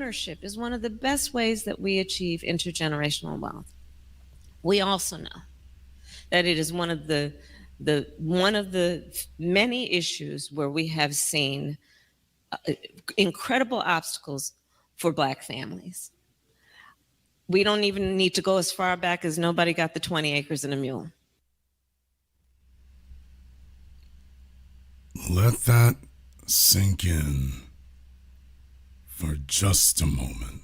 ownership is one of the best ways that we achieve intergenerational wealth. We also know that it is one of the many issues where we have seen incredible obstacles for Black families. We don't even need to go as far back as nobody got the 20 acres and a mule. Let that sink in for just a moment.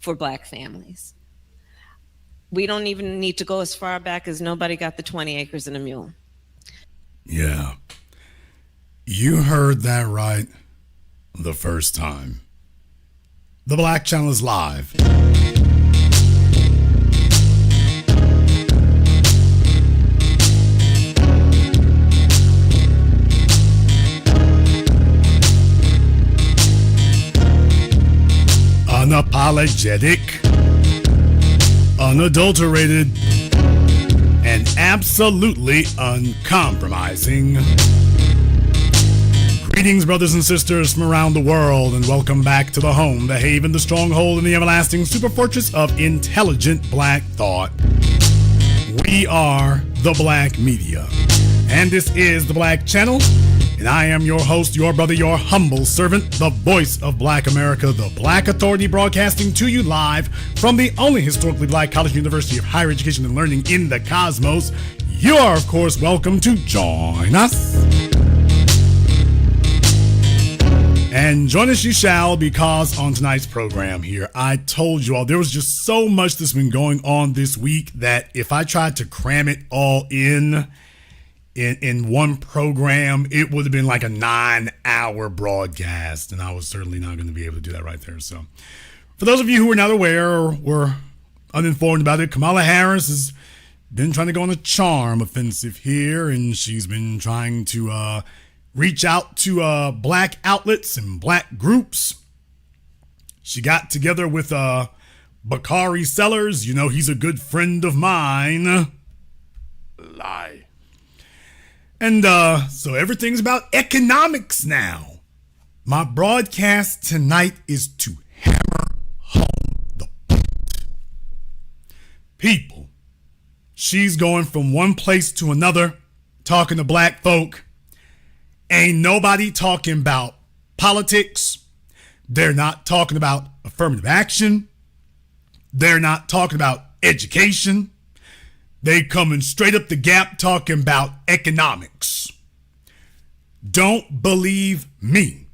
For Black families. We don't even need to go as far back as nobody got the 20 acres and a mule. Yeah. You heard that right the first time. The Black Channel is live. Unapologetic, unadulterated, and absolutely uncompromising. Greetings, brothers and sisters from around the world, and welcome back to the home, the haven, the stronghold, and the everlasting superfortress of intelligent Black thought. We are the Black Media, and this is the Black Channel, and I am your host, your brother, your humble servant, the voice of Black America, the Black Authority, broadcasting to you live from the only historically Black college university of higher education and learning in the cosmos. You are, of course, welcome to join us. And join us you shall, because on tonight's program here, I told you all there was just so much that's been going on this week that if I tried to cram it all in one program, it would have been like a 9-hour broadcast, and I was certainly not going to be able to do that right there. So for those of you who are not aware or were uninformed about it, Camala Harris has been trying to go on a charm offensive here, and she's been trying to reach out to Black outlets and Black groups. She got together with Bakari Sellers. You know, he's a good friend of mine. Lie. And so everything's about economics now. My broadcast tonight is to hammer home the point. People, she's going from one place to another, talking to Black folk. Ain't nobody talking about politics. They're not talking about affirmative action. They're not talking about education. They coming straight up the gap talking about economics. Don't believe me.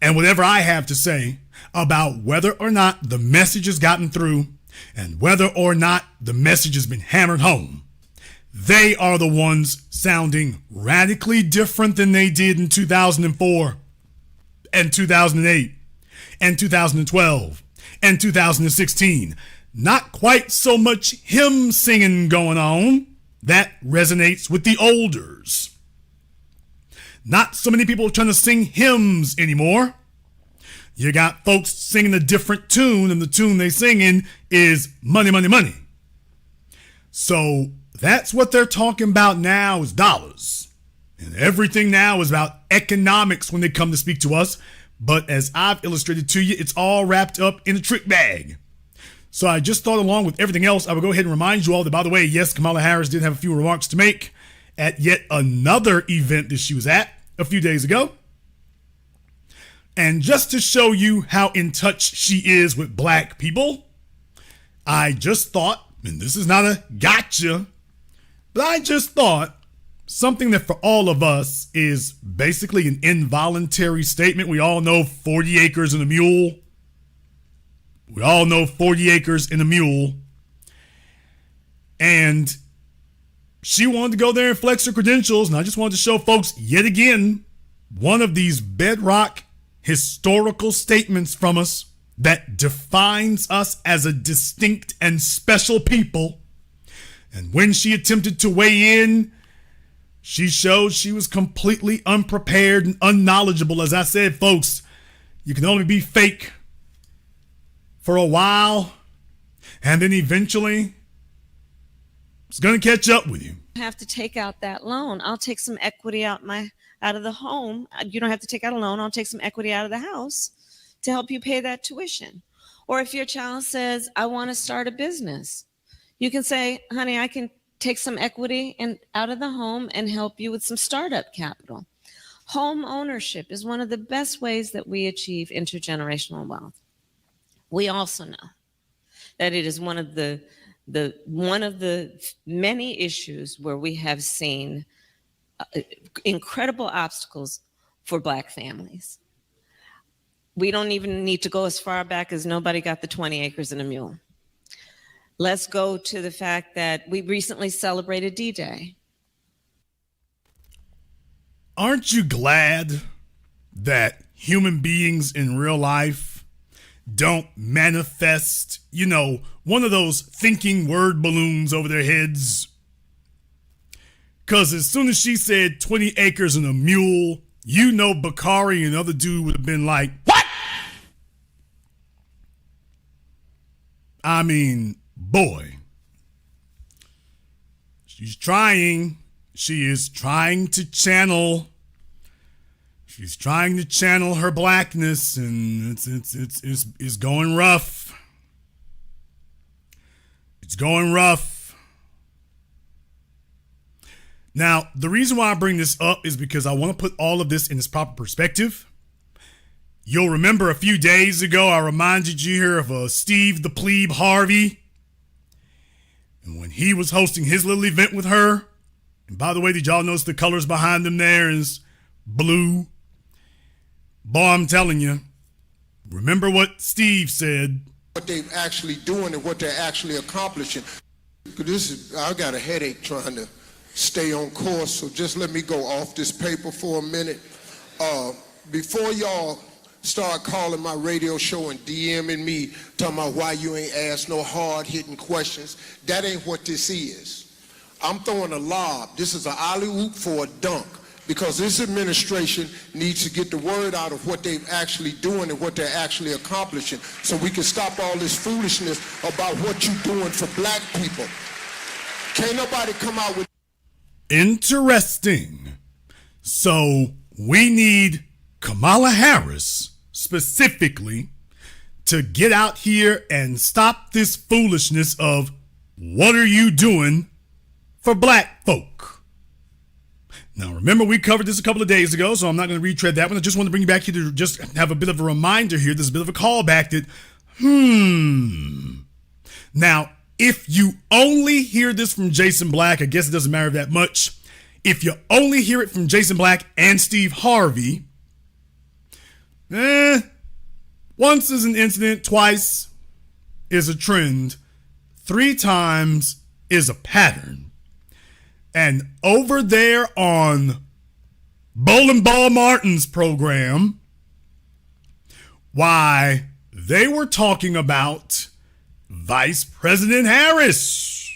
And whatever I have to say about whether or not the message has gotten through and whether or not the message has been hammered home, they are the ones sounding radically different than they did in 2004 and 2008 and 2012 and 2016. Not quite so much hymn singing going on. That resonates with the olders. Not so many people trying to sing hymns anymore. You got folks singing a different tune, and the tune they singing is money, money, money. So that's what they're talking about now is dollars. And everything now is about economics when they come to speak to us. But as I've illustrated to you, it's all wrapped up in a trick bag. So I just thought, along with everything else, I would go ahead and remind you all that, by the way, yes, Camala Harris did have a few remarks to make at yet another event that she was at a few days ago. And just to show you how in touch she is with Black people, I just thought, and this is not a gotcha, but I just thought something that for all of us is basically an involuntary statement. We all know 40 acres and a mule. We all know 40 acres and a mule. And she wanted to go there and flex her credentials. And I just wanted to show folks yet again one of these bedrock historical statements from us that defines us as a distinct and special people. And when she attempted to weigh in, she showed she was completely unprepared and unknowledgeable. As I said, folks, you can only be fake for a while, and then eventually it's going to catch up with you. You have to take out that loan. I'll take some equity out of the home. You don't have to take out a loan. I'll take some equity out of the house to help you pay that tuition. Or if your child says, I want to start a business, you can say, honey, I can take some equity and out of the home and help you with some startup capital. Home ownership is one of the best ways that we achieve intergenerational wealth. We also know that it is one of the many issues where we have seen incredible obstacles for Black families. We don't even need to go as far back as nobody got the 20 acres and a mule. Let's go to the fact that we recently celebrated D-Day. Aren't you glad that human beings in real life don't manifest, one of those thinking word balloons over their heads? Because as soon as she said 20 acres and a mule, Bakari and other dude would have been like, what? I mean, boy. She is trying to channel. She's trying to channel her blackness, and it's going rough. It's going rough. Now, the reason why I bring this up is because I want to put all of this in its proper perspective. You'll remember a few days ago, I reminded you here of Steve the Plebe Harvey. And when he was hosting his little event with her, and by the way, did y'all notice the colors behind them there is blue? Boy, I'm telling you, remember what Steve said. What they're actually doing and what they're actually accomplishing. I got a headache trying to stay on course, so just let me go off this paper for a minute. Before y'all start calling my radio show and DMing me, talking about why you ain't asked no hard-hitting questions, that ain't what this is. I'm throwing a lob. This is an alley-oop for a dunk, because this administration needs to get the word out of what they're actually doing and what they're actually accomplishing, so we can stop all this foolishness about what you're doing for Black people. Can't nobody come out with... Interesting. So we need Camala Harris specifically to get out here and stop this foolishness of what are you doing for Black folk? Now, remember, we covered this a couple of days ago, so I'm not going to retread that one. I just want to bring you back here to just have a bit of a reminder here. There's a bit of a callback that, Now, if you only hear this from Jason Black, I guess it doesn't matter that much. If you only hear it from Jason Black and Steve Harvey, once is an incident, twice is a trend, 3 times is a pattern. And over there on Bowling Ball Martin's program, why, they were talking about Vice President Harris.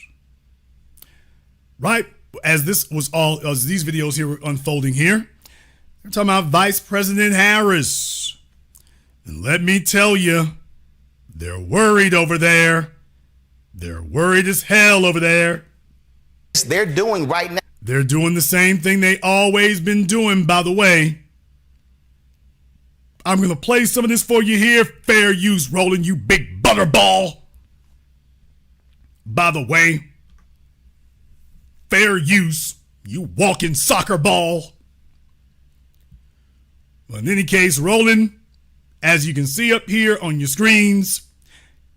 Right? As these videos here were unfolding here, they're talking about Vice President Harris. And let me tell you, they're worried over there. They're worried as hell over there. They're doing right now. They're doing the same thing they always been doing, by the way. I'm going to play some of this for you here. Fair use, Roland, you big butterball. By the way, fair use, you walking soccer ball. Well, in any case, Roland, as you can see up here on your screens,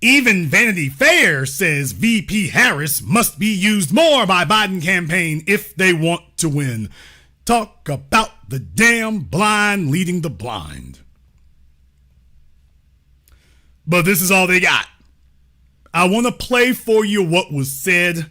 even Vanity Fair says VP Harris must be used more by Biden campaign if they want to win. Talk about the damn blind leading the blind. But this is all they got. I want to play for you what was said,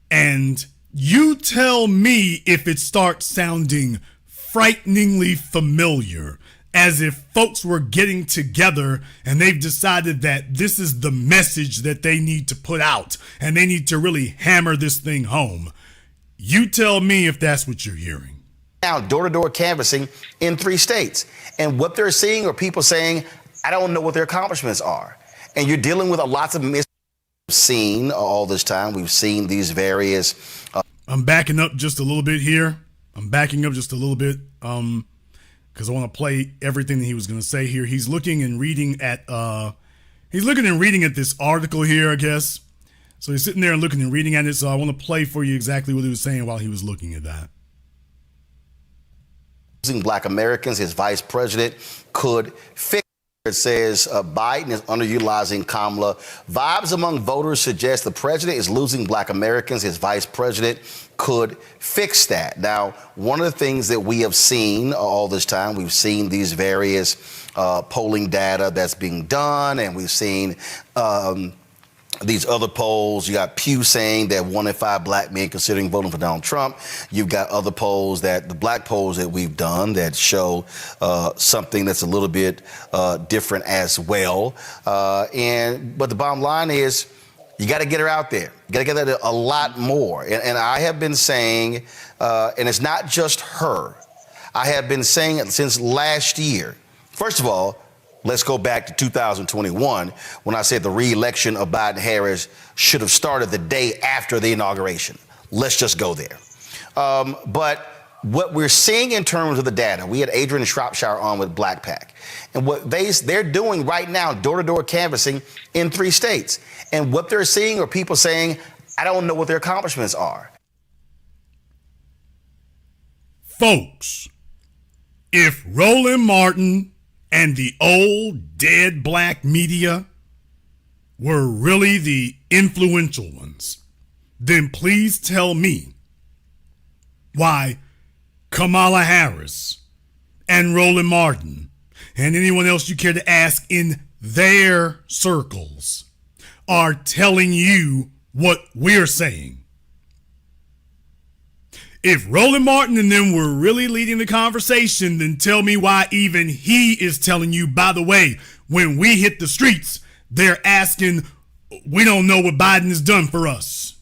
and you tell me if it starts sounding frighteningly familiar, as if folks were getting together and they've decided that this is the message that they need to put out and they need to really hammer this thing home. You tell me if that's what you're hearing. Now, door-to-door canvassing in 3 states. And what they're seeing are people saying, I don't know what their accomplishments are. And you're dealing with lots of seen all this time. We've seen these various... I'm backing up just a little bit here. Because because I want to play everything that he was going to say here. He's looking and reading at this article here, I guess. So he's sitting there and looking and reading at it. So I want to play for you exactly what he was saying while he was looking at that. Losing Black Americans, his vice president could fix. It says Biden is underutilizing Kamala. Vibes among voters suggest the president is losing Black Americans. His vice president could fix that. Now, one of the things that we have seen all this time, we've seen these various polling data that's being done, and we've seen these other polls. You got Pew saying that 1 in 5 black men considering voting for Donald Trump. You've got other polls, the black polls that we've done that show something that's a little bit different as well. But the bottom line is, you got to get her out there. You got to get that a lot more. And I have been saying, and it's not just her. I have been saying it since last year. First of all, let's go back to 2021 when I said the re-election of Biden-Harris should have started the day after the inauguration. Let's just go there. But what we're seeing in terms of the data, we had Adrian Shropshire on with Black Pac, and what they're doing right now, door-to-door canvassing in 3 states. And what they're seeing are people saying, I don't know what their accomplishments are. Folks, if Roland Martin and the old dead black media were really the influential ones, then please tell me why Camala Harris and Roland Martin and anyone else you care to ask in their circles are telling you what we're saying. If Roland Martin and them were really leading the conversation, then tell me why even he is telling you, by the way, when we hit the streets, they're asking, we don't know what Biden has done for us.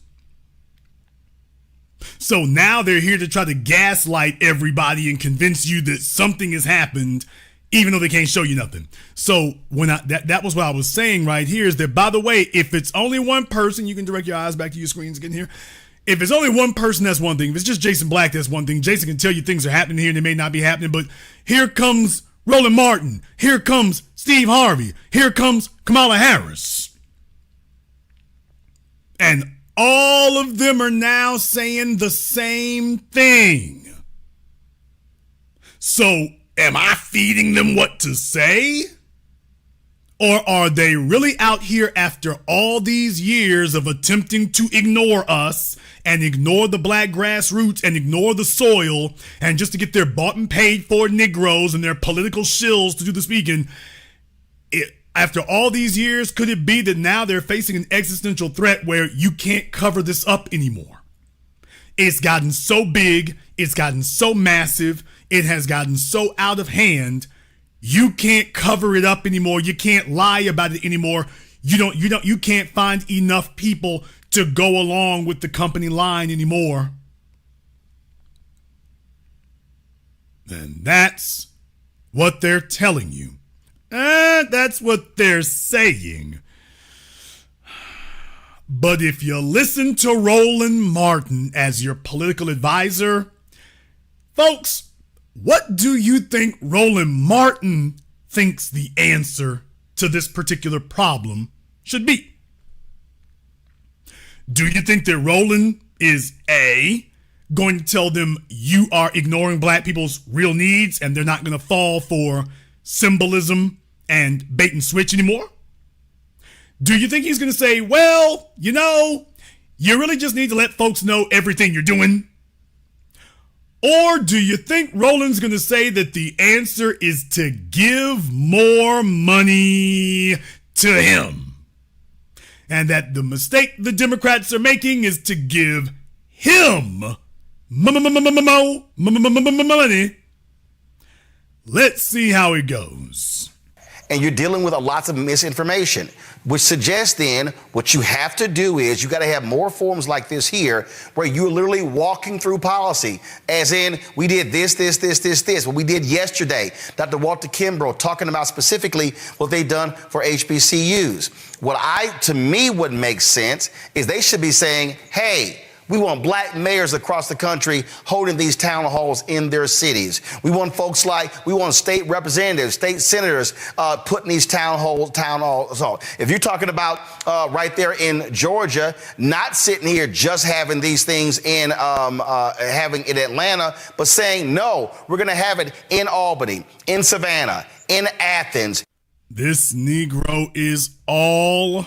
So now they're here to try to gaslight everybody and convince you that something has happened, even though they can't show you nothing. So when that was what I was saying right here, is that, by the way, if it's only one person, you can direct your eyes back to your screens again here. If it's only one person, that's one thing. If it's just Jason Black, that's one thing. Jason can tell you things are happening here and they may not be happening, but here comes Roland Martin. Here comes Steve Harvey. Here comes Kamala Harris. And all of them are now saying the same thing. So am I feeding them what to say? Or are they really out here after all these years of attempting to ignore us and ignore the black grassroots and ignore the soil, and just to get their bought and paid for Negroes and their political shills to do the speaking? After all these years, could it be that now they're facing an existential threat where you can't cover this up anymore? It's gotten so big, it's gotten so massive, it has gotten so out of hand. You can't cover it up anymore. You can't lie about it anymore. You can't find enough people to go along with the company line anymore. And that's what they're telling you. That's what they're saying. But if you listen to Roland Martin as your political advisor, folks, what do you think Roland Martin thinks the answer to this particular problem should be? Do you think that Roland is A, going to tell them you are ignoring black people's real needs and they're not going to fall for symbolism and bait and switch anymore? Do you think he's going to say, well, you really just need to let folks know everything you're doing? Or do you think Roland's going to say that the answer is to give more money to him? And that the mistake the Democrats are making is to give him money? Let's see how it goes. And you're dealing with lots of misinformation, which suggests then what you have to do is you got to have more forums like this here where you're literally walking through policy, as in we did this, what we did yesterday. Dr. Walter Kimbrough talking about specifically what they've done for HBCUs. To me, what makes sense is they should be saying, hey, We want black mayors across the country holding these town halls in their cities. We want state representatives, state senators putting these town halls on. If you're talking about right there in Georgia, not sitting here just having these things in having in Atlanta, but saying, no, we're going to have it in Albany, in Savannah, in Athens. This Negro is all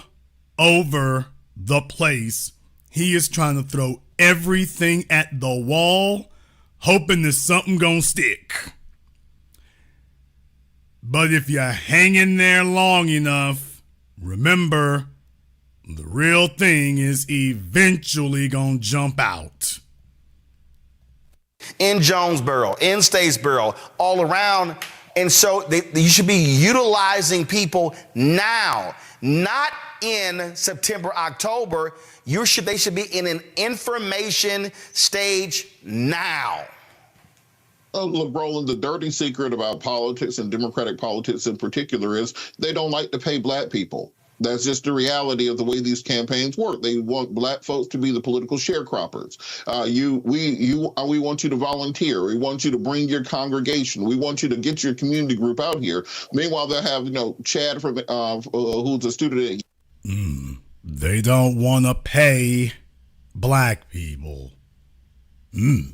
over the place. He is trying to throw everything at the wall, hoping that something gonna stick. But if you're hanging there long enough, remember, the real thing is eventually gonna jump out. In Jonesboro, in Statesboro, all around. And so you should be utilizing people now, not in September, October. They should be in an information stage now. Look, Roland, the dirty secret about politics and Democratic politics in particular is they don't like to pay black people. That's just the reality of the way these campaigns work. They want black folks to be the political sharecroppers. We want you to volunteer. We want you to bring your congregation. We want you to get your community group out here. Meanwhile, they'll have Chad from who's a student at They don't want to pay black people. They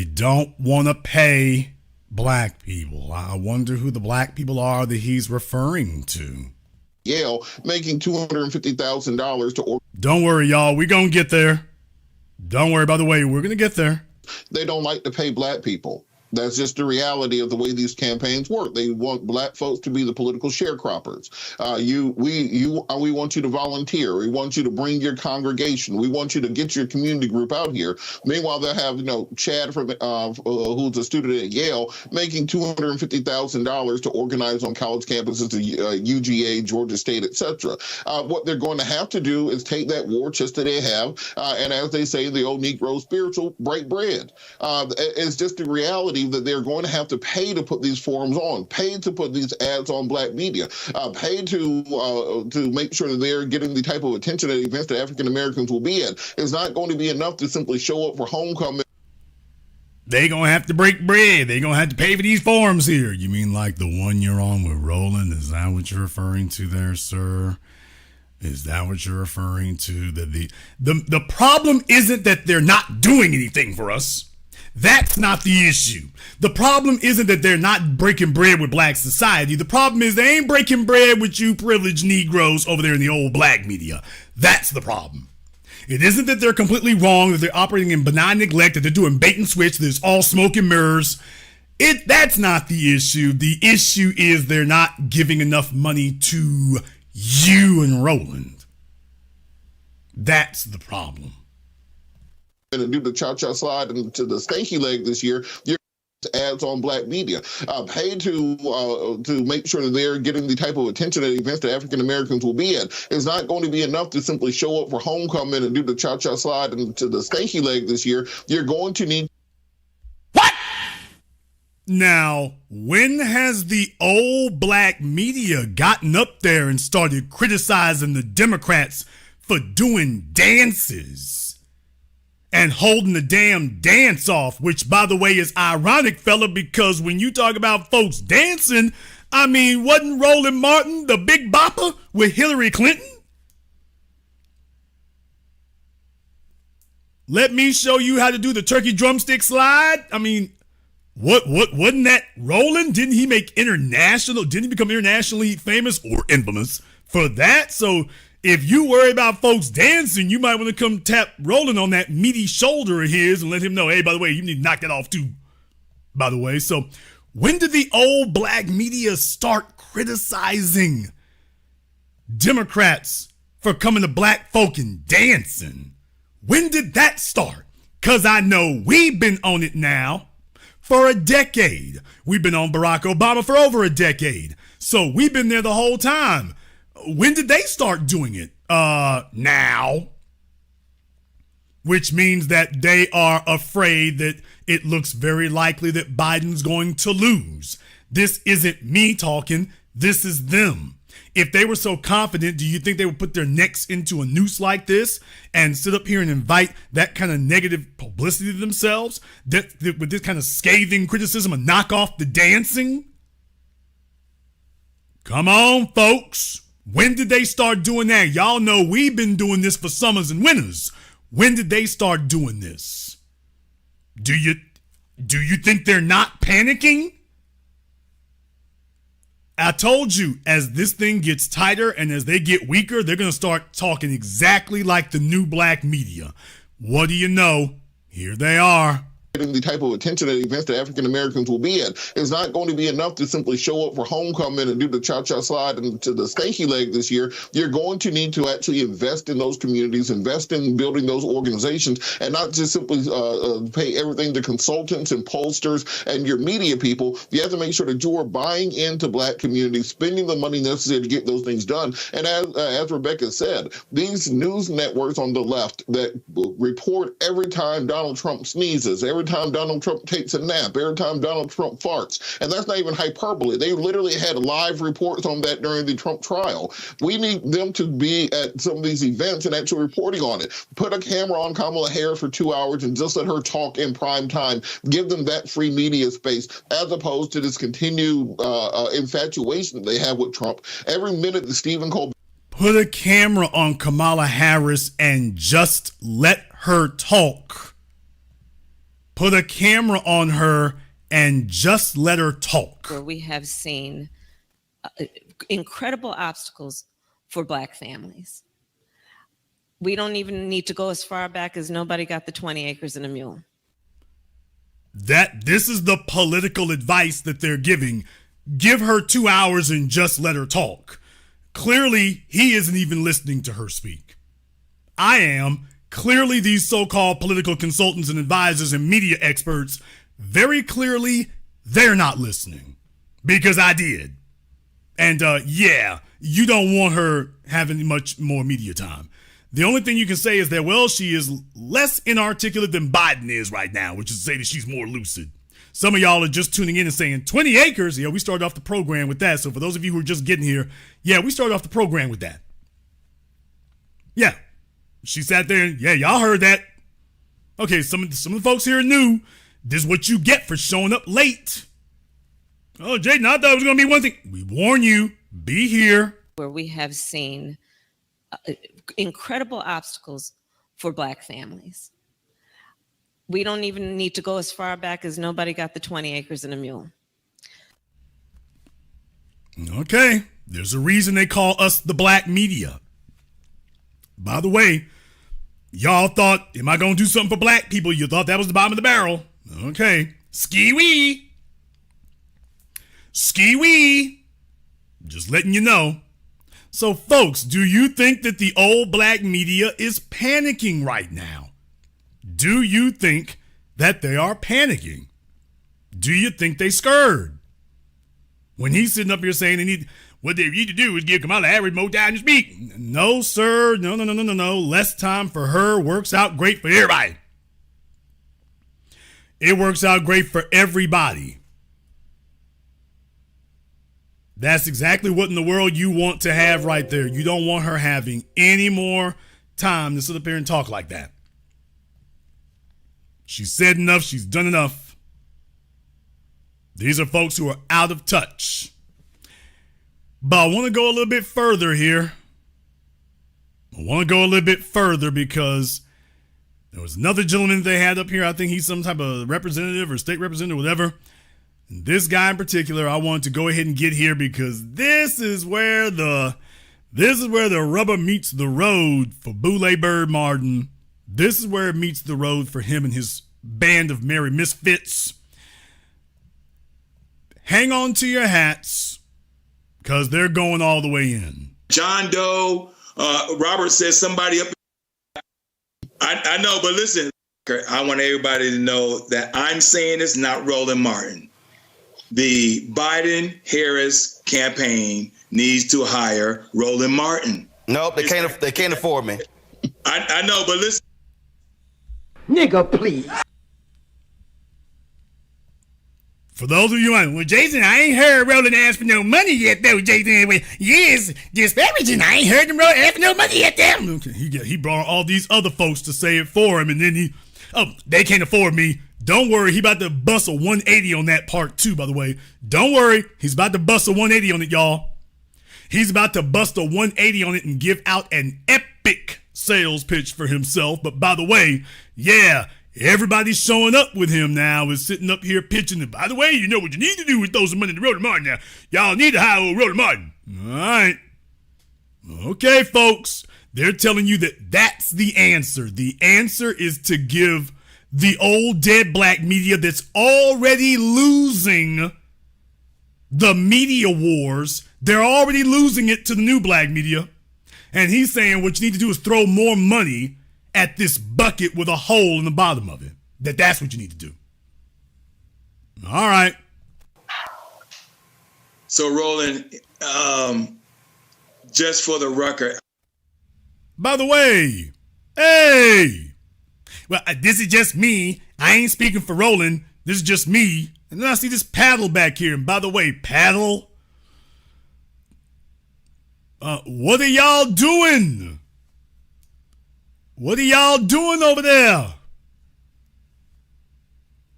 don't want to pay black people. I wonder who the black people are that he's referring to. Yale, making $250,000 to. Don't worry, y'all. We're going to get there. Don't worry. By the way, we're going to get there. They don't like to pay black people. That's just the reality of the way these campaigns work. They want black folks to be the political sharecroppers. We want you to volunteer. We want you to bring your congregation. We want you to get your community group out here. Meanwhile, they'll have Chad from who's a student at Yale making $250,000 to organize on college campuses, UGA, Georgia State, etc. What they're going to have to do is take that war chest that they have, and as they say, the old Negro spiritual, break bread. It's just the reality that they're going to have to pay to put these forums on, pay to put these ads on black media, pay to make sure that they're getting the type of attention at events that African Americans will be at. It's not going to be enough to simply show up for homecoming. They gonna have to break bread. They gonna have to pay for these forums here. You mean like the one you're on with Roland? Is that what you're referring to there, sir? Is that what you're referring to? The problem isn't that they're not doing anything for us. That's not the issue. The problem isn't that they're not breaking bread with black society. The problem is they ain't breaking bread with you privileged Negroes over there in the old black media. That's the problem. It isn't that they're completely wrong, that they're operating in benign neglect, that they're doing bait and switch, that it's all smoke and mirrors. That's not the issue. The issue is they're not giving enough money to you and Roland. That's the problem. To do the cha-cha slide into the stanky leg this year, you're ads on black media, pay to make sure that they're getting the type of attention at events that African Americans will be at. It's not going to be enough to simply show up for homecoming and do the cha-cha slide into the stanky leg this year. You're going to need. What? Now, when has the old black media gotten up there and started criticizing the Democrats for doing dances and holding the damn dance off, which, by the way, is ironic, fella, because when you talk about folks dancing, I mean, wasn't Roland Martin the big bopper with Hillary Clinton? Let me show you how to do the turkey drumstick slide. I mean, what wasn't that Roland? Didn't he become internationally famous or infamous for that? So if you worry about folks dancing, you might want to come tap Roland on that meaty shoulder of his and let him know, hey, by the way, you need to knock that off too, by the way. So when did the old black media start criticizing Democrats for coming to black folk and dancing? When did that start? Because I know we've been on it now for a decade. We've been on Barack Obama for over a decade. So we've been there the whole time. When did they start doing it? Now. Which means that they are afraid that it looks very likely that Biden's going to lose. This isn't me talking. This is them. If they were so confident, do you think they would put their necks into a noose like this and sit up here and invite that kind of negative publicity to themselves with this kind of scathing criticism and knock off the dancing? Come on, folks. When did they start doing that? Y'all know we've been doing this for summers and winters. When did they start doing this? Do you think they're not panicking? I told you, as this thing gets tighter and as they get weaker, they're going to start talking exactly like the new black media. What do you know? Here they are. The type of attention at events that African Americans will be at. It's not going to be enough to simply show up for homecoming and do the cha-cha slide and to the stanky leg this year. You're going to need to actually invest in those communities, invest in building those organizations, and not just simply pay everything to consultants and pollsters and your media people. You have to make sure that you are buying into black communities, spending the money necessary to get those things done. And as Rebecca said, these news networks on the left that report every time Donald Trump sneezes, every time Donald Trump takes a nap, every time Donald Trump farts. And that's not even hyperbole. They literally had live reports on that during the Trump trial. We need them to be at some of these events and actually reporting on it. Put a camera on Kamala Harris for 2 hours and just let her talk in prime time. Give them that free media space as opposed to this continued infatuation that they have with Trump. Every minute that Stephen Colbert... Put a camera on Kamala Harris and just let her talk. Put a camera on her and just let her talk. Where we have seen incredible obstacles for black families. We don't even need to go as far back as nobody got the 20 acres and a mule. This is the political advice that they're giving. Give her 2 hours and just let her talk. Clearly, he isn't even listening to her speak. I am. Clearly, these so-called political consultants and advisors and media experts, very clearly, they're not listening. Because I did. And yeah, you don't want her having much more media time. The only thing you can say is that, well, she is less inarticulate than Biden is right now, which is to say that she's more lucid. Some of y'all are just tuning in and saying 20 acres. Yeah, we started off the program with that. So for those of you who are just getting here, yeah, we started off the program with that. Yeah. She sat there and, yeah, y'all heard that. Okay, some of the folks here are new. This is what you get for showing up late. Oh, Jaden, I thought it was going to be one thing. We warn you, be here. Where we have seen incredible obstacles for black families. We don't even need to go as far back as nobody got the 20 acres and a mule. Okay, there's a reason they call us the black media. By the way, y'all thought, am I going to do something for black people? You thought that was the bottom of the barrel. Okay. Ski-wee. Ski-wee. Just letting you know. So, folks, do you think that the old black media is panicking right now? Do you think that they are panicking? Do you think they scared? When he's sitting up here saying what they need to do is give Kamala Harris more time to speak. No, sir. No. Less time for her works out great for everybody. It works out great for everybody. That's exactly what in the world you want to have right there. You don't want her having any more time to sit up here and talk like that. She's said enough. She's done enough. These are folks who are out of touch. But I want to go a little bit further here. I want to go a little bit further because there was another gentleman they had up here. I think he's some type of representative or state representative, whatever. And this guy in particular, I wanted to go ahead and get here because this is where the rubber meets the road for Boule Bird Martin. This is where it meets the road for him and his band of merry misfits. Hang on to your hats. Because they're going all the way in. John Doe, Robert says somebody up. I know, but listen, I want everybody to know that I'm saying it's not Roland Martin. The Biden-Harris campaign needs to hire Roland Martin. Nope, they can't afford me. I know, but listen. Nigga, please. For those of you who well, Jason, I ain't heard Roland ask for no money yet, though, Jason. Well, yes, disparaging. I ain't heard him ask for no money yet, though. Okay, he brought all these other folks to say it for him, and then they can't afford me. Don't worry, he about to bust a 180 on that part, too, by the way. Don't worry, he's about to bust a 180 on it, y'all. He's about to bust a 180 on it and give out an epic sales pitch for himself. But by the way, yeah, everybody's showing up with him now, is sitting up here pitching it. By the way, you know what you need to do with those money to Roland Martin now. Y'all need to hire old Roland Martin. All right. Okay, folks. They're telling you that that's the answer. The answer is to give the old dead black media that's already losing the media wars. They're already losing it to the new black media. And he's saying what you need to do is throw more money at this bucket with a hole in the bottom of it. That's what you need to do. All right. So, Roland, just for the record. By the way, hey, well, this is just me. I ain't speaking for Roland. This is just me. And then I see this paddle back here. And by the way, paddle, what are y'all doing? What are y'all doing over there?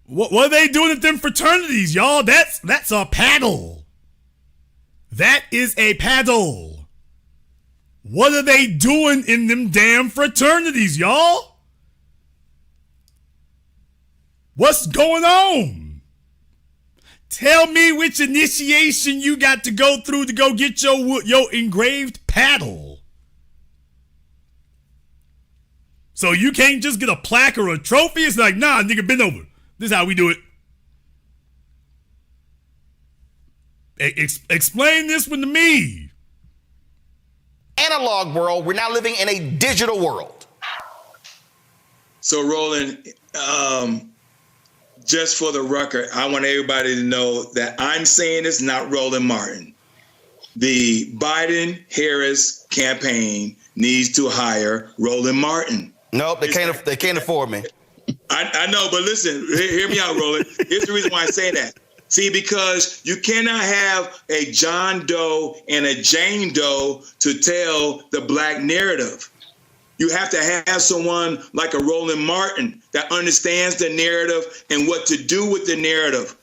What are they doing at them fraternities, y'all? That's a paddle. That is a paddle. What are they doing in them damn fraternities, y'all? What's going on? Tell me which initiation you got to go through to go get your engraved paddle. So you can't just get a plaque or a trophy? It's like, nah, nigga, bend over. This is how we do it. Explain this one to me. Analog world, we're now living in a digital world. So, Roland, just for the record, I want everybody to know that I'm saying this, not Roland Martin. The Biden-Harris campaign needs to hire Roland Martin. Nope, they can't afford me. I know, but listen, hear me out, Roland. Here's the reason why I say that. See, because you cannot have a John Doe and a Jane Doe to tell the black narrative. You have to have someone like a Roland Martin that understands the narrative and what to do with the narrative.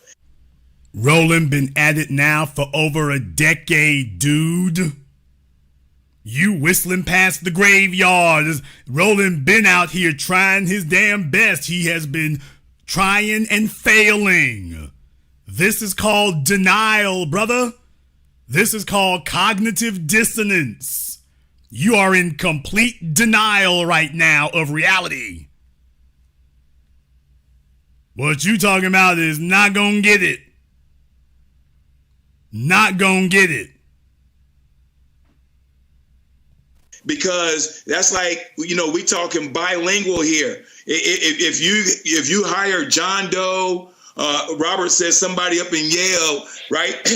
Roland been at it now for over a decade, dude. You whistling past the graveyard. Roland been out here trying his damn best. He has been trying and failing. This is called denial, brother. This is called cognitive dissonance. You are in complete denial right now of reality. What you talking about is not gonna get it. Not gonna get it. Because that's like, you know, we talking bilingual here. If you hire John Doe, Robert says somebody up in Yale, right?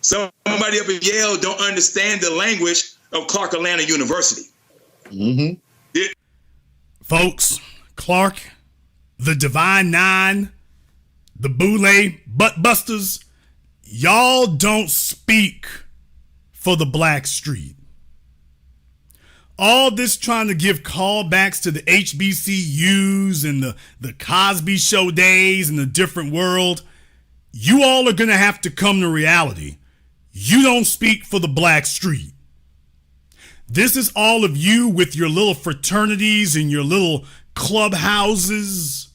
Somebody up in Yale don't understand the language of Clark Atlanta University. Mm-hmm. Folks, Clark, the Divine Nine, the Boule Butt Busters, y'all don't speak for the black street. All this trying to give callbacks to the HBCUs and the Cosby Show days and the different world, you all are going to have to come to reality. You don't speak for the black street. This is all of you with your little fraternities and your little clubhouses,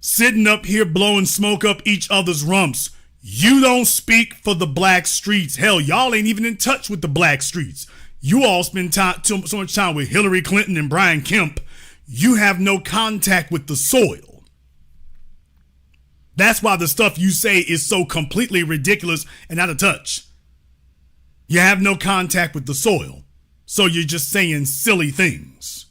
sitting up here blowing smoke up each other's rumps. You don't speak for the black streets. Hell, y'all ain't even in touch with the black streets. You all spend so much time with Hillary Clinton and Brian Kemp. You have no contact with the soil. That's why the stuff you say is so completely ridiculous and out of touch. You have no contact with the soil. So you're just saying silly things.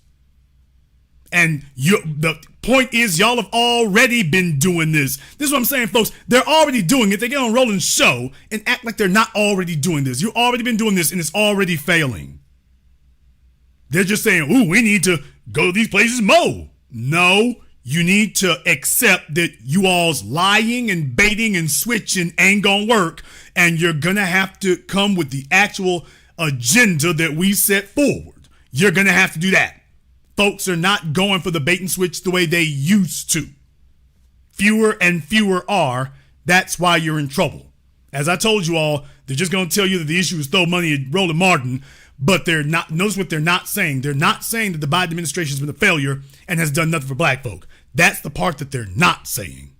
And the point is, y'all have already been doing this. This is what I'm saying, folks. They're already doing it. They get on Roland's show and act like they're not already doing this. You've already been doing this, and it's already failing. They're just saying, ooh, we need to go to these places more. No, You need to accept that you all's lying and baiting and switching ain't gonna work, and you're gonna have to come with the actual agenda that we set forward. You're gonna have to do that. Folks are not going for the bait and switch the way they used to. Fewer and fewer are. That's why you're in trouble. As I told you all, they're just gonna tell you that the issue is throw money at Roland Martin, but they're not. Notice what they're not saying. They're not saying that the Biden administration has been a failure and has done nothing for black folk. That's the part that they're not saying.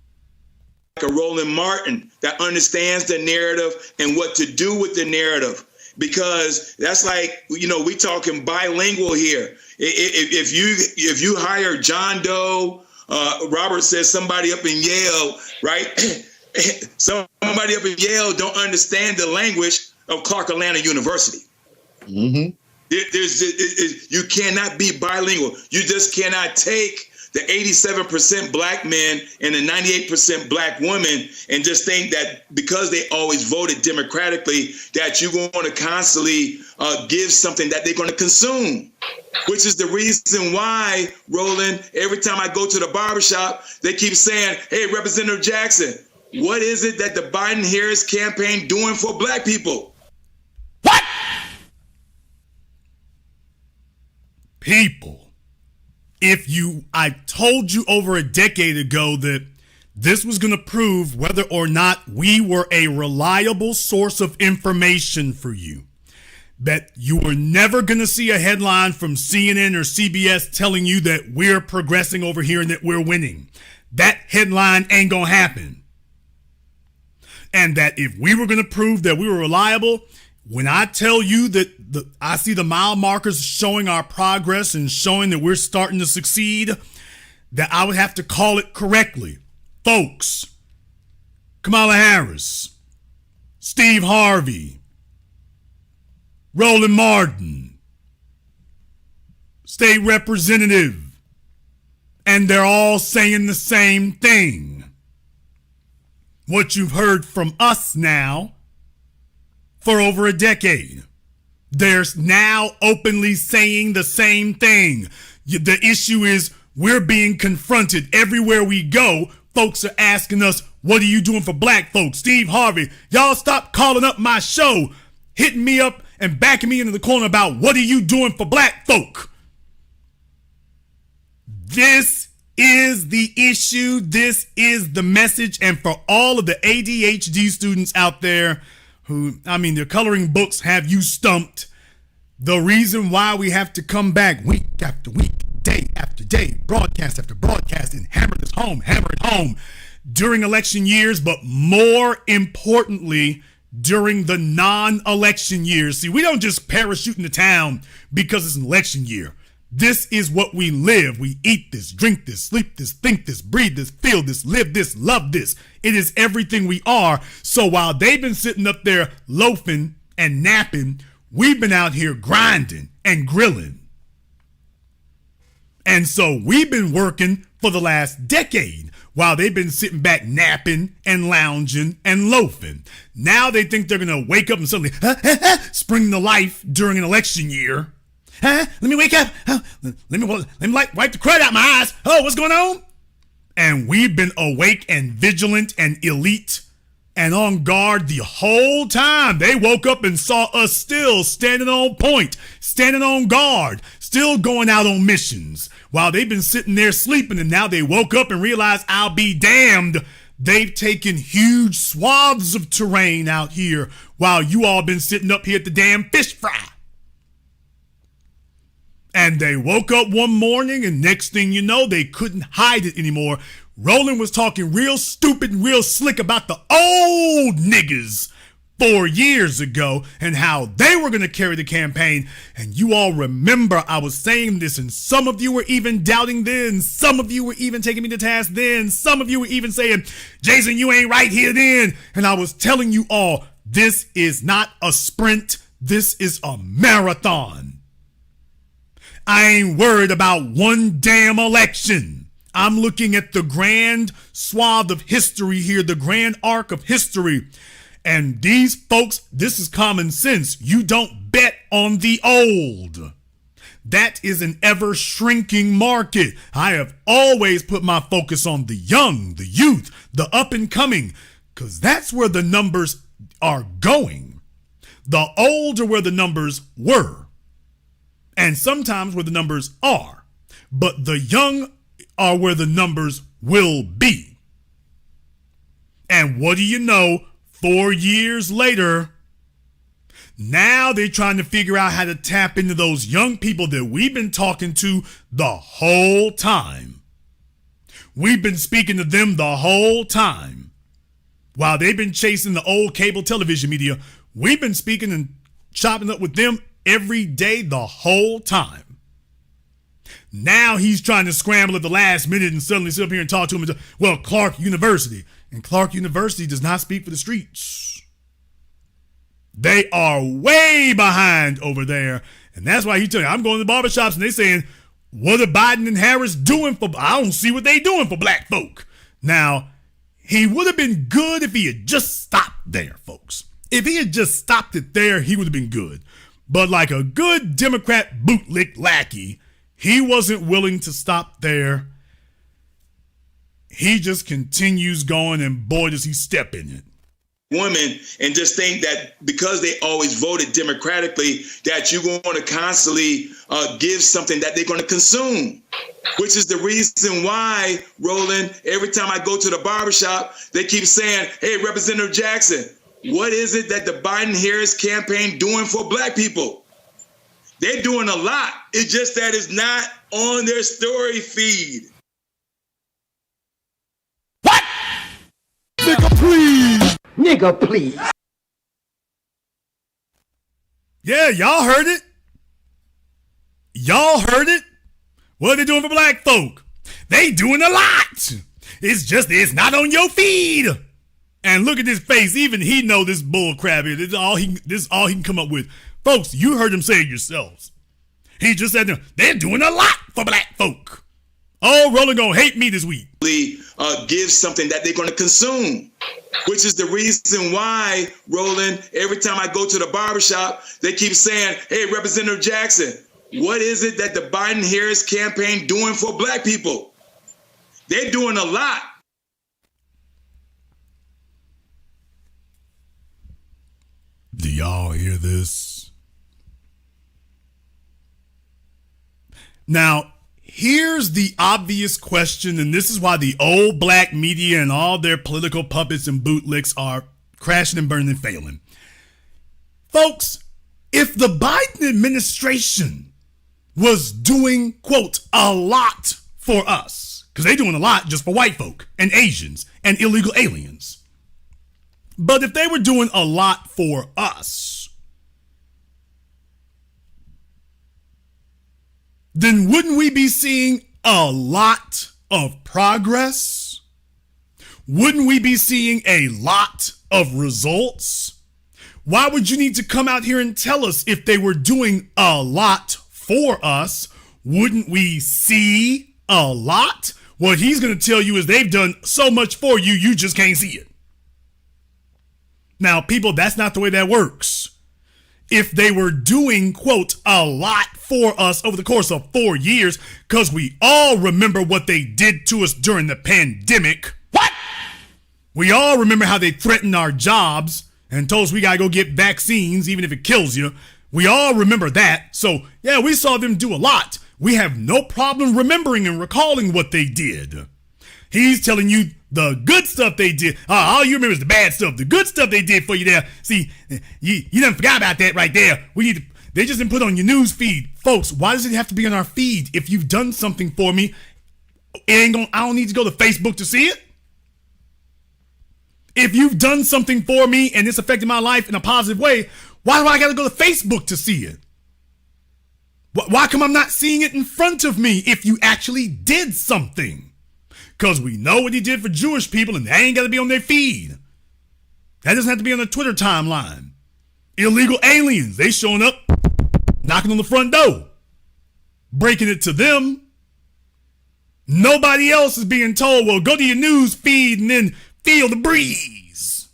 Like a Roland Martin that understands the narrative and what to do with the narrative, because that's like, we talking bilingual here. If you hire John Doe, Robert says somebody up in Yale, right? Somebody up in Yale don't understand the language of Clark Atlanta University. Mm-hmm. You cannot be bilingual. You just cannot take the 87% black men and the 98% black women and just think that because they always voted democratically that you're going to constantly give something that they're going to consume, which is the reason why, Roland, every time I go to the barbershop, they keep saying, hey, Representative Jackson, what is it that the Biden-Harris campaign doing for black people? What? People. I told you over a decade ago that this was going to prove whether or not we were a reliable source of information for you. That you were never going to see a headline from CNN or CBS telling you that we're progressing over here and that we're winning. That headline ain't going to happen. And that if we were going to prove that we were reliable, when I tell you that I see the mile markers showing our progress and showing that we're starting to succeed, that I would have to call it correctly. Folks, Camala Harris, Steve Harvey, Roland Martin, state representative, and they're all saying the same thing. What you've heard from us now for over a decade. They're now openly saying the same thing. The issue is we're being confronted everywhere we go. Folks are asking us, what are you doing for black folks? Steve Harvey, y'all stop calling up my show, hitting me up and backing me into the corner about what are you doing for black folk? This is the issue. This is the message. And for all of the ADHD students out there their coloring books have you stumped. The reason why we have to come back week after week, day after day, broadcast after broadcast, and hammer it home during election years, but more importantly, during the non-election years. See, we don't just parachute into town because it's an election year. This is what we live. We eat this, drink this, sleep this, think this, breathe this, feel this, live this, love this. It is everything we are. So while they've been sitting up there loafing and napping, we've been out here grinding and grilling. And so we've been working for the last decade while they've been sitting back napping and lounging and loafing. Now they think they're going to wake up and suddenly spring to life during an election year. Let me wake up. Let me wipe the crud out my eyes. Oh, what's going on? And we've been awake and vigilant and elite and on guard the whole time. They woke up and saw us still standing on point, standing on guard, still going out on missions while they've been sitting there sleeping. And now they woke up and realized, I'll be damned, they've taken huge swaths of terrain out here while you all been sitting up here at the damn fish fry. And they woke up one morning and next thing you know, they couldn't hide it anymore. Roland was talking real stupid and real slick about the old niggas 4 years ago and how they were going to carry the campaign. And you all remember I was saying this, and some of you were even doubting then. Some of you were even taking me to task then. Some of you were even saying, Jason, you ain't right here then. And I was telling you all, this is not a sprint. This is a marathon. I ain't worried about one damn election. I'm looking at the grand swath of history here, the grand arc of history. And these folks, this is common sense. You don't bet on the old. That is an ever shrinking market. I have always put my focus on the young, the youth, the up and coming, because that's where the numbers are going. The old are where the numbers were, and sometimes where the numbers are, but the young are where the numbers will be. And what do you know? 4 years later, now they're trying to figure out how to tap into those young people that we've been talking to the whole time. We've been speaking to them the whole time. While they've been chasing the old cable television media, we've been speaking and chopping up with them every day the whole time. Now he's trying to scramble at the last minute and suddenly sit up here and talk to him. Well, Clark University. And Clark University does not speak for the streets. They are way behind over there. And that's why he's telling you, I'm going to the barbershops and they saying, what are Biden and Harris doing for, I don't see what they doing for black folk. Now, he would have been good if he had just stopped there, folks. If he had just stopped it there, he would have been good. But like a good Democrat bootlick lackey, he wasn't willing to stop there. He just continues going, and boy, does he step in it. Women, and just think that because they always voted democratically, that you're going to constantly give something that they're going to consume, which is the reason why, Roland, every time I go to the barbershop, they keep saying, hey, Representative Jackson, what is it that the Biden-Harris campaign doing for black people? They're doing a lot. It's just that it's not on their story feed. What? Nigga, please. Nigga, please. Yeah, y'all heard it. Y'all heard it. What are they doing for black folk? They doing a lot. It's not on your feed. And look at this face. Even he know this bull crap here. This is all he can come up with. Folks, you heard him say it yourselves. He just said they're doing a lot for black folk. Oh, Roland gonna hate me this week. Give something that they're going to consume, which is the reason why, Roland, every time I go to the barbershop, they keep saying, hey, Representative Jackson, what is it that the Biden-Harris campaign doing for black people? They're doing a lot. Do y'all hear this? Now, here's the obvious question, and this is why the old black media and all their political puppets and bootlicks are crashing and burning and failing. Folks, if the Biden administration was doing, quote, a lot for us, because they're doing a lot just for white folk and Asians and illegal aliens. But if they were doing a lot for us, then wouldn't we be seeing a lot of progress? Wouldn't we be seeing a lot of results? Why would you need to come out here and tell us if they were doing a lot for us? Wouldn't we see a lot? What he's going to tell you is they've done so much for you, you just can't see it. Now, people, that's not the way that works. If they were doing, quote, a lot for us over the course of 4 years, because we all remember what they did to us during the pandemic. What? We all remember how they threatened our jobs and told us we got to go get vaccines, even if it kills you. We all remember that. So, yeah, we saw them do a lot. We have no problem remembering and recalling what they did. He's telling you the good stuff they did. All you remember is the bad stuff. The good stuff they did for you there. See, you done forgot about that right there. They just didn't put on your news feed. Folks, why does it have to be on our feed? If you've done something for me, I don't need to go to Facebook to see it. If you've done something for me and it's affected my life in a positive way, why do I got to go to Facebook to see it? Why come I'm not seeing it in front of me if you actually did something? Because we know what he did for Jewish people and they ain't got to be on their feed. That doesn't have to be on the Twitter timeline. Illegal aliens, they showing up, knocking on the front door, breaking it to them. Nobody else is being told, well, go to your news feed and then feel the breeze.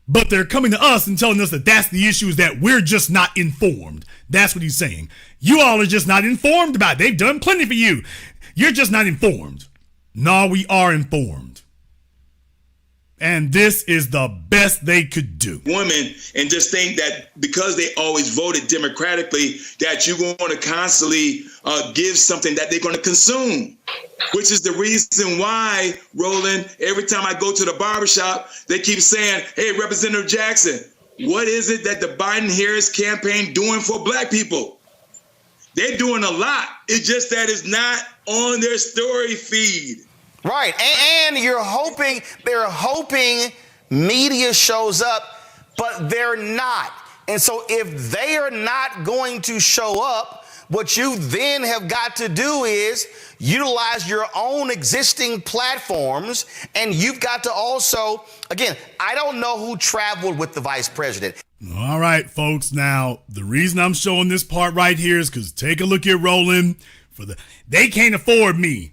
But they're coming to us and telling us that that's the issue, is that we're just not informed. That's what he's saying. You all are just not informed about it. They've done plenty for you. You're just not informed. No, we are informed. And this is the best they could do. Women, and just think that because they always voted democratically, that you're going to constantly give something that they're going to consume, which is the reason why, Roland, every time I go to the barbershop, they keep saying, hey, Representative Jackson, what is it that the Biden-Harris campaign doing for black people? They're doing a lot. It's just that it's not on their story feed. Right, and they're hoping media shows up, but they're not. And so if they are not going to show up, what you then have got to do is utilize your own existing platforms, and you've got to also, again, I don't know who traveled with the vice president. All right, folks. Now, the reason I'm showing this part right here is because take a look at Roland. They can't afford me.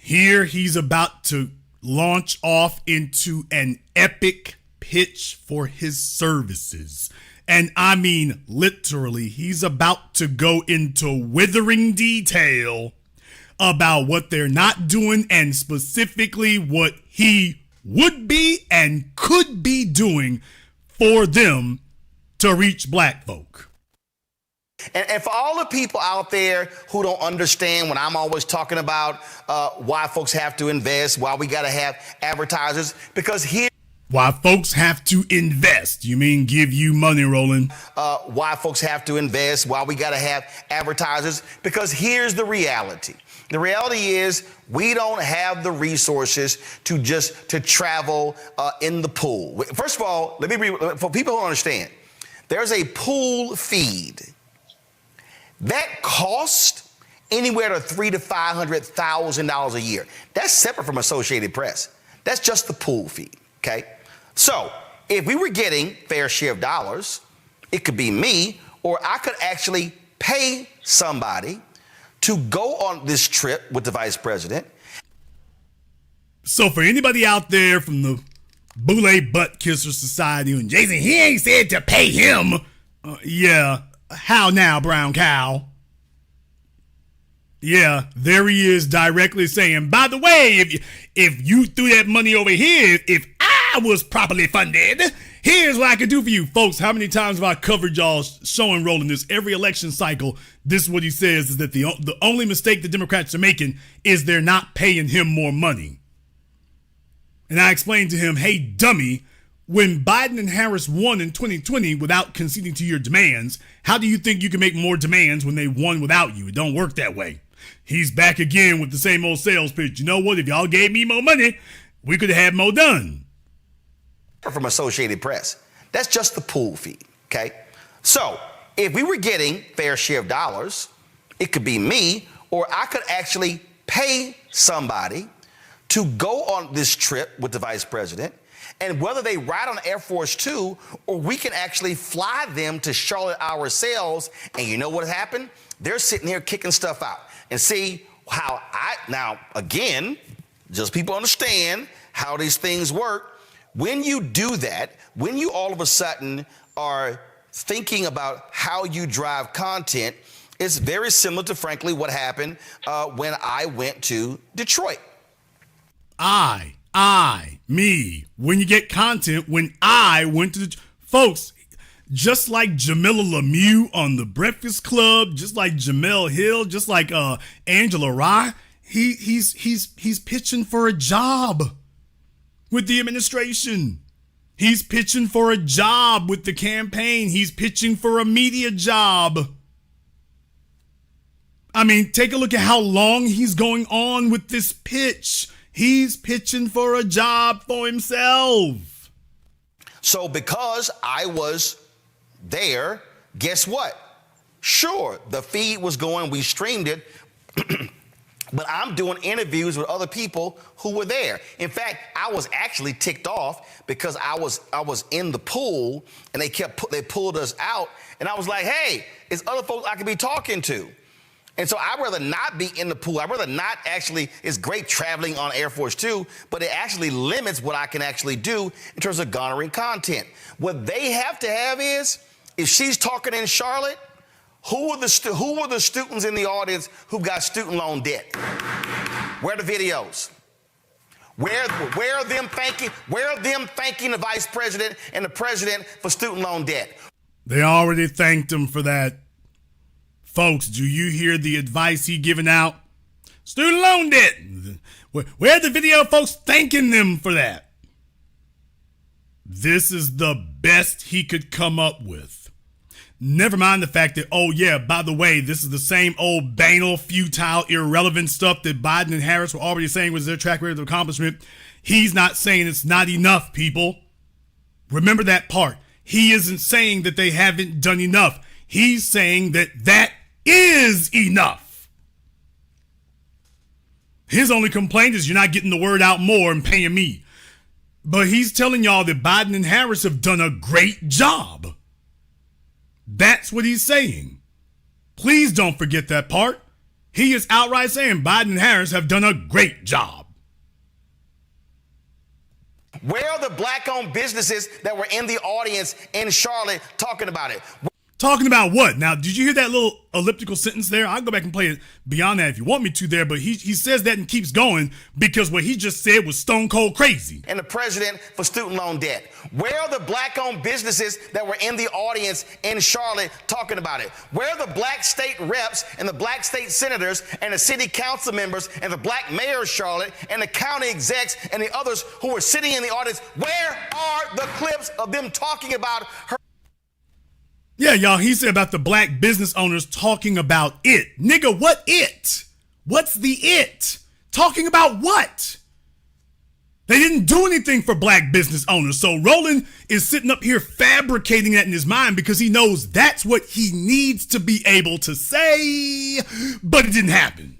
Here he's about to launch off into an epic pitch for his services. And I mean, literally, he's about to go into withering detail about what they're not doing and specifically what he would be and could be doing for them to reach black folk. And for all the people out there who don't understand when I'm always talking about why folks have to invest, why we got to have advertisers, because here... Why folks have to invest? You mean give you money, Roland? Why folks have to invest, why we got to have advertisers, because here's the reality. The reality is we don't have the resources to travel in the pool. First of all, for people who don't understand, there's a pool feed that costs anywhere to $300,000 to $500,000 a year. That's separate from Associated Press. That's just the pool feed, okay? So if we were getting fair share of dollars, it could be me, or I could actually pay somebody to go on this trip with the vice president. So for anybody out there from the Boule Butt Kisser Society, and Jason, he ain't said to pay him. Yeah. How now, brown cow? Yeah, there he is directly saying, by the way, if you threw that money over here, if I was properly funded, here's what I could do for you. Folks, how many times have I covered y'all showing Roland this? Every election cycle, this is what he says, is that the only mistake the Democrats are making is they're not paying him more money. And I explained to him, hey, dummy, when Biden and Harris won in 2020 without conceding to your demands, how do you think you can make more demands when they won without you? It don't work that way. He's back again with the same old sales pitch. You know what? If y'all gave me more money, we could have had more done. From Associated Press. That's just the pool feed, okay? So if we were getting fair share of dollars, it could be me, or I could actually pay somebody to go on this trip with the vice president. And whether they ride on Air Force Two, or we can actually fly them to Charlotte ourselves. And you know what happened? They're sitting here kicking stuff out. And see how now, again, just people understand how these things work. When you do that, when you all of a sudden are thinking about how you drive content, it's very similar to, frankly, what happened when I went to Detroit. Me. When you get content, when I went to the... Folks, just like Jamila Lemieux on The Breakfast Club, just like Jamel Hill, just like Angela Rye, he's pitching for a job with the administration. He's pitching for a job with the campaign. He's pitching for a media job. I mean, take a look at how long he's going on with this pitch. He's pitching for a job for himself. So because I was there, guess what? Sure, the feed was going, we streamed it, but I'm doing interviews with other people who were there. In fact, I was actually ticked off because I was in the pool and they pulled us out, and I was like, hey, it's other folks I could be talking to. And so I'd rather not be in the pool. I'd rather not actually, it's great traveling on Air Force Two, but it actually limits what I can actually do in terms of garnering content. What they have to have is, if she's talking in Charlotte, who are the students in the audience who've got student loan debt? Where are the videos? Where are them thanking the vice president and the president for student loan debt? They already thanked him for that. Folks, do you hear the advice he giving out? Student loan debt. Where are the video folks thanking them for that? This is the best he could come up with. Never mind the fact that, oh yeah, by the way, this is the same old banal, futile, irrelevant stuff that Biden and Harris were already saying was their track record of accomplishment. He's not saying it's not enough, people. Remember that part. He isn't saying that they haven't done enough. He's saying that that is enough. His only complaint is you're not getting the word out more and paying me. But he's telling y'all that Biden and Harris have done a great job. That's what he's saying. Please don't forget that part. He is outright saying Biden and Harris have done a great job. Where are the black-owned businesses that were in the audience in Charlotte talking about it? Talking about what? Now, did you hear that little elliptical sentence there? I'll go back and play it beyond that if you want me to there, but he says that and keeps going because what he just said was stone cold crazy. And the president for student loan debt. Where are the black-owned businesses that were in the audience in Charlotte talking about it? Where are the black state reps and the black state senators and the city council members and the black mayor of Charlotte and the county execs and the others who were sitting in the audience? Where are the clips of them talking about her? Yeah, y'all, he said about the black business owners talking about it. Nigga, what it? What's the it? Talking about what? They didn't do anything for black business owners. So Roland is sitting up here fabricating that in his mind because he knows that's what he needs to be able to say, but it didn't happen.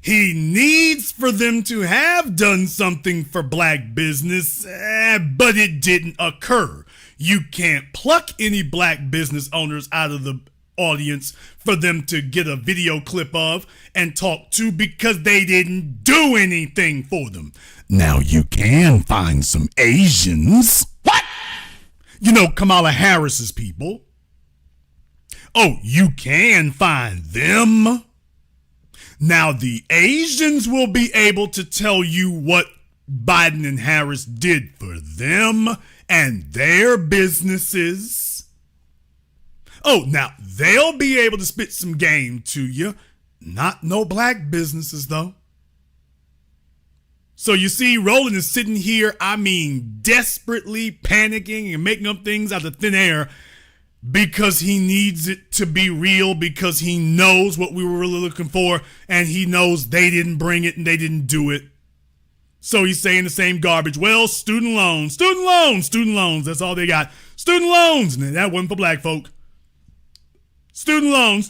He needs for them to have done something for black business, but it didn't occur. You can't pluck any black business owners out of the audience for them to get a video clip of and talk to because they didn't do anything for them. Now you can find some Asians. What? You know, Camala Harris's people. Oh, you can find them. Now the Asians will be able to tell you what Biden and Harris did for them and their businesses. Oh, now they'll be able to spit some game to you. Not no black businesses, though. So you see, Roland is sitting here, desperately panicking and making up things out of thin air because he needs it to be real, because he knows what we were really looking for, and he knows they didn't bring it and they didn't do it. So he's saying the same garbage. Well, student loans, that's all they got. Student loans, and that wasn't for black folk. Student loans.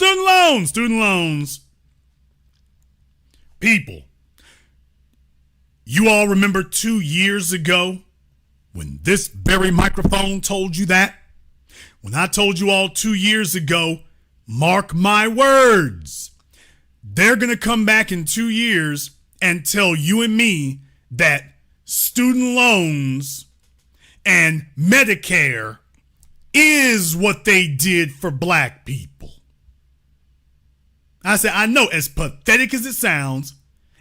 People, you all remember 2 years ago when this very microphone told you that? When I told you all 2 years ago, mark my words, they're going to come back in 2 years and tell you and me that student loans and Medicare is what they did for black people. I said, I know, as pathetic as it sounds,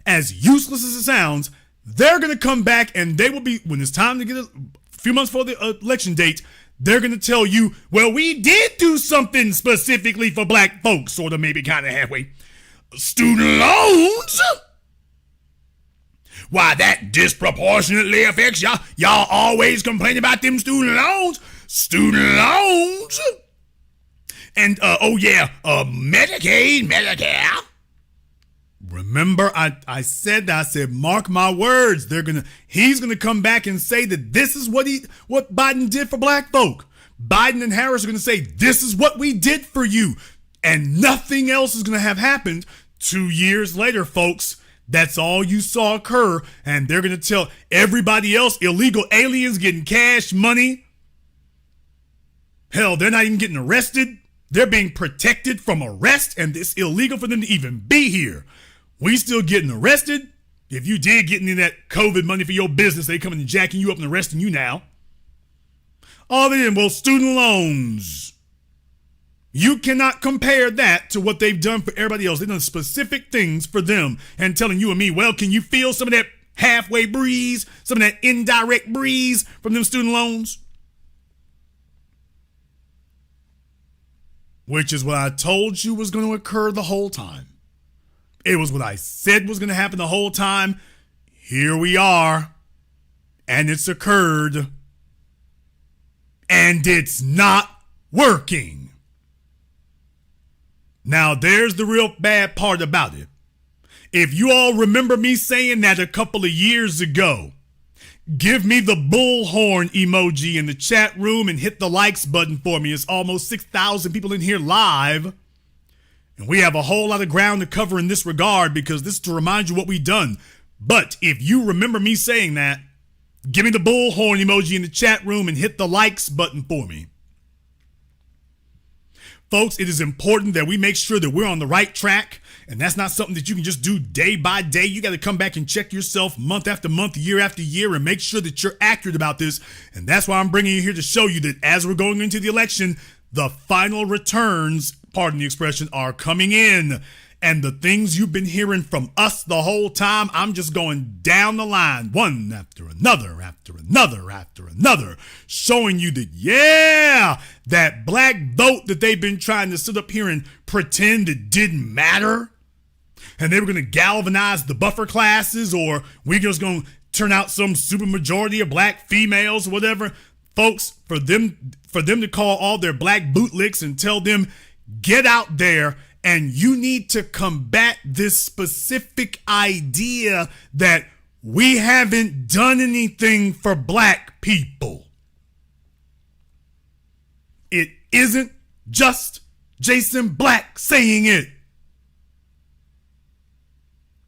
as useless as it sounds, they're going to come back and they will be, when it's time to get a few months before the election date, they're going to tell you, well, we did do something specifically for black folks, sort of maybe kind of halfway. Student loans? Why, that disproportionately affects y'all. Y'all always complain about them student loans. Student loans. And, Medicaid, Medicare. Remember, I said, mark my words. He's gonna come back and say that this is what Biden did for black folk. Biden and Harris are gonna say, this is what we did for you. And nothing else is gonna have happened 2 years later, folks. That's all you saw occur. And they're gonna tell everybody else, illegal aliens getting cash money. Hell, they're not even getting arrested. They're being protected from arrest, and it's illegal for them to even be here. We still getting arrested. If you did get any of that COVID money for your business, they coming and jacking you up and arresting you now. All then, well, student loans. You cannot compare that to what they've done for everybody else. They've done specific things for them and telling you and me, well, can you feel some of that halfway breeze, some of that indirect breeze from them student loans? Which is what I told you was going to occur the whole time. It was what I said was going to happen the whole time. Here we are. And it's occurred. And it's not working. Now, there's the real bad part about it. If you all remember me saying that a couple of years ago, give me the bullhorn emoji in the chat room and hit the likes button for me. It's almost 6,000 people in here live. And we have a whole lot of ground to cover in this regard because this is to remind you what we've done. But if you remember me saying that, give me the bullhorn emoji in the chat room and hit the likes button for me. Folks, it is important that we make sure that we're on the right track, and that's not something that you can just do day by day. You got to come back and check yourself month after month, year after year, and make sure that you're accurate about this. And that's why I'm bringing you here to show you that as we're going into the election, the final returns, pardon the expression, are coming in. And the things you've been hearing from us the whole time, I'm just going down the line, one after another, after another, after another, showing you that, yeah, that black vote that they've been trying to sit up here and pretend it didn't matter. And they were going to galvanize the buffer classes, or we're just going to turn out some super majority of black females or whatever. Folks, for them to call all their black bootlicks and tell them, get out there, and you need to combat this specific idea that we haven't done anything for black people. It isn't just Jason Black saying it.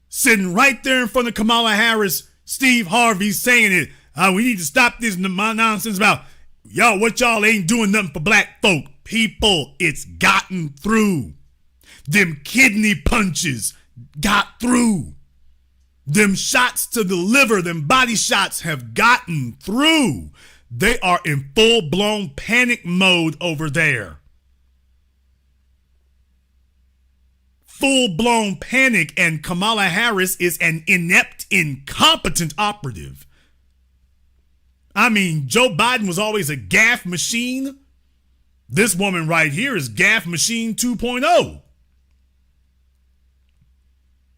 Sitting right there in front of Camala Harris, Steve Harvey saying it. We need to stop this nonsense about y'all, what y'all ain't doing nothing for black folk. People, it's gotten through. Them kidney punches got through. Them shots to the liver, them body shots have gotten through. They are in full-blown panic mode over there. Full-blown panic, and Camala Harris is an inept, incompetent operative. I mean, Joe Biden was always a gaffe machine. This woman right here is gaffe machine 2.0.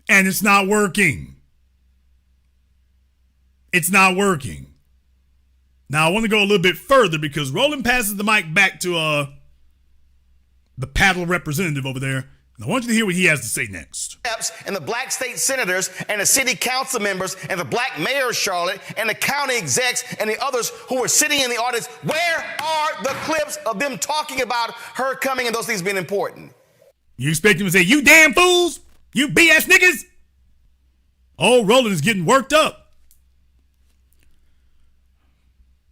And it's not working. It's not working. Now, I want to go a little bit further because Roland passes the mic back to the paddle representative over there. And I want you to hear what he has to say next. And the black state senators and the city council members and the black mayor of Charlotte and the county execs and the others who were sitting in the audience, where are the clips of them talking about her coming and those things being important? You expect him to say, you damn fools? You BS niggas? Oh, Roland is getting worked up.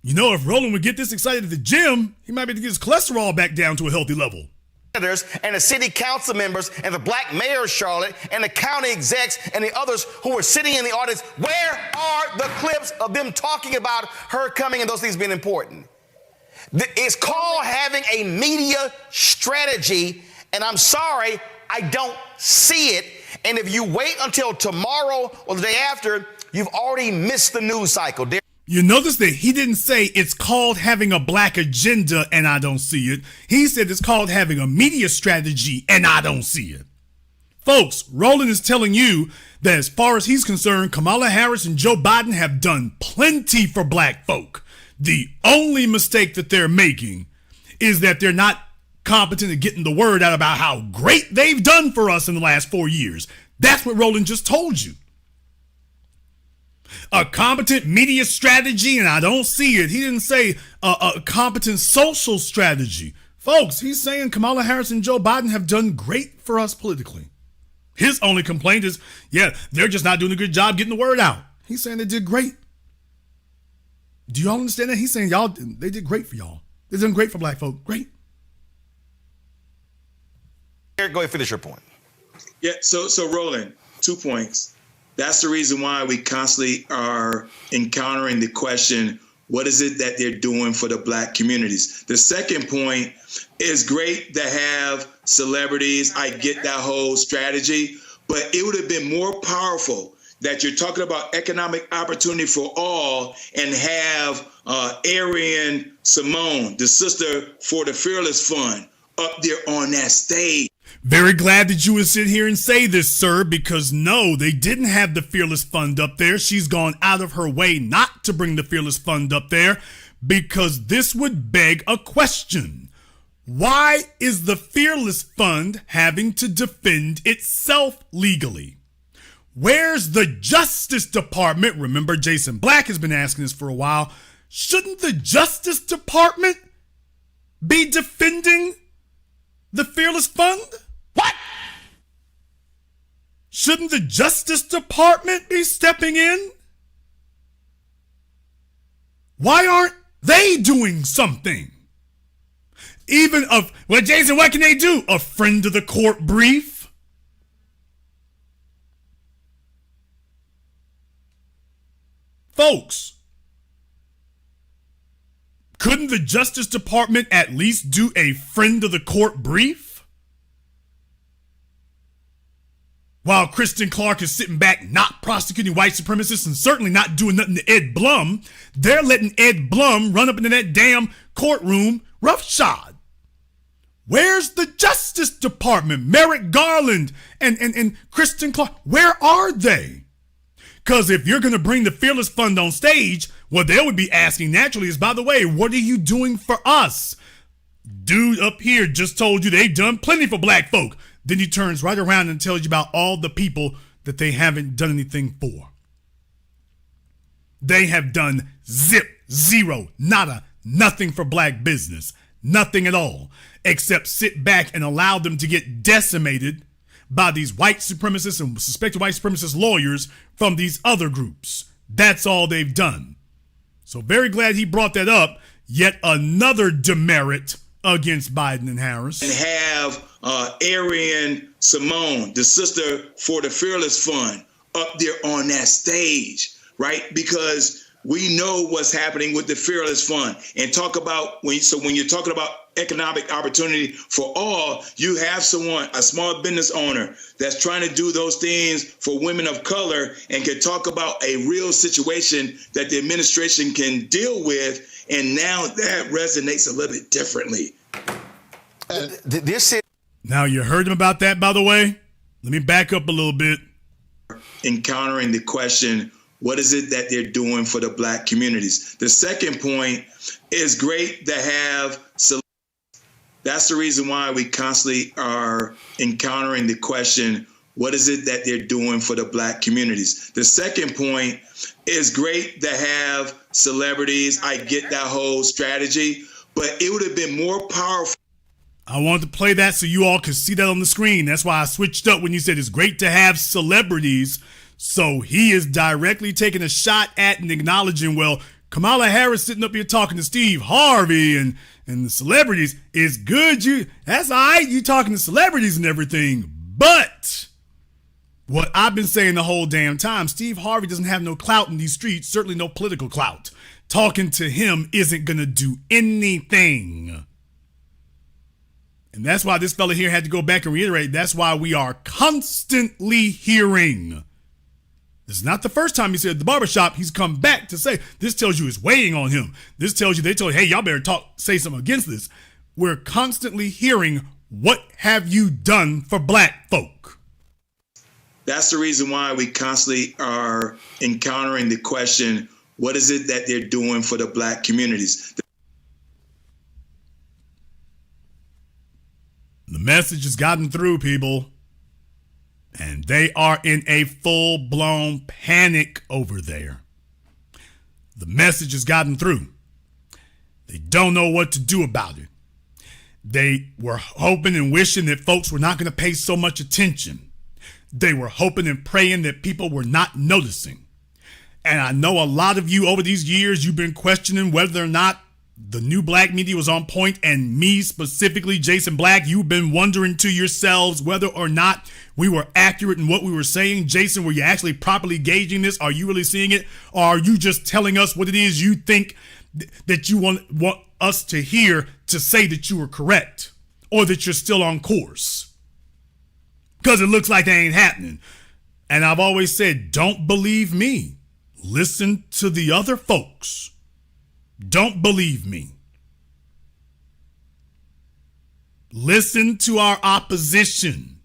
You know, if Roland would get this excited at the gym, he might be able to get his cholesterol back down to a healthy level. And the city council members and the black mayor of Charlotte and the county execs and the others who were sitting in the audience, where are the clips of them talking about her coming and those things being important? It's called having a media strategy, and I'm sorry, I don't see it. And if you wait until tomorrow or the day after, you've already missed the news cycle. You notice that he didn't say it's called having a black agenda and I don't see it. He said it's called having a media strategy and I don't see it. Folks, Roland is telling you that as far as he's concerned, Kamala Harris and Joe Biden have done plenty for black folk. The only mistake that they're making is that they're not competent at getting the word out about how great they've done for us in the last 4 years. That's what Roland just told you. A competent media strategy, and I don't see it. He didn't say a competent social strategy. Folks, he's saying Kamala Harris and Joe Biden have done great for us politically. His only complaint is, yeah, they're just not doing a good job getting the word out. He's saying they did great. Do y'all understand that? He's saying they did great for y'all. They've done great for black folk. Great. Eric, go ahead and finish your point. Yeah, so Roland, 2 points. That's the reason why we constantly are encountering the question, what is it that they're doing for the Black communities? The second point is great to have celebrities. I get that whole strategy, but it would have been more powerful that you're talking about economic opportunity for all and have Arian Simone, the sister for the Fearless Fund, up there on that stage. Very glad that you would sit here and say this, sir, because no, they didn't have the Fearless Fund up there. She's gone out of her way not to bring the Fearless Fund up there because this would beg a question. Why is the Fearless Fund having to defend itself legally? Where's the Justice Department? Remember, Jason Black has been asking this for a while. Shouldn't the Justice Department be defending the Fearless Fund? What? Shouldn't the Justice Department be stepping in? Why aren't they doing something? Well, Jason, what can they do? A friend of the court brief? Folks, couldn't the Justice Department at least do a friend of the court brief? While Kristen Clark is sitting back not prosecuting white supremacists and certainly not doing nothing to Ed Blum, they're letting Ed Blum run up into that damn courtroom roughshod. Where's the Justice Department? Merrick Garland and Kristen Clark, where are they? Because if you're going to bring the Fearless Fund on stage, what they would be asking naturally is, by the way, what are you doing for us? Dude up here just told you they've done plenty for Black folk. Then he turns right around and tells you about all the people that they haven't done anything for. They have done zero, nada, nothing for Black business. Nothing at all, except sit back and allow them to get decimated by these white supremacists and suspected white supremacist lawyers from these other groups. That's all they've done. So very glad he brought that up. Yet another demerit against Biden and Harris. And have Arian Simone, the sister for the Fearless Fund, up there on that stage, right? Because we know what's happening with the Fearless Fund. And talk about when you're talking about economic opportunity for all, you have someone, a small business owner, that's trying to do those things for women of color and can talk about a real situation that the administration can deal with. And now that resonates a little bit differently. Now you heard him about that, by the way? Let me back up a little bit. Encountering the question, what is it that they're doing for the Black communities? The second point is great to have. That's the reason why we constantly are encountering the question, what is it that they're doing for the Black communities? The second point is great to have celebrities. I get that whole strategy, but it would have been more powerful. I wanted to play that so you all could see that on the screen. That's why I switched up when you said it's great to have celebrities. So he is directly taking a shot at and acknowledging, well, Camala Harris sitting up here talking to Steve Harvey and the celebrities is good. That's all right. You talking to celebrities and everything. But what I've been saying the whole damn time, Steve Harvey doesn't have no clout in these streets, certainly no political clout. Talking to him isn't going to do anything. And that's why this fella here had to go back and reiterate. That's why we are constantly hearing. This is not the first time he said at the barbershop. He's come back to say, this tells you it's weighing on him. This tells you, they told you, hey, y'all better say something against this. We're constantly hearing, what have you done for Black folk? That's the reason why we constantly are encountering the question, what is it that they're doing for the Black communities? The message has gotten through, people. And they are in a full-blown panic over there. The message has gotten through. They don't know what to do about it. They were hoping and wishing that folks were not going to pay so much attention. They were hoping and praying that people were not noticing. And I know a lot of you over these years, you've been questioning whether or not The new black media was on point, and me specifically, Jason Black, you've been wondering to yourselves whether or not we were accurate in what we were saying. Jason, were you actually properly gauging this? Are you really seeing it? Or are you just telling us what it is you think that you want us to hear to say that you were correct or that you're still on course? Because it looks like that ain't happening. And I've always said, don't believe me. Listen to the other folks. Don't believe me. Listen to our opposition.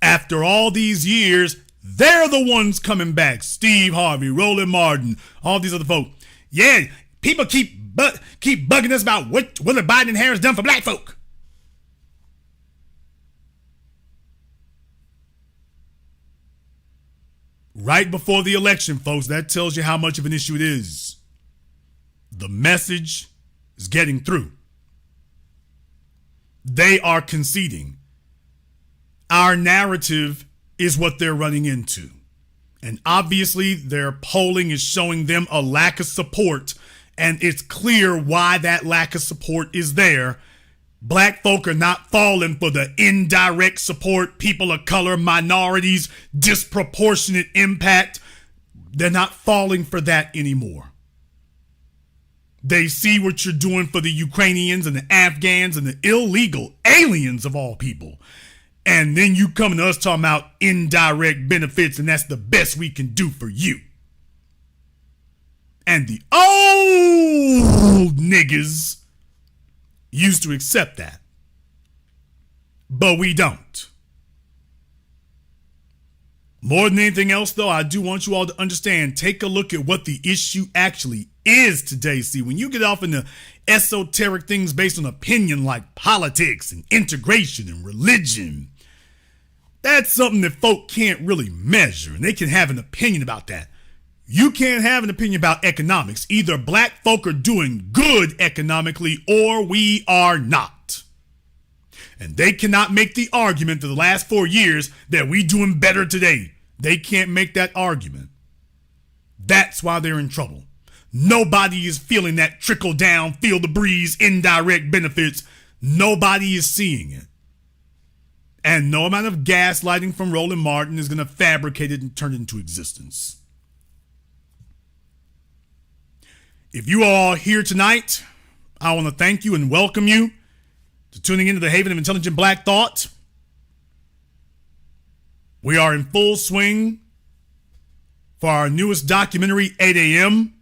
After all these years, they're the ones coming back. Steve Harvey, Roland Martin, all these other folk. Yeah, people keep bugging us about what Biden and Harris done for black folk. Right before the election, folks, that tells you how much of an issue it is. The message is getting through. They are conceding. Our narrative is what they're running into. And obviously their polling is showing them a lack of support, and it's clear why that lack of support is there. Black folk are not falling for the indirect support, people of color, minorities, disproportionate impact. They're not falling for that anymore. They see what you're doing for the Ukrainians and the Afghans and the illegal aliens of all people. And then you coming to us talking about indirect benefits, and that's the best we can do for you. And the old niggas used to accept that. But we don't. More than anything else, though, I do want you all to understand, take a look at what the issue actually is today. See, when you get off into esoteric things based on opinion like politics and integration and religion, that's something that folk can't really measure, and they can have an opinion about that. You can't have an opinion about economics. Either black folk are doing good economically or we are not. And they cannot make the argument for the last 4 years that we doing better today. They can't make that argument. That's why they're in trouble. Nobody is feeling that trickle down, feel the breeze, indirect benefits. Nobody is seeing it. And no amount of gaslighting from Roland Martin is going to fabricate it and turn it into existence. If you are all here tonight, I want to thank you and welcome you to tuning into the Haven of Intelligent Black Thought. We are in full swing for our newest documentary, 8 a.m.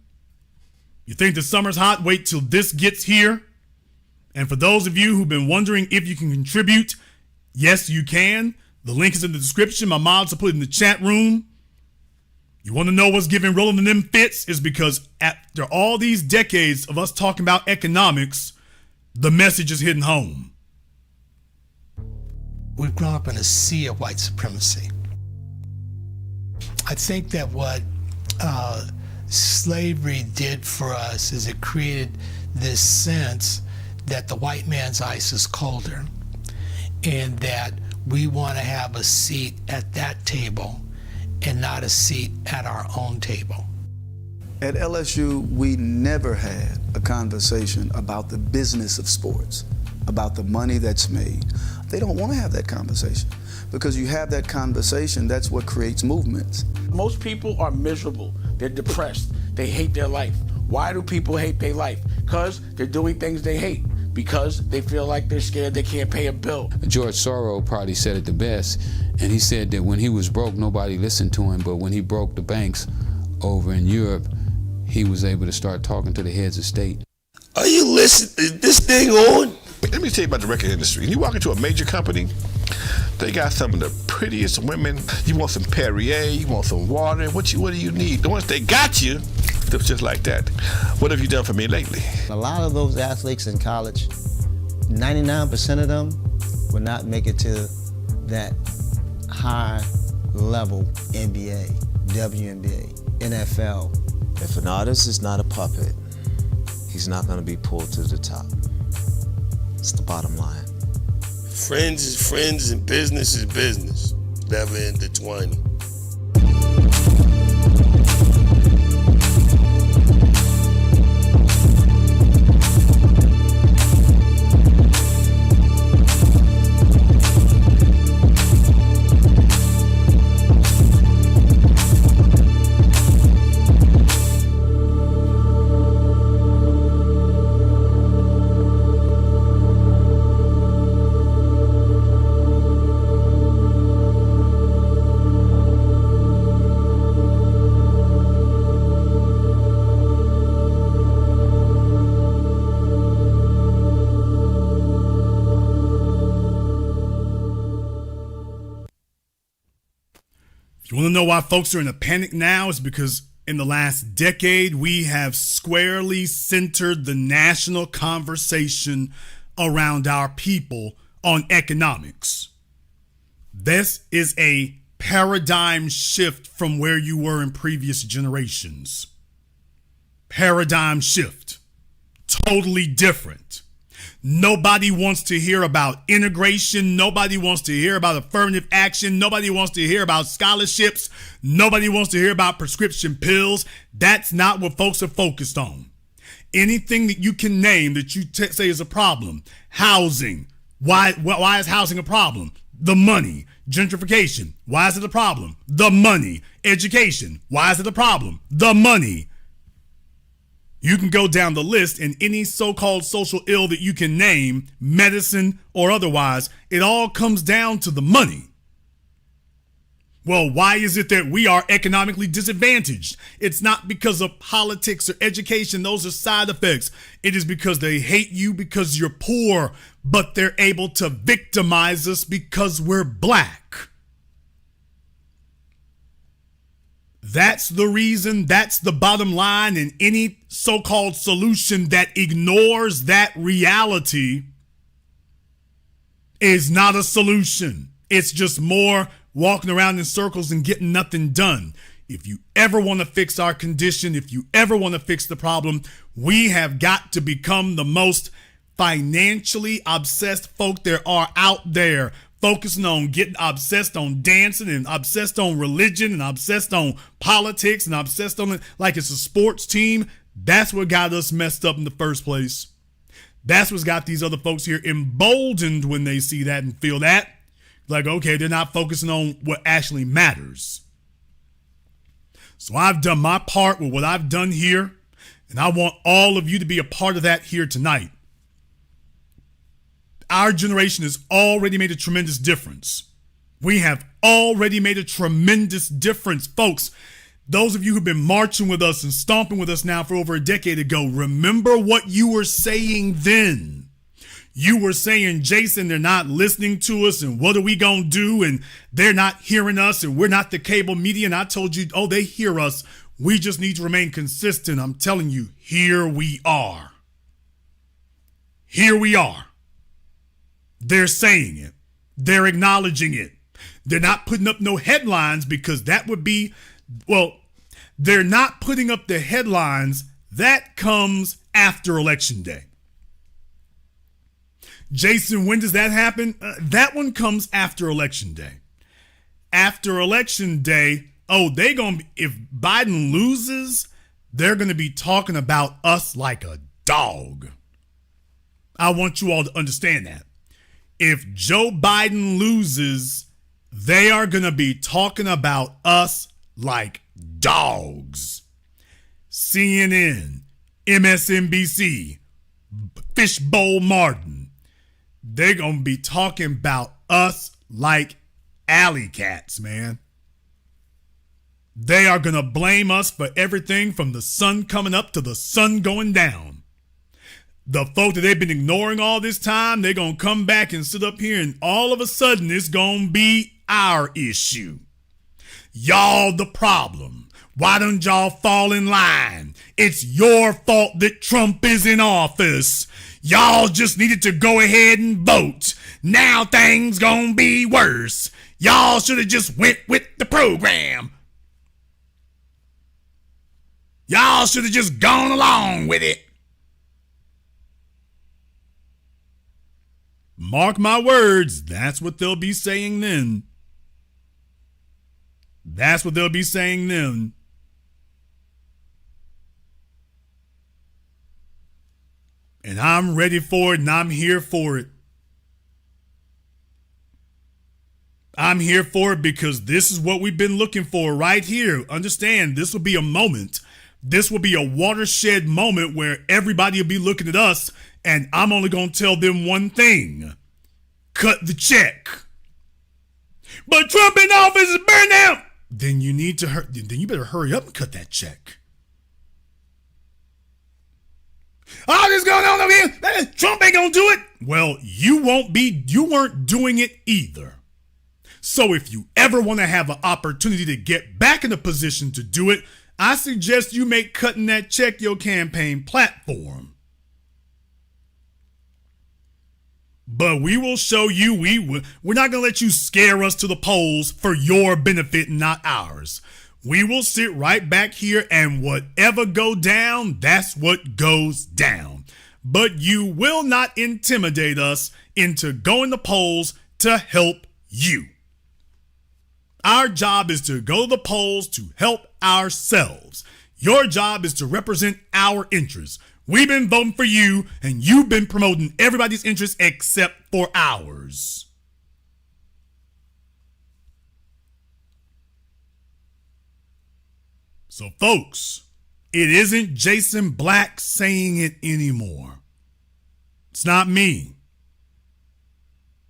You think the summer's hot? Wait till this gets here. And for those of you who've been wondering if you can contribute, yes, you can. The link is in the description. My mods will put it in the chat room. You want to know what's giving Roland and them fits? Is because after all these decades of us talking about economics, the message is hitting home. We've grown up in a sea of white supremacy. I think that what slavery did for us is it created this sense that the white man's ice is colder and that we want to have a seat at that table and not a seat at our own table. At LSU, we never had a conversation about the business of sports, about the money that's made. They don't want to have that conversation because you have that conversation, that's what creates movements. Most people are miserable. They're depressed. They hate their life. Why do people hate their life? Because they're doing things they hate. Because they feel like they're scared they can't pay a bill. George Soros probably said it the best, and he said that when he was broke, nobody listened to him, but when he broke the banks over in Europe, he was able to start talking to the heads of state. Are you listening? Is this thing on? Let me tell you about the record industry. You walk into a major company, they got some of the prettiest women. You want some Perrier, you want some water. What do you need? Once they got you, it was just like that. What have you done for me lately? A lot of those athletes in college, 99% of them will not make it to that high level NBA, WNBA, NFL. If an artist is not a puppet, he's not going to be pulled to the top. It's the bottom line. Friends is friends and business is business. Never intertwining. If you want to know why folks are in a panic now, it's because in the last decade, we have squarely centered the national conversation around our people on economics. This is a paradigm shift from where you were in previous generations. Paradigm shift. Totally different. Nobody wants to hear about integration. Nobody wants to hear about affirmative action. Nobody wants to hear about scholarships. Nobody wants to hear about prescription pills. That's not what folks are focused on. Anything that you can name that you say is a problem. Housing. Why is housing a problem? The money. Gentrification. Why is it a problem? The money. Education. Why is it a problem? The money. You can go down the list, and any so-called social ill that you can name, medicine or otherwise, it all comes down to the money. Well, why is it that we are economically disadvantaged? It's not because of politics or education. Those are side effects. It is because they hate you because you're poor, but they're able to victimize us because we're black. That's the reason, that's the bottom line, and any so-called solution that ignores that reality is not a solution. It's just more walking around in circles and getting nothing done. If you ever want to fix our condition, if you ever want to fix the problem, we have got to become the most financially obsessed folk there are out there. Focusing on getting obsessed on dancing and obsessed on religion and obsessed on politics and obsessed on it like it's a sports team. That's what got us messed up in the first place. That's what's got these other folks here emboldened when they see that and feel that. Like, okay, they're not focusing on what actually matters. So I've done my part with what I've done here, and I want all of you to be a part of that here tonight. Our generation has already made a tremendous difference. We have already made a tremendous difference. Folks, those of you who've been marching with us and stomping with us now for over a decade ago, remember what you were saying then. You were saying, Jason, they're not listening to us, and what are we going to do? And they're not hearing us, and we're not the cable media. And I told you, oh, they hear us. We just need to remain consistent. I'm telling you, here we are. Here we are. They're saying it. They're acknowledging it. They're not putting up no headlines because that would be, well, they're not putting up the headlines. That comes after Election Day. Jason, when does that happen? That one comes after Election Day. After Election Day, if Biden loses, they're going to be talking about us like a dog. I want you all to understand that. If Joe Biden loses, they are going to be talking about us like dogs. CNN, MSNBC, Fishbowl Martin, they're going to be talking about us like alley cats, man. They are going to blame us for everything from the sun coming up to the sun going down. The folk that they've been ignoring all this time, they're going to come back and sit up here and all of a sudden it's going to be our issue. Y'all the problem. Why don't y'all fall in line? It's your fault that Trump is in office. Y'all just needed to go ahead and vote. Now things gonna be worse. Y'all should have just went with the program. Y'all should have just gone along with it. Mark my words, that's what they'll be saying then. That's what they'll be saying then. And I'm ready for it and I'm here for it. I'm here for it because this is what we've been looking for right here. Understand, this will be a moment. This will be a watershed moment where everybody will be looking at us, and I'm only going to tell them one thing. Cut the check. But Trump in office is burned out. Then you need to then you better hurry up and cut that check. All this going on over here, Trump ain't gonna do it. Well, you weren't doing it either. So if you ever want to have an opportunity to get back in a position to do it, I suggest you make cutting that check your campaign platform. But we will show you, we're not going to let you scare us to the polls for your benefit, not ours. We will sit right back here and whatever go down, that's what goes down. But you will not intimidate us into going to polls to help you. Our job is to go to the polls to help ourselves. Your job is to represent our interests. We've been voting for you, and you've been promoting everybody's interests except for ours. So, folks, it isn't Jason Black saying it anymore. It's not me.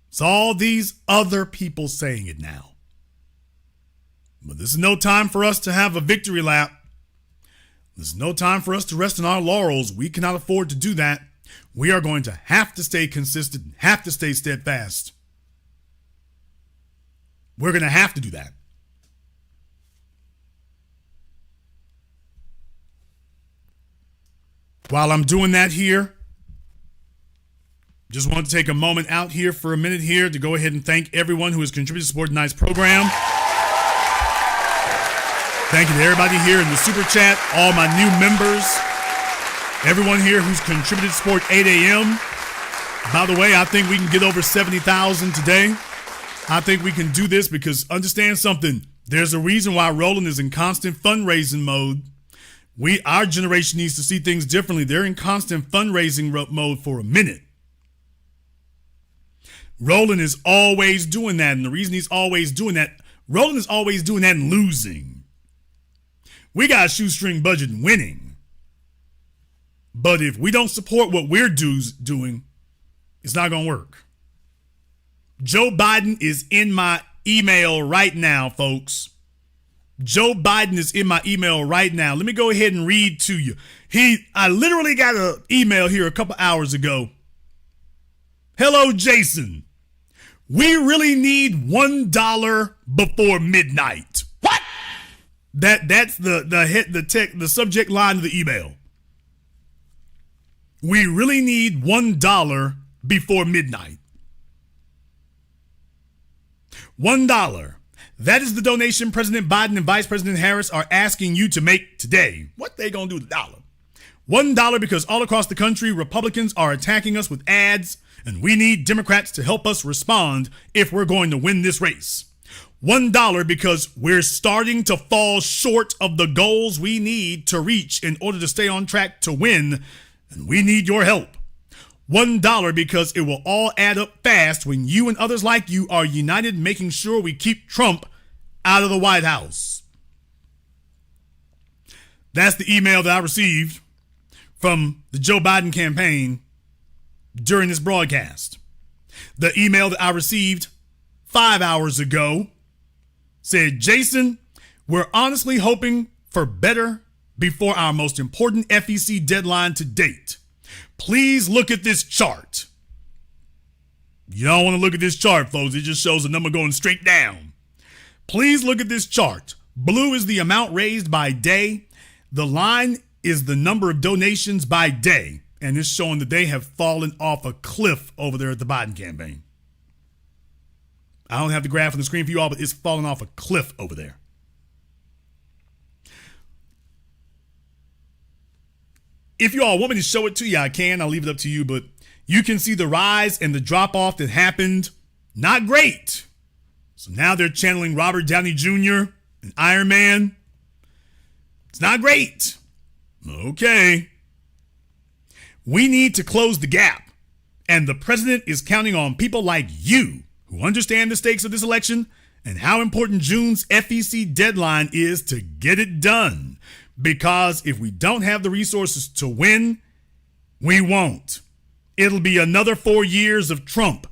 It's all these other people saying it now. But this is no time for us to have a victory lap. This is no time for us to rest on our laurels. We cannot afford to do that. We are going to have to stay consistent, have to stay steadfast. We're going to have to do that. While I'm doing that here, just want to take a moment out here for a minute here to go ahead and thank everyone who has contributed to support tonight's program. Thank you to everybody here in the Super Chat, all my new members, everyone here who's contributed to support 8 a.m. By the way, I think we can get over 70,000 today. I think we can do this because understand something. There's a reason why Roland is in constant fundraising mode. Our generation needs to see things differently. They're in constant fundraising mode for a minute. Roland is always doing that. And the reason he's always doing that, Roland is always doing that and losing. We got a shoestring budget and winning. But if we don't support what we're doing, it's not going to work. Joe Biden is in my email right now, folks. Joe Biden is in my email right now. Let me go ahead and read to you. I literally got an email here a couple hours ago. Hello, Jason. We really need $1 before midnight. What? That's the subject line of the email. We really need $1 before midnight. $1. That is the donation President Biden and Vice President Harris are asking you to make today. What they gonna do with the dollar? $1 because all across the country, Republicans are attacking us with ads, and we need Democrats to help us respond if we're going to win this race. $1 because we're starting to fall short of the goals we need to reach in order to stay on track to win, and we need your help. $1 because it will all add up fast when you and others like you are united making sure we keep Trump out of the White House. That's the email that I received from the Joe Biden campaign during this broadcast. The email that I received 5 hours ago said, Jason, we're honestly hoping for better before our most important FEC deadline to date. Please look at this chart. You don't want to look at this chart, folks. It just shows the number going straight down. Please look at this chart. Blue is the amount raised by day. The line is the number of donations by day. And it's showing that they have fallen off a cliff over there at the Biden campaign. I don't have the graph on the screen for you all, but it's falling off a cliff over there. If you all want me to show it to you, I can. I'll leave it up to you, but you can see the rise and the drop off that happened. Not great. So now they're channeling Robert Downey Jr. and Iron Man. It's not great. Okay. We need to close the gap. And the president is counting on people like you who understand the stakes of this election and how important June's FEC deadline is to get it done. Because if we don't have the resources to win, we won't. It'll be another 4 years of Trump.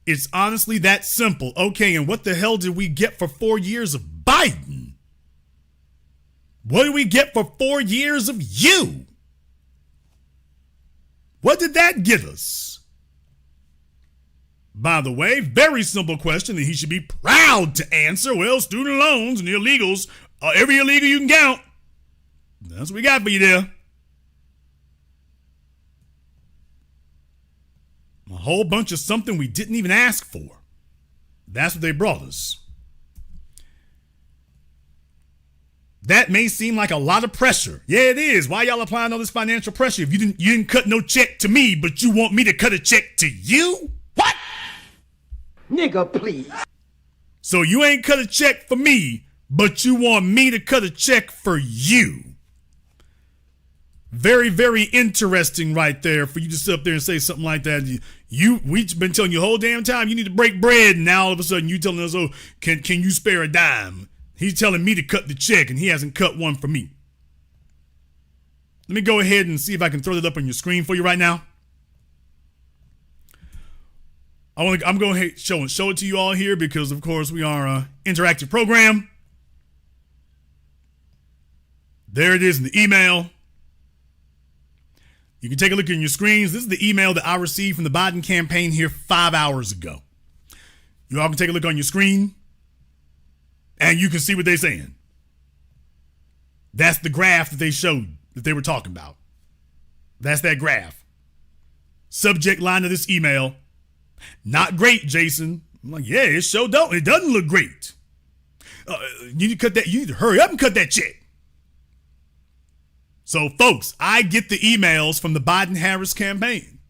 It's honestly that simple. Okay, and what the hell did we get for 4 years of Biden? What did we get for 4 years of you? What did that get us? By the way, very simple question that he should be proud to answer. Well, student loans and illegals, every illegal you can count. That's what we got for you there. A whole bunch of something we didn't even ask for. That's what they brought us. That may seem like a lot of pressure. Yeah, it is. Why y'all applying all this financial pressure if you didn't cut no check to me, but you want me to cut a check to you? What? Nigga, please. So you ain't cut a check for me, but you want me to cut a check for you. Very, very interesting right there for you to sit up there and say something like that. We've been telling you the whole damn time you need to break bread, and now all of a sudden you telling us, oh, can you spare a dime? He's telling me to cut the check, and he hasn't cut one for me. Let me go ahead and see if I can throw that up on your screen for you right now. I'm going to show it to you all here because, of course, we are an interactive program. There it is in the email. You can take a look at your screens. This is the email that I received from the Biden campaign here 5 hours ago. You all can take a look on your screen, and you can see what they're saying. That's the graph that they showed that they were talking about. That's that graph. Subject line of this email: not great, Jason. I'm like, yeah, it sure don't. It doesn't look great. You need to cut that. You need to hurry up and cut that check. So, folks, I get the emails from the Biden-Harris campaign.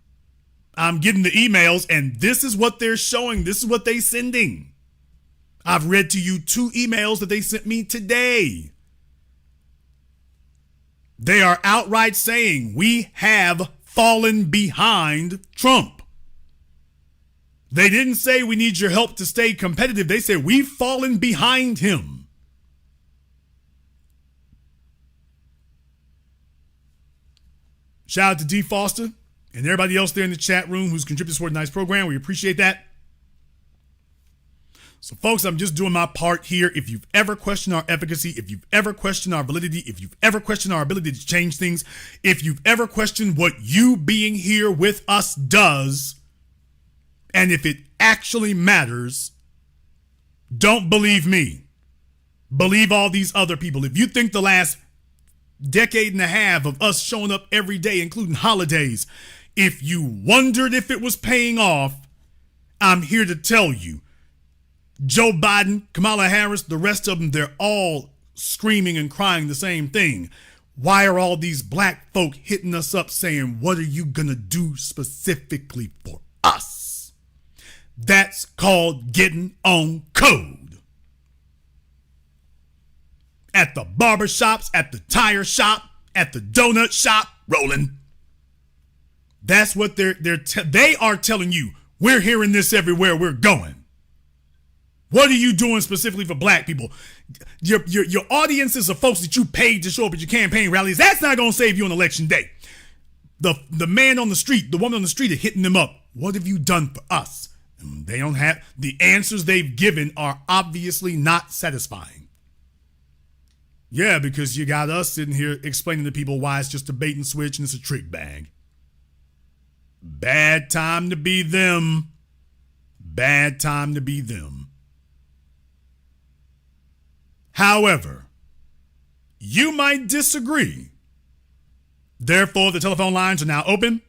I'm getting the emails, and this is what they're showing. This is what they're sending. I've read to you 2 emails that they sent me today. They are outright saying we have fallen behind Trump. They didn't say we need your help to stay competitive. They said we've fallen behind him. Shout out to D. Foster and everybody else there in the chat room who's contributed toward a nice program. We appreciate that. So, folks, I'm just doing my part here. If you've ever questioned our efficacy, if you've ever questioned our validity, if you've ever questioned our ability to change things, if you've ever questioned what you being here with us does, and if it actually matters, don't believe me. Believe all these other people. If you think the last decade and a half of us showing up every day, including holidays, if you wondered if it was paying off, I'm here to tell you, Joe Biden, Camala Harris, the rest of them, they're all screaming and crying the same thing. Why are all these black folk hitting us up saying, what are you gonna do specifically for us? That's called getting on code. At the barber shops, at the tire shop, at the donut shop, rolling. That's what they are telling you. We're hearing this everywhere we're going. What are you doing specifically for black people? Your audiences of folks that you paid to show up at your campaign rallies, that's not going to save you on election day. The man on the street, the woman on the street are hitting them up. What have you done for us? And they don't have, the answers they've given are obviously not satisfying. Yeah, because you got us sitting here explaining to people why it's just a bait and switch and it's a trick bag. Bad time to be them. Bad time to be them. However, you might disagree. Therefore, the telephone lines are now open.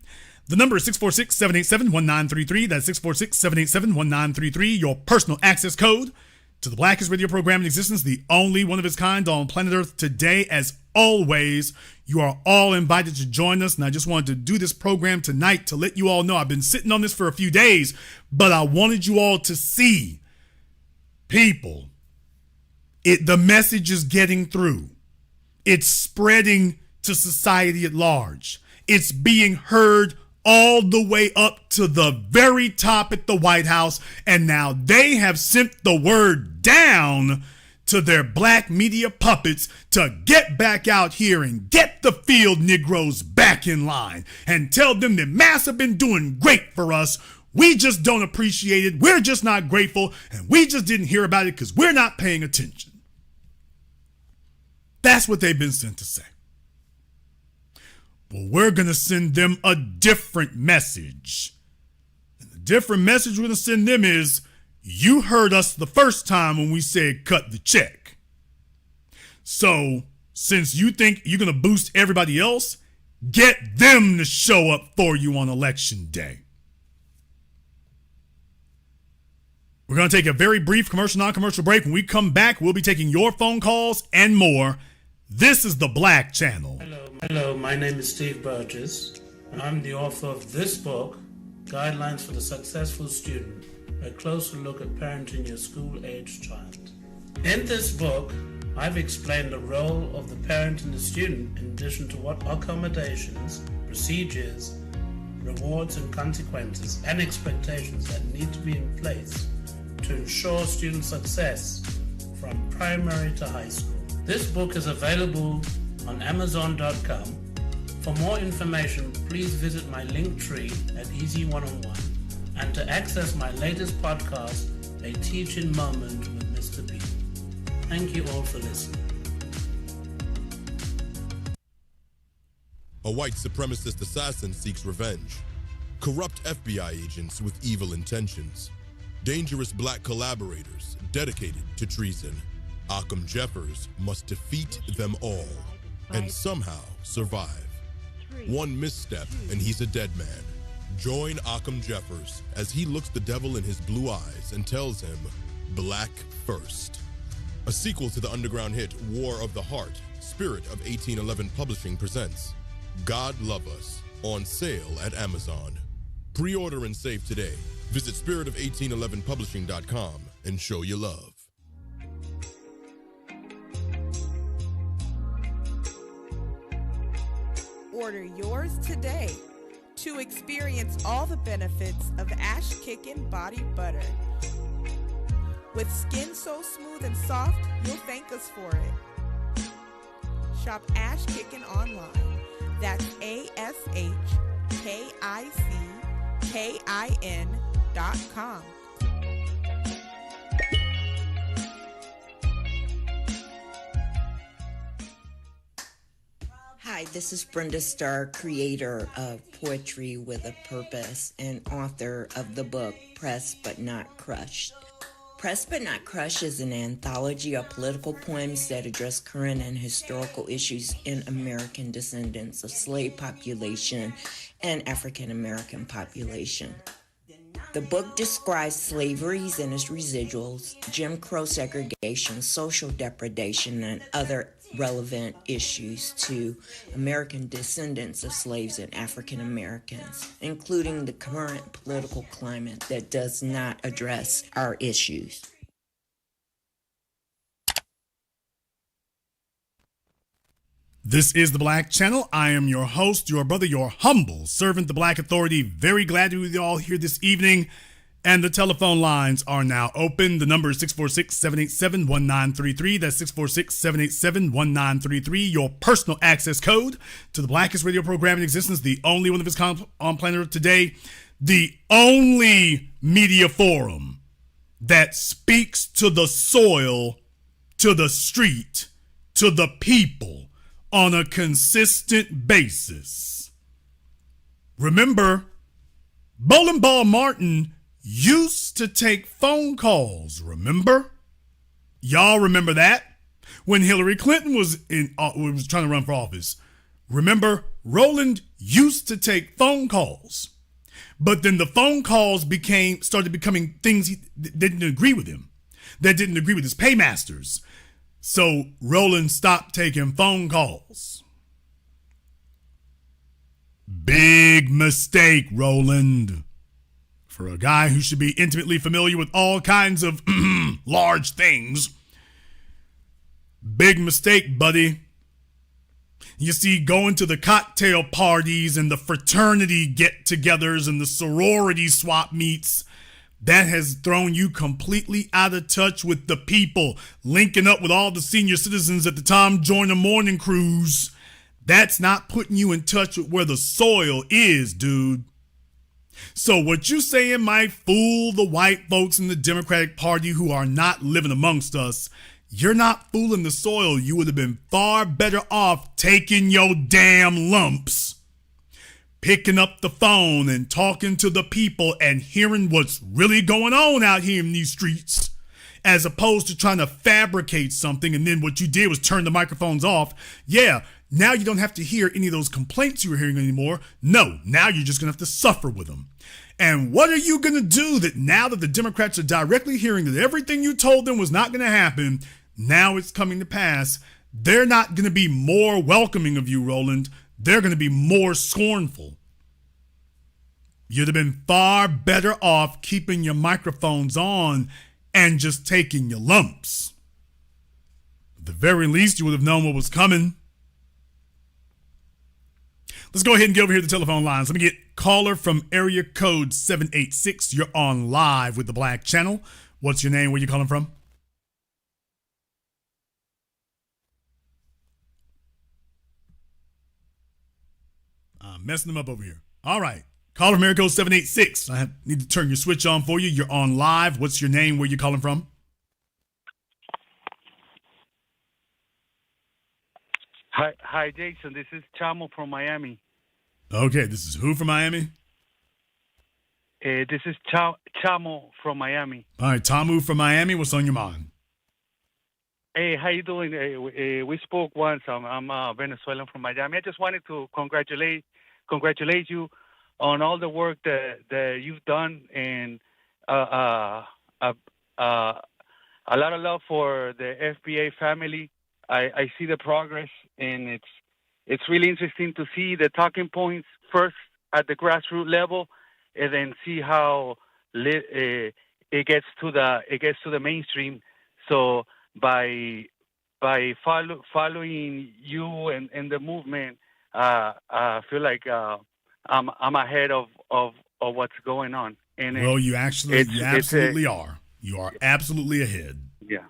The number is 646-787-1933. That's 646-787-1933. Your personal access code to the blackest radio program in existence, the only one of its kind on planet Earth today. As always, you are all invited to join us, and I just wanted to do this program tonight to let you all know I've been sitting on this for a few days, but I wanted you all to see, people, the message is getting through. It's spreading to society at large. It's being heard all the way up to the very top at the White House, and now they have sent the word down to their black media puppets to get back out here and get the field Negroes back in line and tell them that masks have been doing great for us. We just don't appreciate it. We're just not grateful, and we just didn't hear about it because we're not paying attention. That's what they've been sent to say. Well, we're going to send them a different message. And the different message we're going to send them is, you heard us the first time when we said cut the check. So since you think you're going to boost everybody else, get them to show up for you on election day. We're going to take a very brief commercial, non-commercial break. When we come back, we'll be taking your phone calls and more. This is the Black Channel. Hello, my name is Steve Burgess. I'm the author of this book, Guidelines for the Successful Student, a closer look at parenting your school-aged child. In this book, I've explained the role of the parent and the student in addition to what accommodations, procedures, rewards and consequences and expectations that need to be in place to ensure student success from primary to high school. This book is available on Amazon.com. For more information, please visit my link tree at Easy One-on-One. And to access my latest podcast, A Teaching Moment with Mr. B. Thank you all for listening. A white supremacist assassin seeks revenge. Corrupt FBI agents with evil intentions. Dangerous black collaborators dedicated to treason. Occam Jeffers must defeat them all and somehow survive. One misstep and he's a dead man. Join Occam Jeffers as he looks the devil in his blue eyes and tells him, Black first. A sequel to the underground hit War of the Heart, Spirit of 1811 Publishing presents God Love Us, on sale at Amazon. Pre-order and save today. Visit spirit-of-1811publishing.com and show your love. Order yours today to experience all the benefits of Ash Kickin' Body Butter. With skin so smooth and soft, you'll thank us for it. Shop Ash Kickin' online. That's ASHKICKIN.com. Hi, this is Brenda Starr, creator of Poetry with a Purpose and author of the book Pressed But Not Crushed. Pressed But Not Crushed is an anthology of political poems that address current and historical issues in American descendants of slave population and African American population. The book describes slaveries and its residuals, Jim Crow segregation, social depredation, and other relevant issues to American descendants of slaves and African Americans, including the current political climate that does not address our issues. This is the Black Channel. I am your host, your brother, your humble servant, the Black Authority. Very glad to be with you all here this evening. And the telephone lines are now open. The number is 646-787-1933. That's 646-787-1933. Your personal access code to the blackest radio program in existence, the only one of its kind on planet Earth today, the only media forum that speaks to the soil, to the street, to the people on a consistent basis. Remember, Bowling Ball Martin used to take phone calls, remember? Y'all remember that? When Hillary Clinton was trying to run for office. Remember, Roland used to take phone calls. But then the phone calls started becoming things that didn't agree with him, that didn't agree with his paymasters. So Roland stopped taking phone calls. Big mistake, Roland. For a guy who should be intimately familiar with all kinds of large things. Big mistake, buddy. You see, going to the cocktail parties and the fraternity get-togethers and the sorority swap meets, that has thrown you completely out of touch with the people, linking up with all the senior citizens at the Tom Joyner morning cruise. That's not putting you in touch with where the soil is, dude. So what you saying might fool the white folks in the Democratic Party who are not living amongst us. You're not fooling the soil. You would have been far better off taking your damn lumps, picking up the phone and talking to the people and hearing what's really going on out here in these streets, as opposed to trying to fabricate something. And then what you did was turn the microphones off. Yeah, now you don't have to hear any of those complaints you were hearing anymore. No, now you're just going to have to suffer with them. And what are you going to do that now that the Democrats are directly hearing that everything you told them was not going to happen, now it's coming to pass? They're not going to be more welcoming of you, Roland. They're going to be more scornful. You'd have been far better off keeping your microphones on and just taking your lumps. At the very least, you would have known what was coming. Let's go ahead and get over here to the telephone lines. Let me get caller from area code 786. You're on live with the Black Channel. What's your name? Where you calling from? I'm messing them up over here. All right. Caller from area code 786. I need to turn your switch on for you. You're on live. What's your name? Where you calling from? Hi, Jason. This is Chamo from Miami. Okay, this is who from Miami? This is Chamo from Miami. All right, Tamu from Miami. What's on your mind? Hey, how you doing? We spoke once. I'm Venezuelan from Miami. I just wanted to congratulate you on all the work that you've done, and a lot of love for the FBA family. I see the progress, and it's really interesting to see the talking points first at the grassroots level, and then see how it gets to the mainstream. So by following you and the movement, I feel like I'm ahead of what's going on. And well, you absolutely are. You are absolutely ahead. Yeah.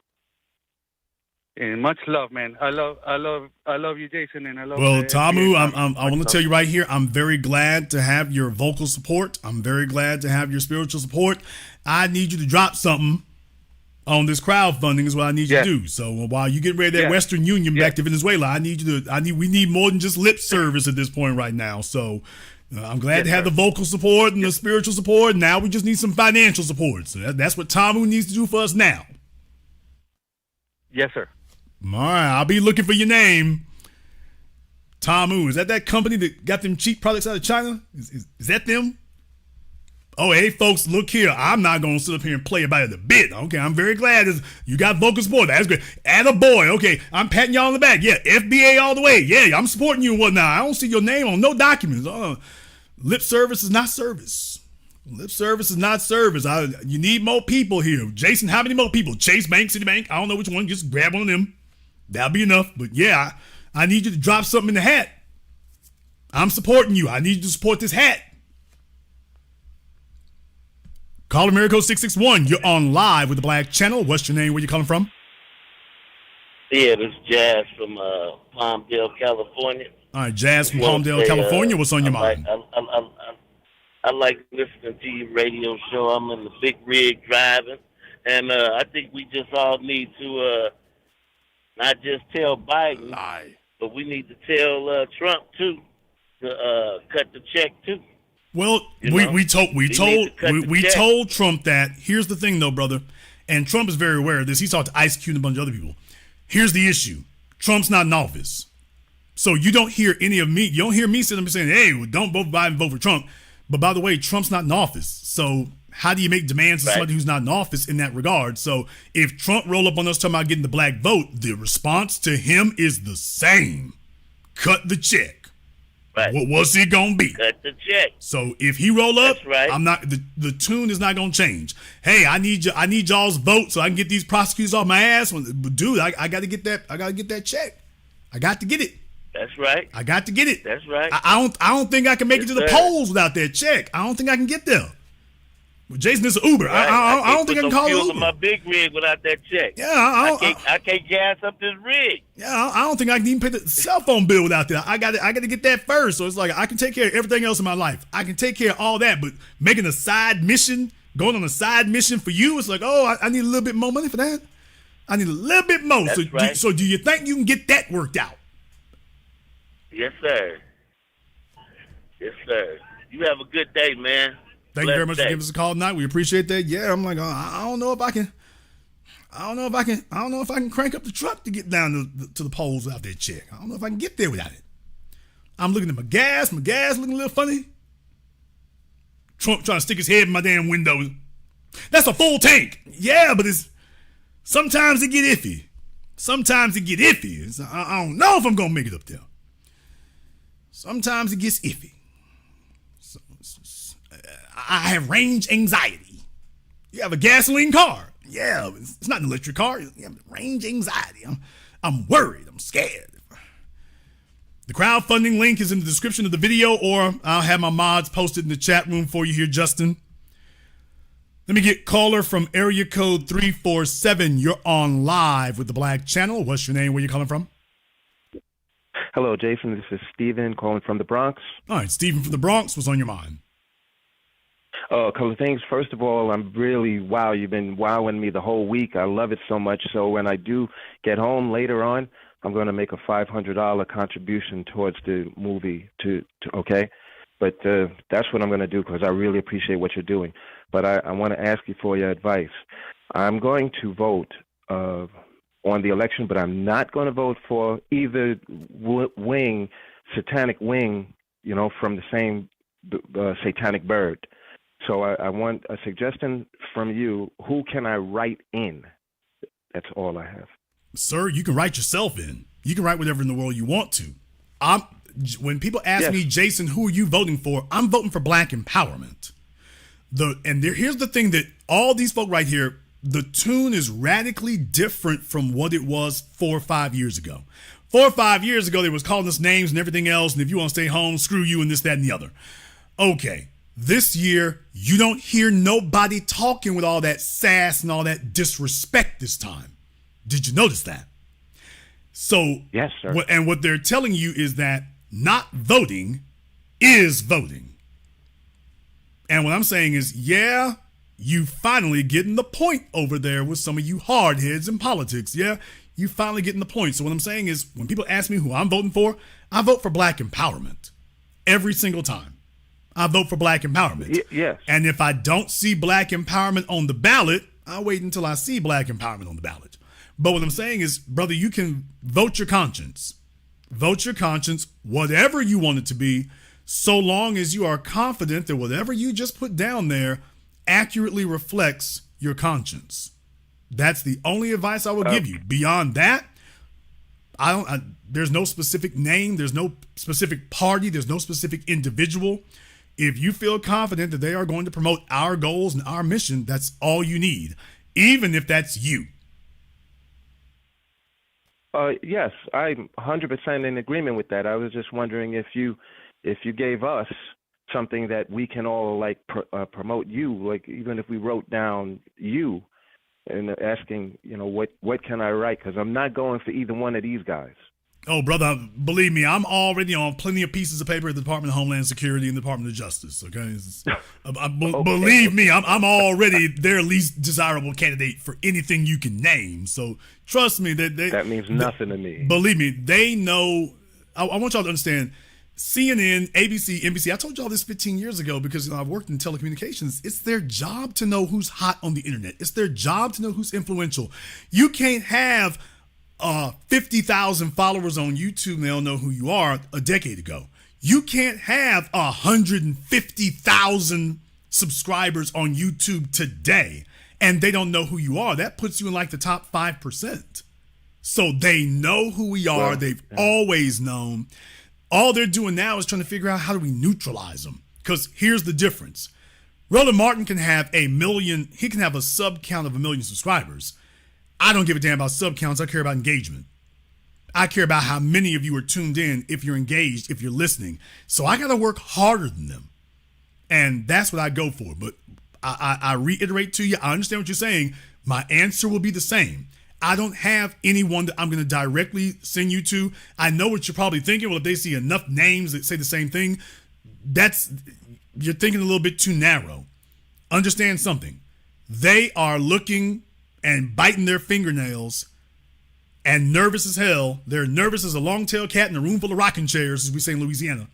And much love, man. I love you, Jason, and I love. Well, Tamu, I want to tell you right here, I'm very glad to have your vocal support. I'm very glad to have your spiritual support. I need you to drop something on this crowdfunding is what I need you to do. So while you get ready that Western Union back to Venezuela, we need more than just lip service at this point right now. So I'm glad to have the vocal support and the spiritual support. Now we just need some financial support. So that's what Tamu needs to do for us now. Yes, sir. All right, I'll be looking for your name. Tamu, is that company that got them cheap products out of China? Is that them? Oh, hey, folks, look here. I'm not going to sit up here and play about it a bit. Okay, I'm very glad you got vocal support. That's great. Attaboy. Okay, I'm patting y'all on the back. Yeah, FBA all the way. Yeah, I'm supporting you and whatnot. I don't see your name on no documents. Lip service is not service. Lip service is not service. You need more people here. Jason, how many more people? Chase Bank, Citibank? I don't know which one. Just grab one of them. That'll be enough. But yeah, I need you to drop something in the hat. I'm supporting you. I need you to support this hat. Caller Miracle 661. You're on live with the Black Channel. What's your name? Where you calling from? Yeah, this is Jazz from Palmdale, California. All right, Jazz from Palmdale, California. What's on your mind? I like listening to your radio show. I'm in the big rig driving, and I think we just all need to not just tell Biden, but we need to tell Trump too to cut the check too. Well, we told Trump that. Here's the thing, though, brother, and Trump is very aware of this. He's talked to Ice Cube and a bunch of other people. Here's the issue: Trump's not in office, so you don't hear any of me. You don't hear me sitting up saying, "Hey, well, don't vote for Biden, vote for Trump." But by the way, Trump's not in office, so how do you make demands to somebody who's not in office in that regard? So if Trump roll up on us talking about getting the black vote, the response to him is the same: cut the check. Right. What's it gonna be? Cut the check. So if he roll up, I'm not. The tune is not gonna change. Hey, I need y'all's vote so I can get these prosecutors off my ass. But dude, I got to get that. I got to get that check. I got to get it. That's right. I got to get it. That's right. I don't think I can make it to the polls without that check. I don't think I can get there. Well, Jason is an Uber. Right. I don't think I can call fuel Uber. in my big rig without that check. Yeah, I can't gas up this rig. Yeah, I don't think I can even pay the cell phone bill without that. I got to get that first. So it's like I can take care of everything else in my life. I can take care of all that, but making a side mission, going on a side mission for you, it's like, oh, I need a little bit more money for that. I need a little bit more. That's So do you think you can get that worked out? Yes, sir. Yes, sir. You have a good day, man. Thank you very much for giving us a call tonight. We appreciate that. Yeah, I'm like, I don't know if I can crank up the truck to get down to the poles without that check. I don't know if I can get there without it. I'm looking at my gas looking a little funny. Trump trying to stick his head in my damn window. That's a full tank. Yeah, but sometimes it get iffy. I don't know if I'm going to make it up there. Sometimes it gets iffy. I have range anxiety. You have a gasoline car. Yeah, it's not an electric car. You have range anxiety. I'm worried. I'm scared. The crowdfunding link is in the description of the video, or I'll have my mods posted in the chat room for you here, Justin. Let me get caller from area code 347. You're on live with the Black Channel. What's your name? Where you calling from? Hello, Jason. This is Steven calling from the Bronx. All right, Steven from the Bronx. What's on your mind? A couple of things. First of all, you've been wowing me the whole week. I love it so much. So when I do get home later on, I'm going to make a $500 contribution towards the movie, okay? But that's what I'm going to do because I really appreciate what you're doing. But I want to ask you for your advice. I'm going to vote on the election, but I'm not going to vote for either satanic wing, from the same satanic bird. So I want a suggestion from you. Who can I write in? That's all I have. Sir, you can write yourself in. You can write whatever in the world you want to. When people ask me, Jason, who are you voting for? I'm voting for Black empowerment. Here's the thing that all these folk right here, the tune is radically different from what it was 4 or 5 years ago. 4 or 5 years ago, they was calling us names and everything else, and if you want to stay home, screw you and this, that, and the other. Okay, this year, you don't hear nobody talking with all that sass and all that disrespect this time. Did you notice that? So, yes, sir. What they're telling you is that not voting is voting. And what I'm saying is, yeah, you finally getting the point over there with some of you hardheads in politics. Yeah, you finally getting the point. So what I'm saying is, when people ask me who I'm voting for, I vote for Black empowerment every single time. I vote for Black empowerment. Yes. And if I don't see Black empowerment on the ballot, I'll wait until I see Black empowerment on the ballot. But what I'm saying is, brother, you can vote your conscience. Vote your conscience, whatever you want it to be, so long as you are confident that whatever you just put down there accurately reflects your conscience. That's the only advice I will give you. Beyond that, there's no specific name, there's no specific party, there's no specific individual. If you feel confident that they are going to promote our goals and our mission, that's all you need, even if that's you. Yes, I'm 100% in agreement with that. I was just wondering if you gave us something that we can all promote you, like even if we wrote down you and asking, what can I write? Because I'm not going for either one of these guys. Oh, brother, believe me, I'm already on plenty of pieces of paper at the Department of Homeland Security and the Department of Justice, okay? Believe me, I'm already their least desirable candidate for anything you can name. So trust me. That means nothing to me. Believe me, they know. I want y'all to understand, CNN, ABC, NBC, I told y'all this 15 years ago because I've worked in telecommunications. It's their job to know who's hot on the internet. It's their job to know who's influential. You can't have 50,000 followers on YouTube and they'll know who you are a decade ago. You can't have 150,000 subscribers on YouTube today and they don't know who you are. That puts you in like the top 5%. So they know who we are. Well, they've always known. All they're doing now is trying to figure out how do we neutralize them. Because here's the difference. Roland Martin can have he can have a sub count of 1 million subscribers. I don't give a damn about sub counts. I care about engagement. I care about how many of you are tuned in, if you're engaged, if you're listening. So I got to work harder than them. And that's what I go for. But I reiterate to you, I understand what you're saying. My answer will be the same. I don't have anyone that I'm going to directly send you to. I know what you're probably thinking. Well, if they see enough names that say the same thing, you're thinking a little bit too narrow. Understand something. They are looking and biting their fingernails and nervous as hell. They're nervous as a long-tailed cat in a room full of rocking chairs, as we say in Louisiana,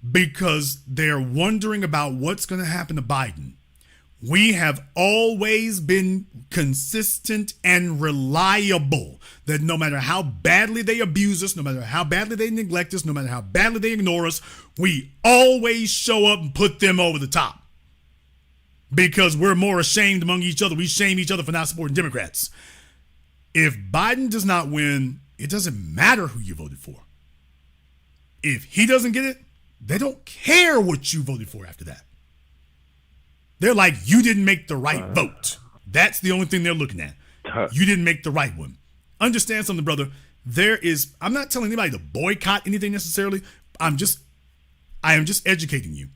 because they're wondering about what's going to happen to Biden. We have always been consistent and reliable that no matter how badly they abuse us, no matter how badly they neglect us, no matter how badly they ignore us, we always show up and put them over the top because we're more ashamed among each other. We shame each other for not supporting Democrats. If Biden does not win, it doesn't matter who you voted for. If he doesn't get it, they don't care what you voted for after that. They're like, you didn't make the right vote. That's the only thing they're looking at. You didn't make the right one. Understand something, brother. I'm not telling anybody to boycott anything necessarily. I am just educating you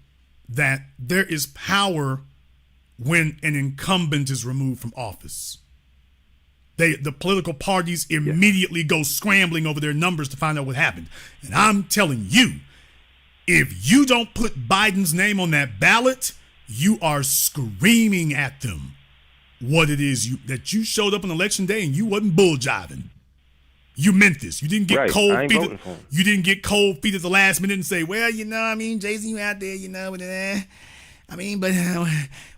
that there is power when an incumbent is removed from office. The political parties immediately go scrambling over their numbers to find out what happened. And I'm telling you, if you don't put Biden's name on that ballot, you are screaming at them what it is that you showed up on election day and you wasn't bull jiving. You meant this. You didn't get cold feet. You didn't get cold feet at the last minute and say, "Well, Jason, you out there,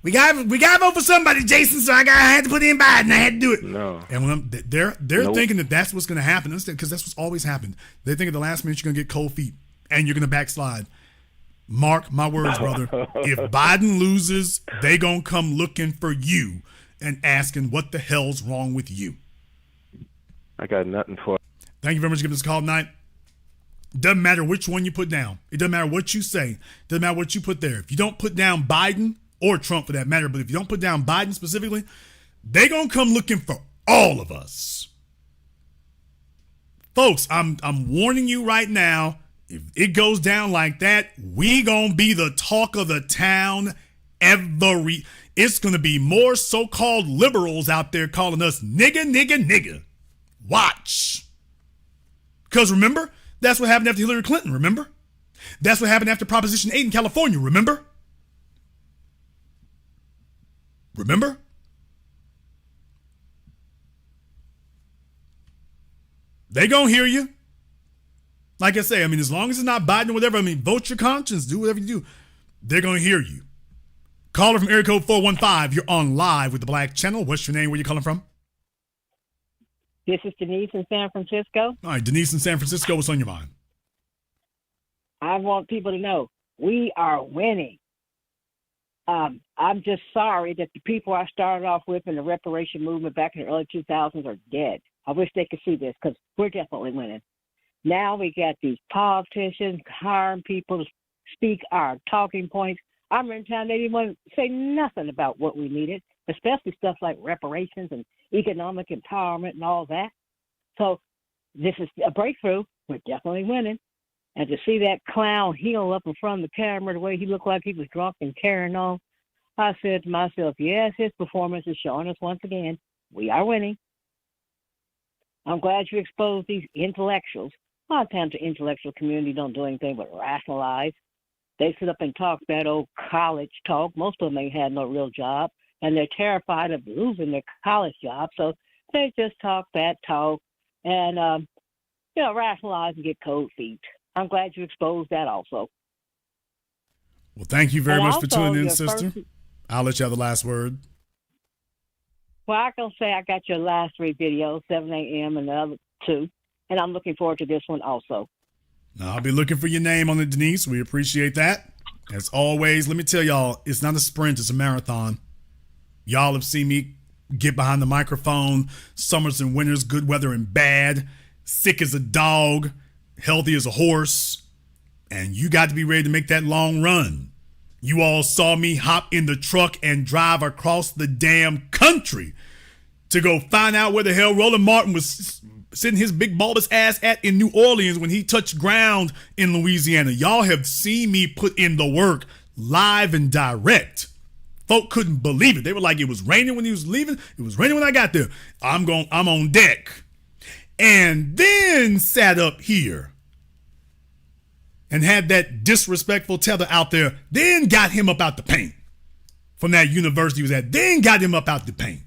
we got to vote for somebody, Jason. So I had to put in Biden. I had to do it." No. And when they're thinking that that's what's going to happen, because that's what's always happened. They think at the last minute you're going to get cold feet and you're going to backslide. Mark my words, brother. If Biden loses, they gonna come looking for you and asking what the hell's wrong with you. I got nothing for it. Thank you very much for giving us a call tonight. Doesn't matter which one you put down. It doesn't matter what you say. Doesn't matter what you put there. If you don't put down Biden or Trump for that matter, but if you don't put down Biden specifically, they gonna come looking for all of us. Folks, I'm warning you right now. If it goes down like that, we gonna be the talk of the town it's gonna be more so-called liberals out there calling us nigga. Watch. Because remember, that's what happened after Hillary Clinton, remember? That's what happened after Proposition 8 in California, remember? Remember? They gonna hear you. Like I say, as long as it's not Biden or whatever, vote your conscience, do whatever you do. They're going to hear you. Caller from area code 415, you're on live with the Black Channel. What's your name? Where you calling from? This is Denise in San Francisco. All right, Denise in San Francisco, what's on your mind? I want people to know we are winning. I'm just sorry that the people I started off with in the reparation movement back in the early 2000s are dead. I wish they could see this because we're definitely winning. Now we got these politicians hiring people to speak our talking points. I remember in time they didn't want to say nothing about what we needed, especially stuff like reparations and economic empowerment and all that. So this is a breakthrough. We're definitely winning. And to see that clown heel up in front of the camera, the way he looked like he was drunk and carrying on, I said to myself, yes, his performance is showing us once again, we are winning. I'm glad you exposed these intellectuals. A lot of times the intellectual community don't do anything but rationalize. They sit up and talk that old college talk. Most of them ain't had no real job, and they're terrified of losing their college job. So they just talk that talk and, rationalize and get cold feet. I'm glad you exposed that also. Well, thank you very much for tuning in, sister. I'll let you have the last word. Well, I can say I got your last 3 videos, 7 a.m. and the other 2. And I'm looking forward to this one also. I'll be looking for your name on it, Denise. We appreciate that. As always, let me tell y'all, it's not a sprint, it's a marathon. Y'all have seen me get behind the microphone, summers and winters, good weather and bad, sick as a dog, healthy as a horse. And you got to be ready to make that long run. You all saw me hop in the truck and drive across the damn country to go find out where the hell Roland Martin was sitting his big bulbous ass at in New Orleans when he touched ground in Louisiana. Y'all have seen me put in the work live and direct. Folk couldn't believe it. They were like, it was raining when he was leaving. It was raining when I got there. I'm on deck. And then sat up here and had that disrespectful tether out there, then got him up out the paint from that university he was at, then got him up out the paint.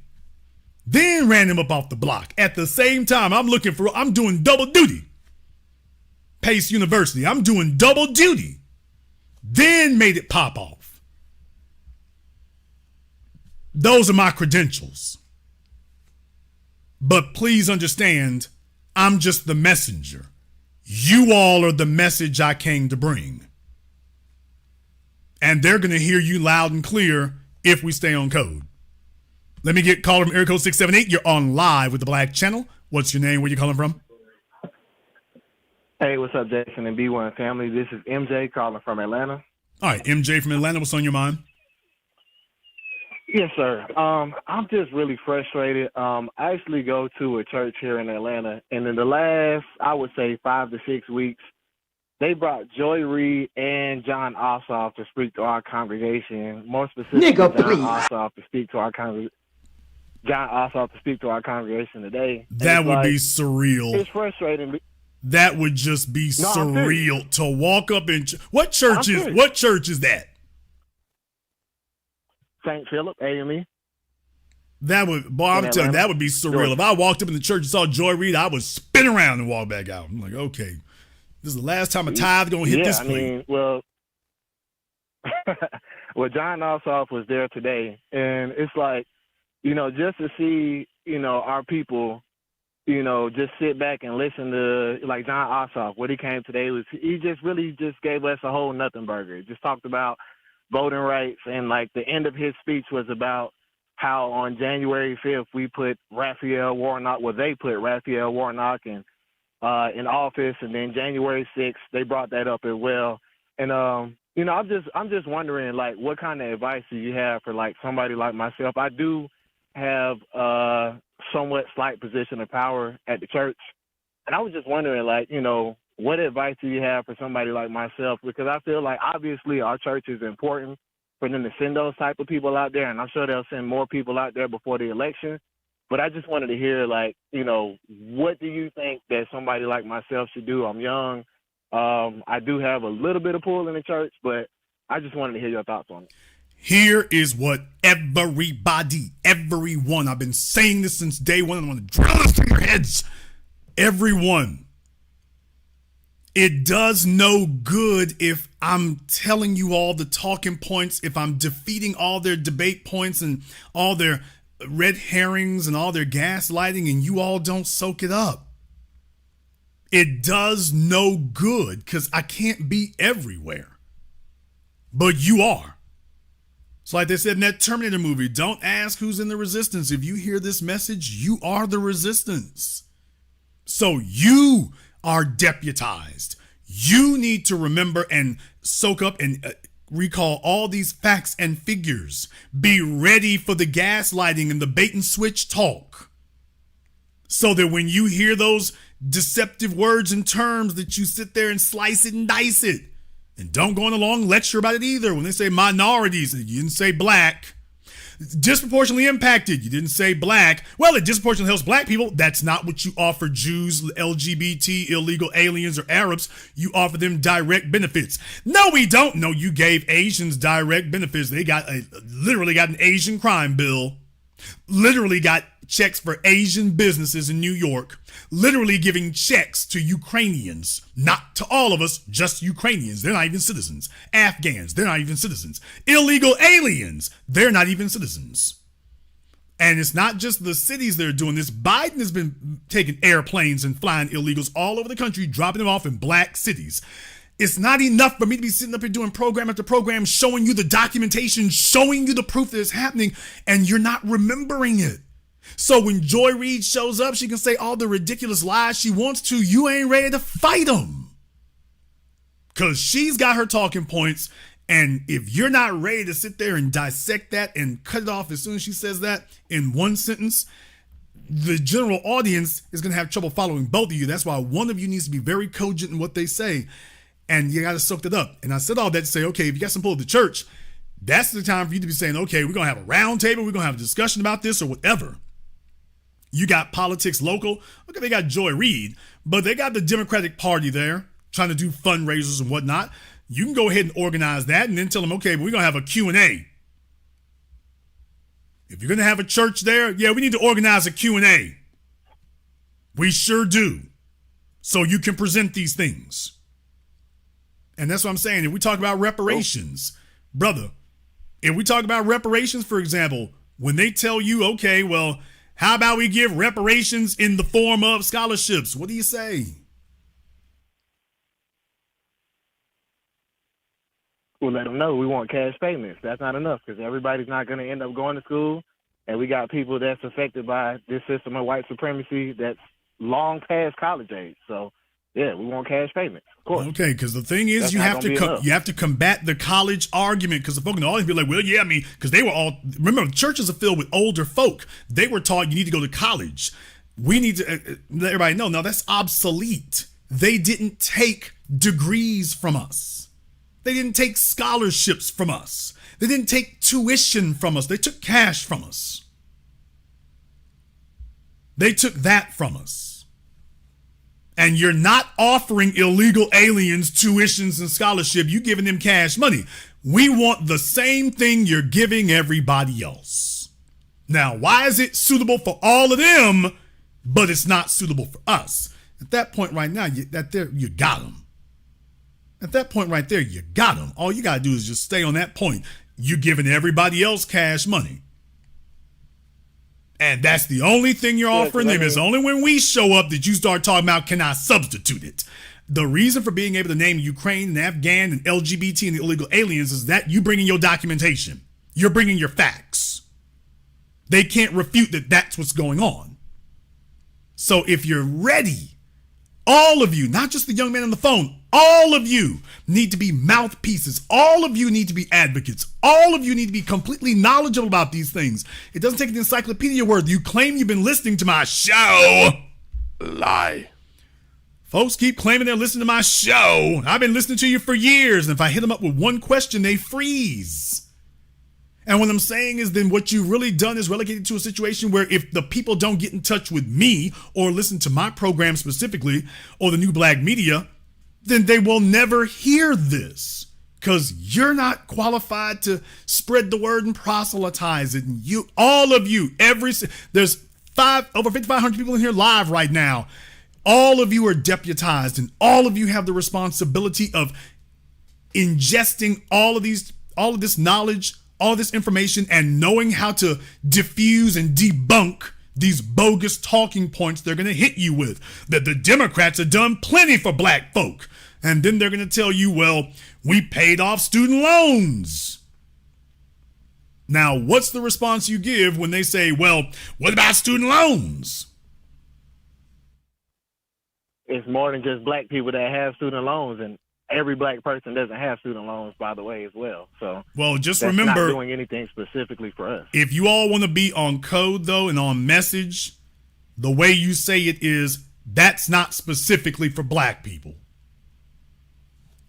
Then ran him up off the block. At the same time, I'm doing double duty. Pace University, I'm doing double duty. then made it pop off. Those are my credentials. But please understand, I'm just the messenger. You all are the message I came to bring. And they're going to hear you loud and clear if we stay on code. Let me get caller from area code 678. You're on live with the Black Channel. What's your name? Where you calling from? Hey, what's up, Jason and B1 family? This is MJ calling from Atlanta. All right, MJ from Atlanta. What's on your mind? Yes, sir. I'm just really frustrated. I actually go to a church here in Atlanta, and in the last, I would say, 5 to 6 weeks, they brought Joy Reid and John Ossoff to speak to our congregation. More specifically, John Ossoff to speak to our congregation. John Ossoff to speak to our congregation today. That would be surreal. It's frustrating. That would just be surreal to walk up in. What church is that? St. Philip AME. That would, boy, I'm telling you, that would be surreal. If I walked up in the church and saw Joy Reid, I would spin around and walk back out. I'm like, okay, this is the last time a tithe gonna hit this plate. Well, John Ossoff was there today, and it's like, just to see, our people, just sit back and listen to, like, John Ossoff. What he came today was, he just really just gave us a whole nothing burger. Just talked about voting rights, and like the end of his speech was about how on January 5th we put Raphael Warnock, they put Raphael Warnock in office, and then January 6th they brought that up as well. And I'm just wondering, like, what kind of advice do you have for like somebody like myself? I do have somewhat slight position of power at the church, and I was just wondering, like, what advice do you have for somebody like myself? Because I feel like obviously our church is important for them to send those type of people out there, and I'm sure they'll send more people out there before the election. But I just wanted to hear, like, what do you think that somebody like myself should do? I'm young. I do have a little bit of pull in the church, but I just wanted to hear your thoughts on it. Here is what everyone, I've been saying this since day one, and I want to drill this in your heads. Everyone. It does no good if I'm telling you all the talking points, if I'm defeating all their debate points and all their red herrings and all their gaslighting, and you all don't soak it up. It does no good because I can't be everywhere. But you are. It's like they said in that Terminator movie, don't ask who's in the resistance. If you hear this message, you are the resistance. So you are deputized. You need to remember and soak up and recall all these facts and figures. Be ready for the gaslighting and the bait and switch talk. So that when you hear those deceptive words and terms, that you sit there and slice it and dice it. And don't go on a long lecture about it either. When they say minorities, you didn't say black. Disproportionately impacted, you didn't say black. Well, it disproportionately helps black people. That's not what you offer Jews, LGBT, illegal aliens, or Arabs. You offer them direct benefits. No, we don't. No, you gave Asians direct benefits. They literally got an Asian crime bill. Literally got checks for Asian businesses in New York. Literally giving checks to Ukrainians. Not to all of us, just Ukrainians. They're not even citizens. Afghans, they're not even citizens. Illegal aliens, they're not even citizens. And it's not just the cities that are doing this. Biden has been taking airplanes and flying illegals all over the country, dropping them off in black cities. It's not enough for me to be sitting up here doing program after program, showing you the documentation, showing you the proof that it's happening, and you're not remembering it. So when Joy Reid shows up, she can say all the ridiculous lies she wants to. You ain't ready to fight them. Because she's got her talking points, and if you're not ready to sit there and dissect that and cut it off as soon as she says that in one sentence, the general audience is going to have trouble following both of you. That's why one of you needs to be very cogent in what they say. And you got to soak that up. And I said all that to say, okay, if you got some pull at the church, that's the time for you to be saying, okay, we're going to have a round table. We're going to have a discussion about this or whatever. You got politics local. Okay, they got Joy Reid, but they got the Democratic Party there trying to do fundraisers and whatnot. You can go ahead and organize that and then tell them, okay, we're going to have a Q&A. If you're going to have a church there, yeah, we need to organize a Q&A. We sure do. So you can present these things. And that's what I'm saying. If we talk about reparations, brother, if we talk about reparations, for example, when they tell you, okay, well, how about we give reparations in the form of scholarships? What do you say? We'll let them know we want cash payments. That's not enough because everybody's not going to end up going to school. And we got people that's affected by this system of white supremacy that's long past college age. So, yeah, we want cash payments, of course. Okay, because the thing is, That's you not have gonna to be enough. combat the college argument, because the folk can always be like, well, yeah, I mean, because they were all, remember, churches are filled with older folk. They were taught you need to go to college. We need to let everybody know, no, that's obsolete. They didn't take degrees from us. They didn't take scholarships from us. They didn't take tuition from us. They took cash from us. They took that from us. And you're not offering illegal aliens tuitions and scholarship. You're giving them cash money. We want the same thing you're giving everybody else. Now, why is it suitable for all of them, but it's not suitable for us? At that point right now, you got them. At that point right there, you got them. All you got to do is just stay on that point. You're giving everybody else cash money. And that's the only thing you're offering them. It's only when we show up that you start talking about, can I substitute it? The reason for being able to name Ukraine and Afghan and LGBT and the illegal aliens is that you bring in your documentation. You're bringing your facts. They can't refute that that's what's going on. So if you're ready, all of you, not just the young man on the phone, all of you need to be mouthpieces. All of you need to be advocates. All of you need to be completely knowledgeable about these things. It doesn't take an encyclopedia word. You claim you've been listening to my show. Lie. Folks keep claiming they're listening to my show. I've been listening to you for years. And if I hit them up with one question, they freeze. And what I'm saying is then what you've really done is relegated to a situation where if the people don't get in touch with me or listen to my program specifically or the new black media, then they will never hear this because you're not qualified to spread the word and proselytize it. And you, all of you, there's over 5,500 people in here live right now. All of you are deputized and all of you have the responsibility of ingesting all of this knowledge, all this information, and knowing how to diffuse and debunk these bogus talking points they're going to hit you with, that the Democrats have done plenty for black folk. And then they're going to tell you, well, we paid off student loans. Now, what's the response you give when they say, well, what about student loans? It's more than just black people that have student loans, and every black person doesn't have student loans, by the way, as well. So, well, just that's remember, not doing anything specifically for us. If you all want to be on code, though, and on message, the way you say it is, that's not specifically for black people.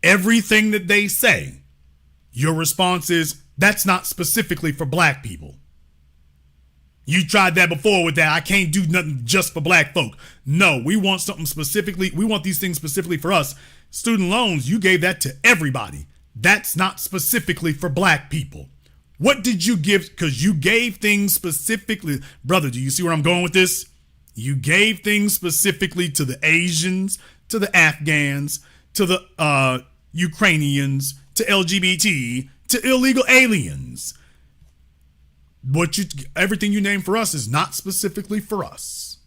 Everything that they say, your response is, that's not specifically for black people. You tried that before with that. I can't do nothing just for black folk. No, we want something specifically. We want these things specifically for us. Student loans, you gave that to everybody. That's not specifically for black people. What did you give? Because you gave things specifically. Brother, do you see where I'm going with this? You gave things specifically to the Asians, to the Afghans, to the Ukrainians, to LGBT, to illegal aliens. Everything you name for us is not specifically for us.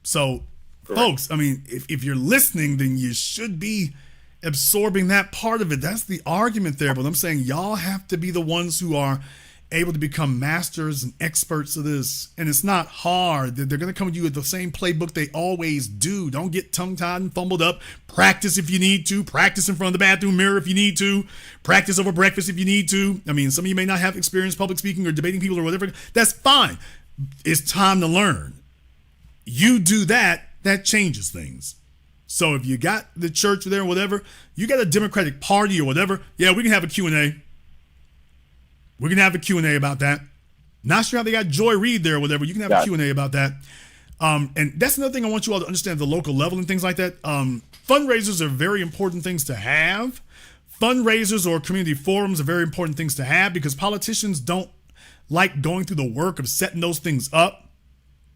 So, folks, I mean, if you're listening, then you should be absorbing that part of it. That's the argument there. But I'm saying y'all have to be the ones who are able to become masters and experts of this. And it's not hard. They're going to come to you with the same playbook they always do. Don't get tongue-tied and fumbled up. Practice if you need to. Practice in front of the bathroom mirror if you need to. Practice over breakfast if you need to. I mean, some of you may not have experience public speaking or debating people or whatever. That's fine. It's time to learn. You do that, that changes things. So if you got the church there or whatever, you got a Democratic Party or whatever, yeah, we can have a Q&A. We're going to have a Q&A about that. Not sure how they got Joy Reid there or whatever. You can have a Q&A about that. And that's another thing I want you all to understand at the local level and things like that. Fundraisers are very important things to have. Fundraisers or community forums are very important things to have because politicians don't like going through the work of setting those things up.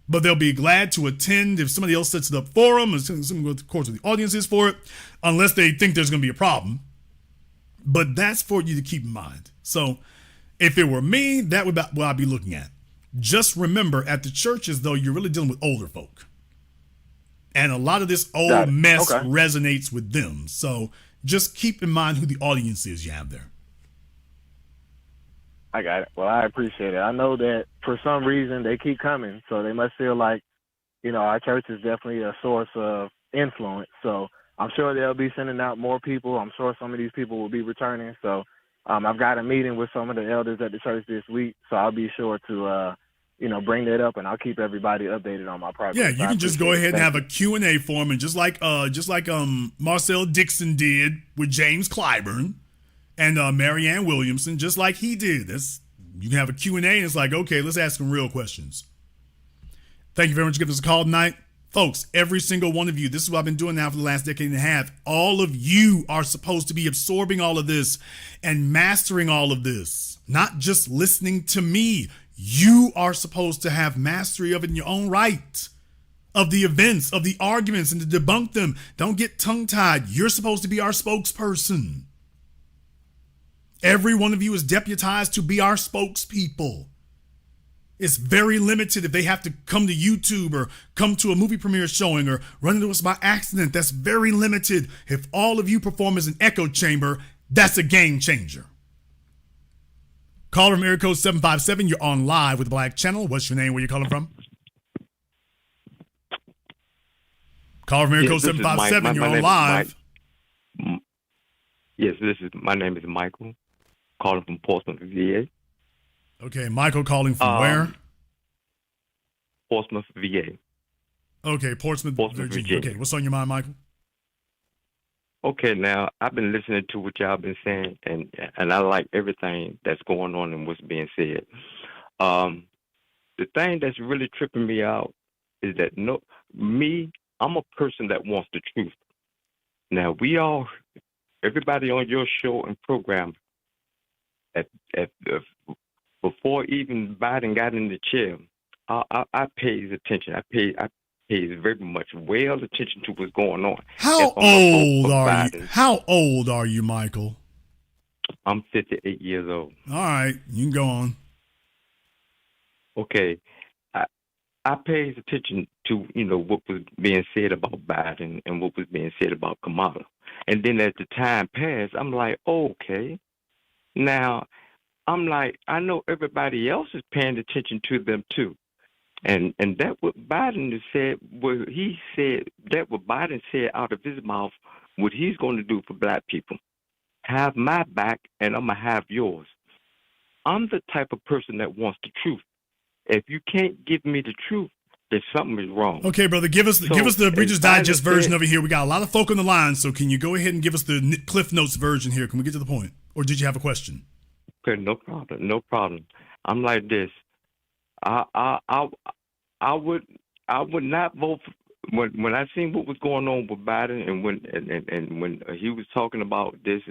but they'll be glad to attend if somebody else sets it up for them, or some of course the audience is for it, unless they think there's going to be a problem. But that's for you to keep in mind. So if it were me, that would be what I'd be looking at. Just remember, at the churches, though, you're really dealing with older folk. And a lot of this old mess resonates with them. So just keep in mind who the audience is you have there. I got it. Well, I appreciate it. I know that for some reason they keep coming, so they must feel like, our church is definitely a source of influence. So I'm sure they'll be sending out more people. I'm sure some of these people will be returning. So I've got a meeting with some of the elders at the church this week, so I'll be sure to, bring that up, and I'll keep everybody updated on my progress. Yeah, you can just go ahead and have a Q&A form, and just like Marcel Dixon did with James Clyburn and Marianne Williamson, just like he did. You can have a Q&A, and it's like, okay, let's ask some real questions. Thank you very much for giving us a call tonight. Folks, every single one of you, this is what I've been doing now for the last decade and a half. All of you are supposed to be absorbing all of this and mastering all of this, not just listening to me. You are supposed to have mastery of it in your own right, of the events, of the arguments, and to debunk them. Don't get tongue-tied. You're supposed to be our spokesperson. Every one of you is deputized to be our spokespeople. It's very limited if they have to come to YouTube or come to a movie premiere showing or run into us by accident. That's very limited. If all of you perform as an echo chamber, that's a game changer. Caller from area code 757, you're on live with the Black Channel. What's your name? Where you calling from? Caller from area code 757, you're on live. Yes, my name is Michael, calling from Portsmouth, VA. Okay, Michael calling from where? Portsmouth, VA. Okay, Portsmouth, Virginia. Okay, what's on your mind, Michael? Okay, now I've been listening to what y'all been saying, and I like everything that's going on and what's being said. The thing that's really tripping me out is that I'm a person that wants the truth. Now everybody on your show and program, before even Biden got in the chair, I pays attention. I pays very much attention to what's going on. How old are you? How old are you, Michael? I'm 58 years old. All right, you can go on. Okay, I pays attention to what was being said about Biden and what was being said about Kamala, and then as the time passed, I'm like, okay, now I'm like, I know everybody else is paying attention to them too. And that what Biden said, what Biden said out of his mouth, what he's going to do for black people. Have my back and I'm going to have yours. I'm the type of person that wants the truth. If you can't give me the truth, then something is wrong. Okay, brother, give us the Reader's Digest version over here. We got a lot of folk on the line, so can you go ahead and give us the Cliff Notes version here? Can we get to the point? Or did you have a question? Okay, no problem. I'm like this. I would not vote for, when I seen what was going on with Biden and when he was talking about this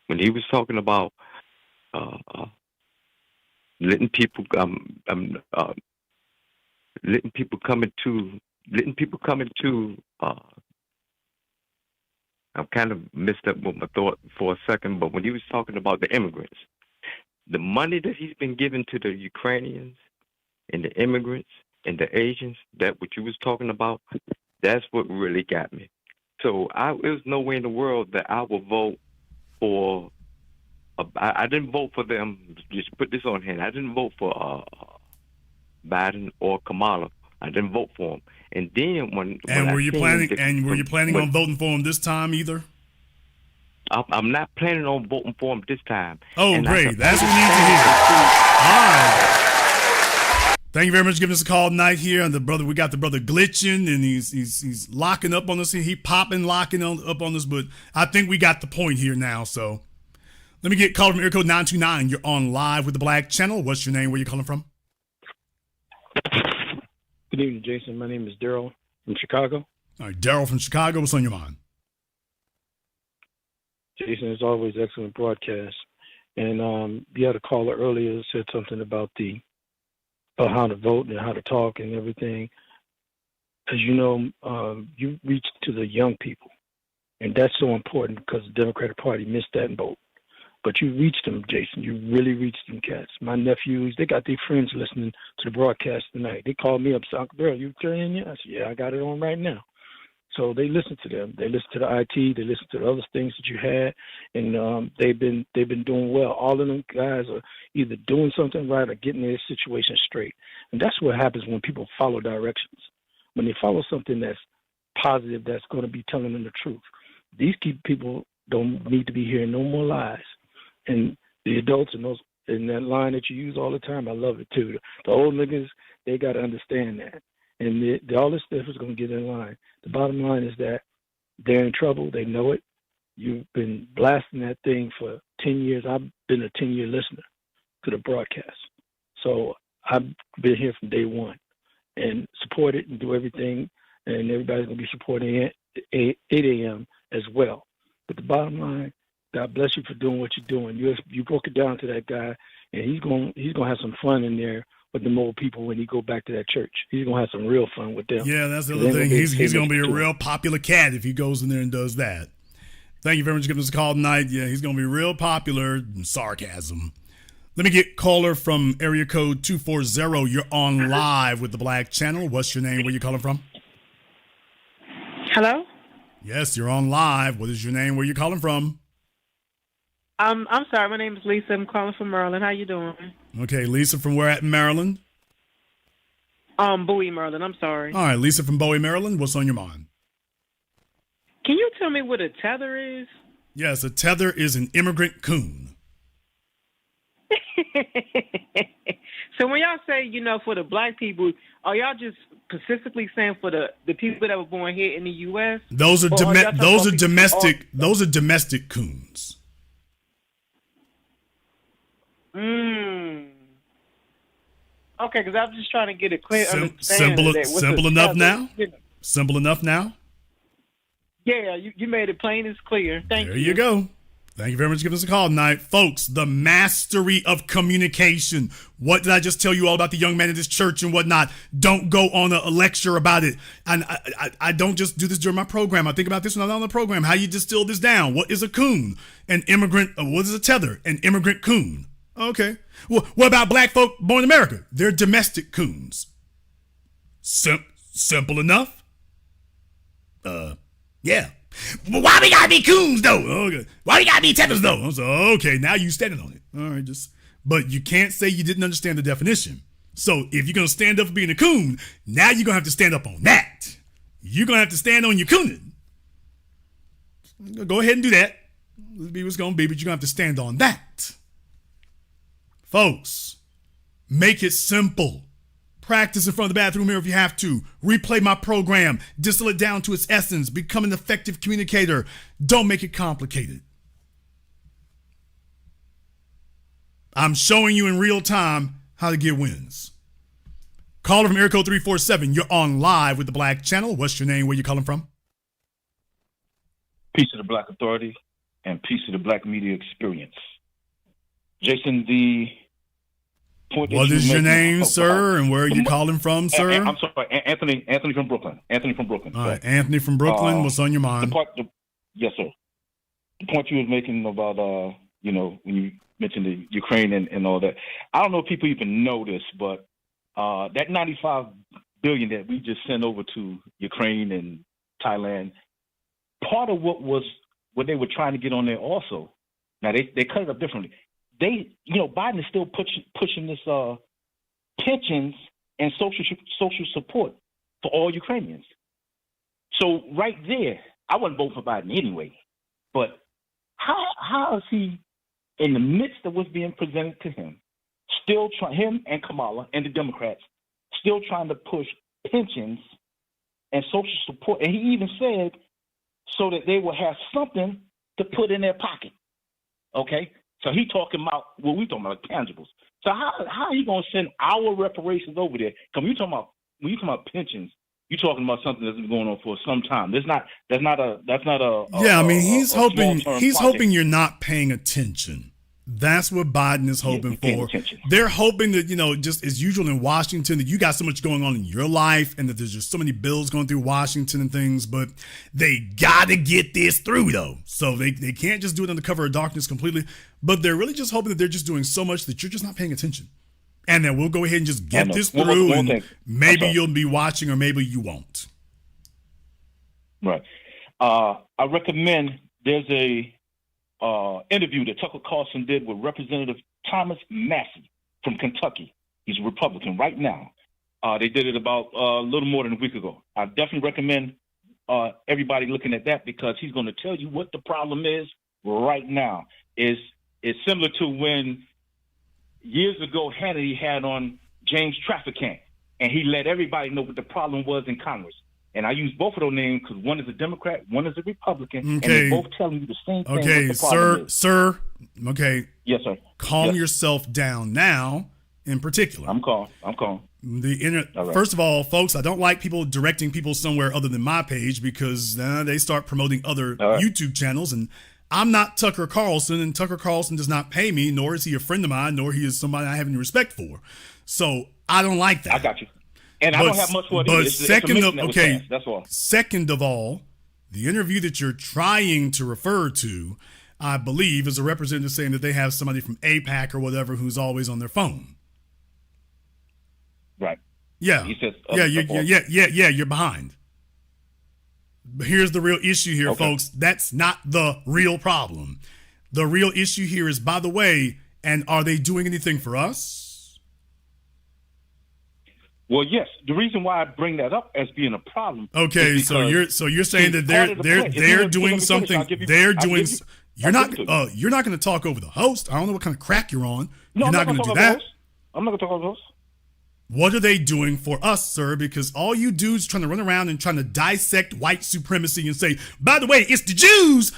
when he was talking about letting people come into I'm kind of messed up with my thought for a second, but when he was talking about the immigrants, the money that he's been giving to the Ukrainians and the immigrants and the Asians, that what you was talking about, that's what really got me. So there's no way in the world that I would vote for. I didn't vote for them. Just put this on hand. I didn't vote for Biden or Kamala. I didn't vote for them. And then were you planning on voting for him this time either? I'm not planning on voting for him this time. Oh, and great! That's what we need to hear. All right. Thank you very much for giving us a call tonight here. And we got the brother glitching, and he's locking up on us. He popping, locking up on us. But I think we got the point here now. So let me get called from area code 929. You're on live with the Black Channel. What's your name? Where you calling from? Good evening, Jason. My name is Daryl from Chicago. All right, Daryl from Chicago. What's on your mind? Jason, as always, excellent broadcast. And you had a caller earlier that said something about how to vote and how to talk and everything. As you know, you reach to the young people, and that's so important because the Democratic Party missed that vote. But you reached them, Jason. You really reached them cats. My nephews, they got their friends listening to the broadcast tonight. They called me up, said, Uncle Bill, you turning in yet? I said, yeah, I got it on right now. So they listen to them. They listen to the IT. They listen to the other things that you had, and they've been doing well. All of them guys are either doing something right or getting their situation straight. And that's what happens when people follow directions. When they follow something that's positive, that's going to be telling them the truth. These people don't need to be hearing no more lies. And the adults in that line that you use all the time, I love it too. The old niggas, they got to understand that. And all this stuff is going to get in line. The bottom line is that they're in trouble. They know it. You've been blasting that thing for 10 years. I've been a 10-year listener to the broadcast. So I've been here from day one and support it and do everything. And everybody's going to be supporting it at 8 a.m. as well. But the bottom line, God bless you for doing what you're doing. You broke it down to that guy, and he's going to have some fun in there with the old people when he go back to that church. He's going to have some real fun with them. Yeah, that's the other thing. He's going to be a real popular cat if he goes in there and does that. Thank you very much for giving us a call tonight. Yeah, he's going to be real popular. Sarcasm. Let me get caller from area code 240. You're on live with the Black Channel. What's your name? Where you calling from? Hello? Yes, you're on live. What is your name? Where you calling from? I'm sorry. My name is Lisa. I'm calling from Maryland. How you doing? Okay, Lisa, from where at in Maryland? Bowie, Maryland. I'm sorry. All right, Lisa from Bowie, Maryland. What's on your mind? Can you tell me what a tether is? Yes, a tether is an immigrant coon. So when y'all say, for the black people, are y'all just specifically saying for the people that were born here in the U.S.? Those are domestic coons. Okay, because I'm just trying to get a clear understanding. Simple enough now? Simple enough now? Yeah, you made it plain as clear. Thank you. There you go. Thank you very much for giving us a call tonight. Folks, the mastery of communication. What did I just tell you all about the young man in this church and whatnot? Don't go on a lecture about it. And I don't just do this during my program. I think about this when I'm on the program. How you distill this down. What is a coon? An immigrant. What is a tether? An immigrant coon. Okay. Well, what about black folk born in America? They're domestic coons. Simple enough? Yeah. But why we gotta be coons though? Okay. Why we gotta be tethers though? So, okay, now you standing on it. All right, but you can't say you didn't understand the definition. So if you're gonna stand up for being a coon, now you're gonna have to stand up on that. You're gonna have to stand on your cooning. Go ahead and do that. Let's be what's gonna be, but you're gonna have to stand on that. Folks, make it simple. Practice in front of the bathroom mirror if you have to. Replay my program. Distill it down to its essence. Become an effective communicator. Don't make it complicated. I'm showing you in real time how to get wins. Caller from area code 347. You're on live with the Black Channel. What's your name? Where you calling from? Peace to the Black Authority and peace to the Black media experience. Jason, the point. What is your name, sir, and where are you calling from, sir? I'm sorry, Anthony from Brooklyn. All right, Anthony from Brooklyn. What's on your mind? Yes, sir. The point you was making about, when you mentioned the Ukraine and all that. I don't know if people even know this, but that $95 billion that we just sent over to Ukraine and Thailand, part of what they were trying to get on there also. Now they cut it up differently. Biden is still pushing this pensions and social support for all Ukrainians. So right there, I wouldn't vote for Biden anyway. But how is he, in the midst of what's being presented to him, him and Kamala and the Democrats, still trying to push pensions and social support? And he even said so that they will have something to put in their pocket. Okay? So he talking about what we talking about, like tangibles. So how are you gonna send our reparations over there? Because when you talking about pensions, you're talking about something that's been going on for some time. That's not a. Yeah, I mean he's hoping you're not paying attention. That's what Biden is hoping for. They're hoping that, just as usual in Washington, that you got so much going on in your life and that there's just so many bills going through Washington and things, but they got to get this through, though. So they can't just do it under cover of darkness completely, but they're really just hoping that they're just doing so much that you're just not paying attention. And then we'll go ahead and just get this through, and maybe you'll be watching or maybe you won't. Right. I recommend there's a interview that Tucker Carlson did with Representative Thomas Massey from Kentucky. He's a Republican right now. They did it about a little more than a week ago. I definitely recommend everybody looking at that because he's going to tell you what the problem is right now. It's similar to when years ago Hannity had on James Traficant, and he let everybody know what the problem was in Congress. And I use both of those names because one is a Democrat, one is a Republican, and they're both telling you the same thing. Okay, sir. Okay. Yes, sir. Calm yourself down now. In particular, I'm calm. First of all, folks, I don't like people directing people somewhere other than my page because they start promoting other YouTube channels, and I'm not Tucker Carlson, and Tucker Carlson does not pay me, nor is he a friend of mine, nor he is somebody I have any respect for. So I don't like that. I got you. And I don't have much for it either. That's all. Second of all, the interview that you're trying to refer to, I believe, is a representative saying that they have somebody from AIPAC or whatever who's always on their phone. Right. Yeah. He says, you're behind. But here's the real issue here, folks. That's not the real problem. The real issue here is, by the way, and are they doing anything for us? Well, yes. The reason why I bring that up as being a problem. Okay, so you're saying that they're doing something. They're doing. You're not going to talk over the host. I don't know what kind of crack you're on. You're not going to do that. I'm not going to talk over the host. What are they doing for us, sir? Because all you dudes trying to run around and trying to dissect white supremacy and say, by the way, it's the Jews,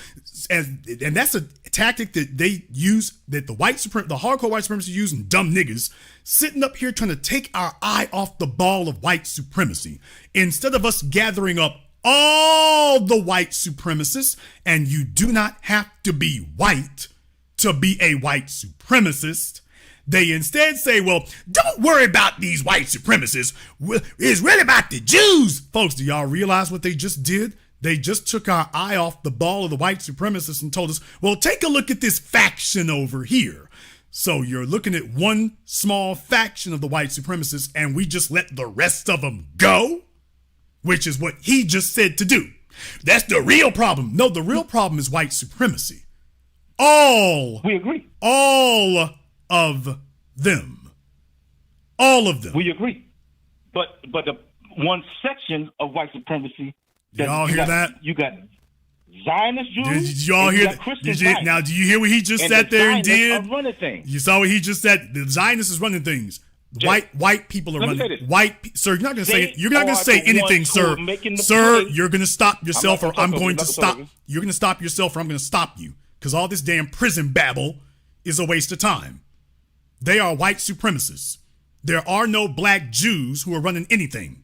and that's a tactic that they use, that the hardcore white supremacy use, and dumb niggas sitting up here trying to take our eye off the ball of white supremacy. Instead of us gathering up all the white supremacists, and you do not have to be white to be a white supremacist, they instead say, well, don't worry about these white supremacists. It's really about the Jews. Folks, do y'all realize what they just did? They just took our eye off the ball of the white supremacists and told us, well, take a look at this faction over here. So you're looking at one small faction of the white supremacists and we just let the rest of them go, which is what he just said to do. That's the real problem. No, the real problem is white supremacy. We agree. All of them. All of them. We agree. But the one section of white supremacy. Y'all hear that? You got Zionist Jews. Did y'all hear that? Now, do you hear what he just sat there and did? Running things. You saw what he just said. The Zionists is running things. White people are running. Sir, you're not going to say. You're not going to say anything, sir. Sir, you're going to stop yourself, or I'm going to stop. You're going to stop yourself, or I'm going to stop you, because all this damn prison babble is a waste of time. They are white supremacists. There are no black Jews who are running anything.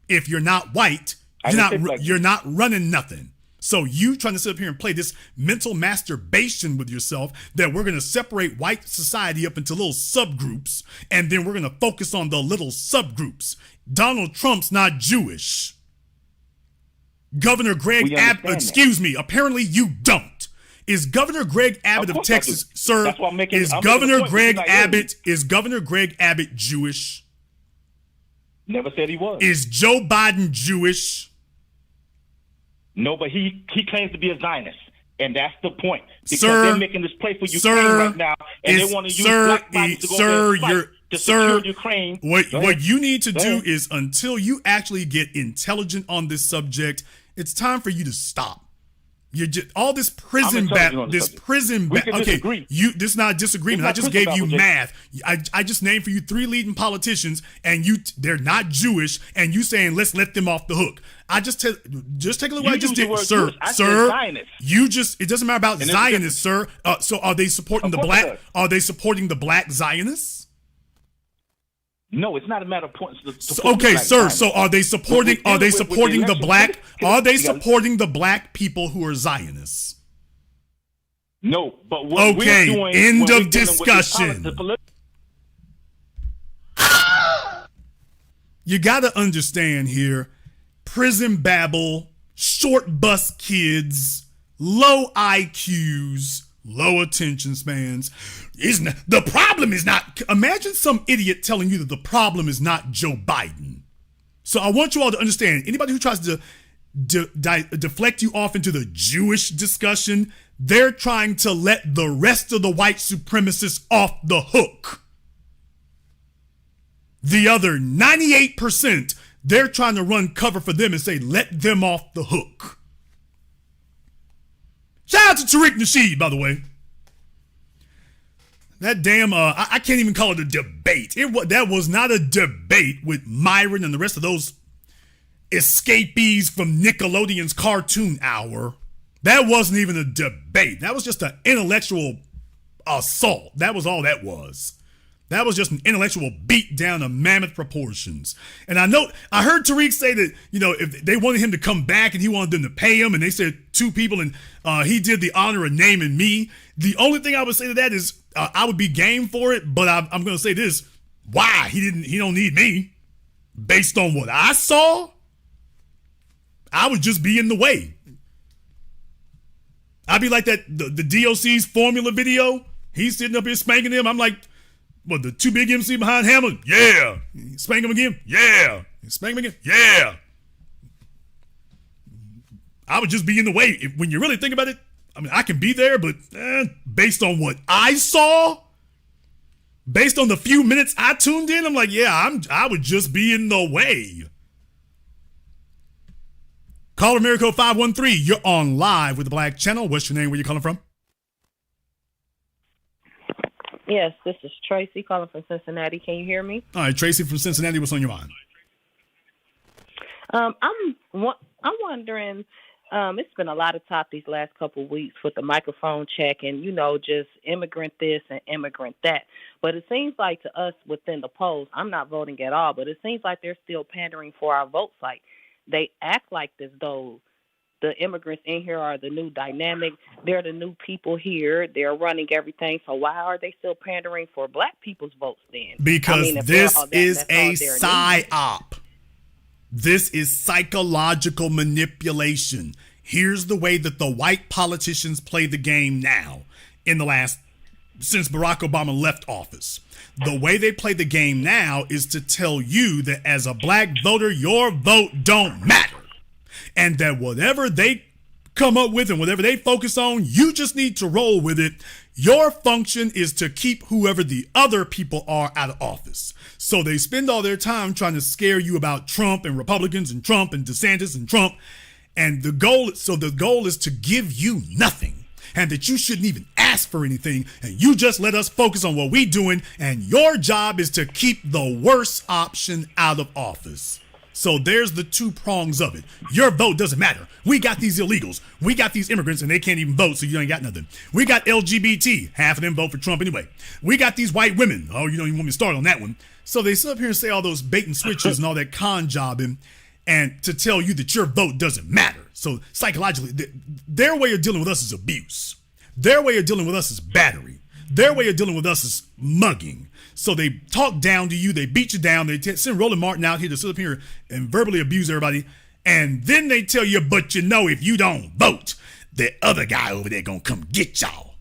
If you're not white, you're not running nothing. So you trying to sit up here and play this mental masturbation with yourself that we're going to separate white society up into little subgroups, and then we're going to focus on the little subgroups. Donald Trump's not Jewish. Governor Greg Abbott, apparently you don't. Is Governor Greg Abbott of Texas, sir? Is Governor Greg Abbott Jewish? Never said he was. Is Joe Biden Jewish? No, but he claims to be a Zionist, and that's the point. Because they're making this play for Ukraine right now, and they want to use black bodies to go there to secure Ukraine. What you need to do is, until you actually get intelligent on this subject, it's time for you to stop. You're just all this prison battle. Okay, this is not a disagreement. I just gave you math. I just named for you 3 leading politicians, and they're not Jewish, and you saying let's let them off the hook. Just take a look what I just did, sir. It doesn't matter about Zionists, sir. So are they supporting the black? Are they supporting the black Zionists? No, it's not a matter of points. Okay, sir. So are they supporting? Are they supporting the black? Are they supporting the black people who are Zionists? No, but what we're doing... End of discussion. You got to understand here, prison babble, short bus kids, low IQs, low attention spans. The problem is not... Imagine some idiot telling you that the problem is not Joe Biden. So I want you all to understand, anybody who tries to deflect you off into the Jewish discussion, they're trying to let the rest of the white supremacists off the hook. The other 98%, they're trying to run cover for them and say, let them off the hook. Shout out to Tariq Nasheed, by the way. That damn, I can't even call it a debate. That was not a debate with Myron and the rest of those escapees from Nickelodeon's Cartoon Hour. That wasn't even a debate. That was just an intellectual assault. That was all that was. That was just an intellectual beat down of mammoth proportions. And I heard Tariq say that, if they wanted him to come back and he wanted them to pay him, and they said 2 people, and he did the honor of naming me. The only thing I would say to that is I would be game for it, but I'm going to say this. Why? He don't need me. Based on what I saw, I would just be in the way. I'd be like that, the DOC's formula video. He's sitting up here spanking him. I'm like, what, the too big MC behind Hammer? Yeah. Spank him again? Yeah. Spank him again? Yeah. I would just be in the way. When you really think about it, I mean, I can be there, but based on what I saw, based on the few minutes I tuned in, I'm like, yeah, I would just be in the way. Caller Miracle 513, you're on live with the Black Channel. What's your name? Where you calling from? Yes, this is Tracy calling from Cincinnati. Can you hear me? All right, Tracy from Cincinnati. What's on your mind? I'm wondering. It's been a lot of talk these last couple of weeks with the microphone check and just immigrant this and immigrant that. But it seems like to us within the polls, I'm not voting at all. But it seems like they're still pandering for our votes. Like they act like this though. The immigrants in here are the new dynamic. They're the new people here. They're running everything. So why are they still pandering for black people's votes then? Because this is a psyop. This is psychological manipulation. Here's the way that the white politicians play the game now since Barack Obama left office. The way they play the game now is to tell you that as a black voter, your vote don't matter. And that whatever they come up with and whatever they focus on, you just need to roll with it. Your function is to keep whoever the other people are out of office. So they spend all their time trying to scare you about Trump and Republicans and Trump and DeSantis and Trump. And the goal is to give you nothing and that you shouldn't even ask for anything. And you just let us focus on what we're doing. And your job is to keep the worst option out of office. So there's the 2 prongs of it. Your vote doesn't matter. We got these illegals. We got these immigrants and they can't even vote, so you ain't got nothing. We got LGBT. Half of them vote for Trump anyway. We got these white women. Oh, you don't even want me to start on that one. So they sit up here and say all those bait and switches and all that con jobbing and to tell you that your vote doesn't matter. So psychologically, their way of dealing with us is abuse. Their way of dealing with us is battery. Their way of dealing with us is mugging. So they talk down to you, they beat you down, they send Roland Martin out here to sit up here and verbally abuse everybody. And then they tell you, but if you don't vote, the other guy over there gonna come get y'all.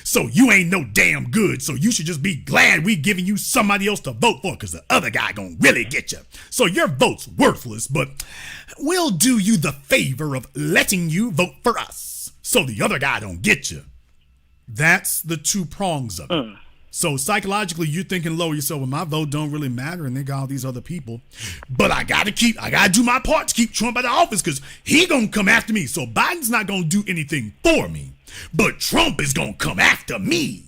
So you ain't no damn good. So you should just be glad we giving you somebody else to vote for because the other guy gonna really get you. So your vote's worthless, but we'll do you the favor of letting you vote for us so the other guy don't get you. That's the 2 prongs of it. So psychologically, you're thinking low yourself, well, my vote don't really matter, and they got all these other people. But I gotta do my part to keep Trump out of office because he gonna come after me. So Biden's not gonna do anything for me, but Trump is gonna come after me.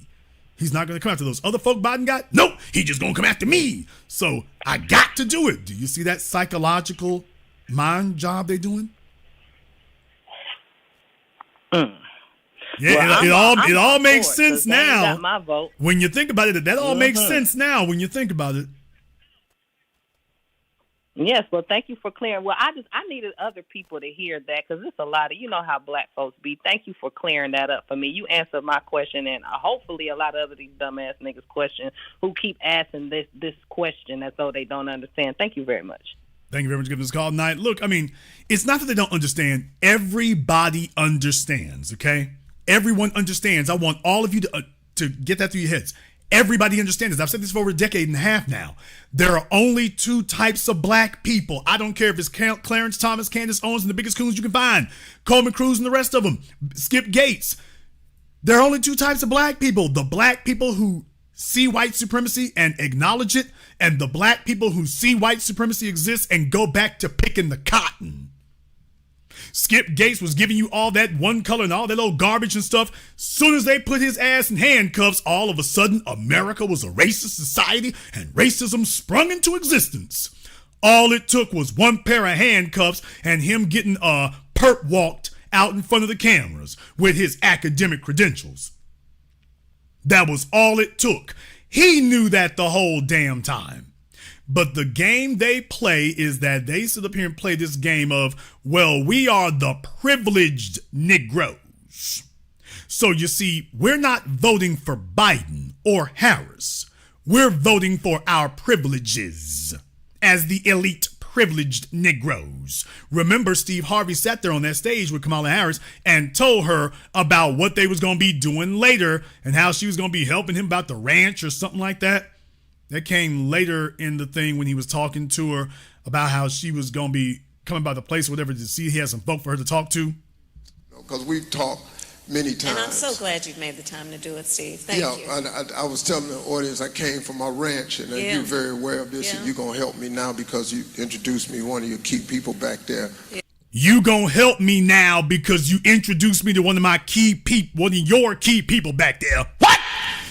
He's not gonna come after those other folk Biden got. Nope, he just gonna come after me. So I got to do it. Do you see that psychological mind job they doing? Yeah, well, it all makes sense now. My vote. When you think about it, that all makes sense now when you think about it. Yes, well, thank you for clearing. Well, I needed other people to hear that because it's a lot of, you know how black folks be. Thank you for clearing that up for me. You answered my question, and hopefully a lot of other these dumbass niggas question who keep asking this question as though they don't understand. Thank you very much. Thank you very much for giving us a call tonight. Look, I mean, it's not that they don't understand. Everybody understands, okay? Everyone understands. I want all of you to get that through your heads. Everybody understands this. I've said this for over a decade and a half now. There are only two types of black people. I don't care if it's Clarence Thomas, Candace Owens, and the biggest coons you can find. Coleman Cruz and the rest of them. Skip Gates. There are only two types of black people. The black people who see white supremacy and acknowledge it, and the black people who see white supremacy exists and go back to picking the cotton. Skip Gates was giving you all that one color and all that old garbage and stuff. Soon as they put his ass in handcuffs, all of a sudden America was a racist society and racism sprung into existence. All it took was one pair of handcuffs and him getting perp walked out in front of the cameras with his academic credentials. That was all it took. He knew that the whole damn time. But the game they play is that they sit up here and play this game of, well, we are the privileged Negroes. So you see, we're not voting for Biden or Harris. We're voting for our privileges as the elite privileged Negroes. Remember, Steve Harvey sat there on that stage with Camala Harris and told her about what they was going to be doing later and how she was going to be helping him about the ranch or something like that. That came later in the thing when he was talking to her about how she was going to be coming by the place or whatever to see he had some folk for her to talk to. Because we've talked many times. And I'm so glad you've made the time to do it, Steve. Thank you. Yeah, I was telling the audience I came from my ranch, and you're very aware of this, and you're going to help me now because you introduced me one of your key people back there. Yeah. You gonna help me now because you introduced me to one of my key people, one of your key people back there. What?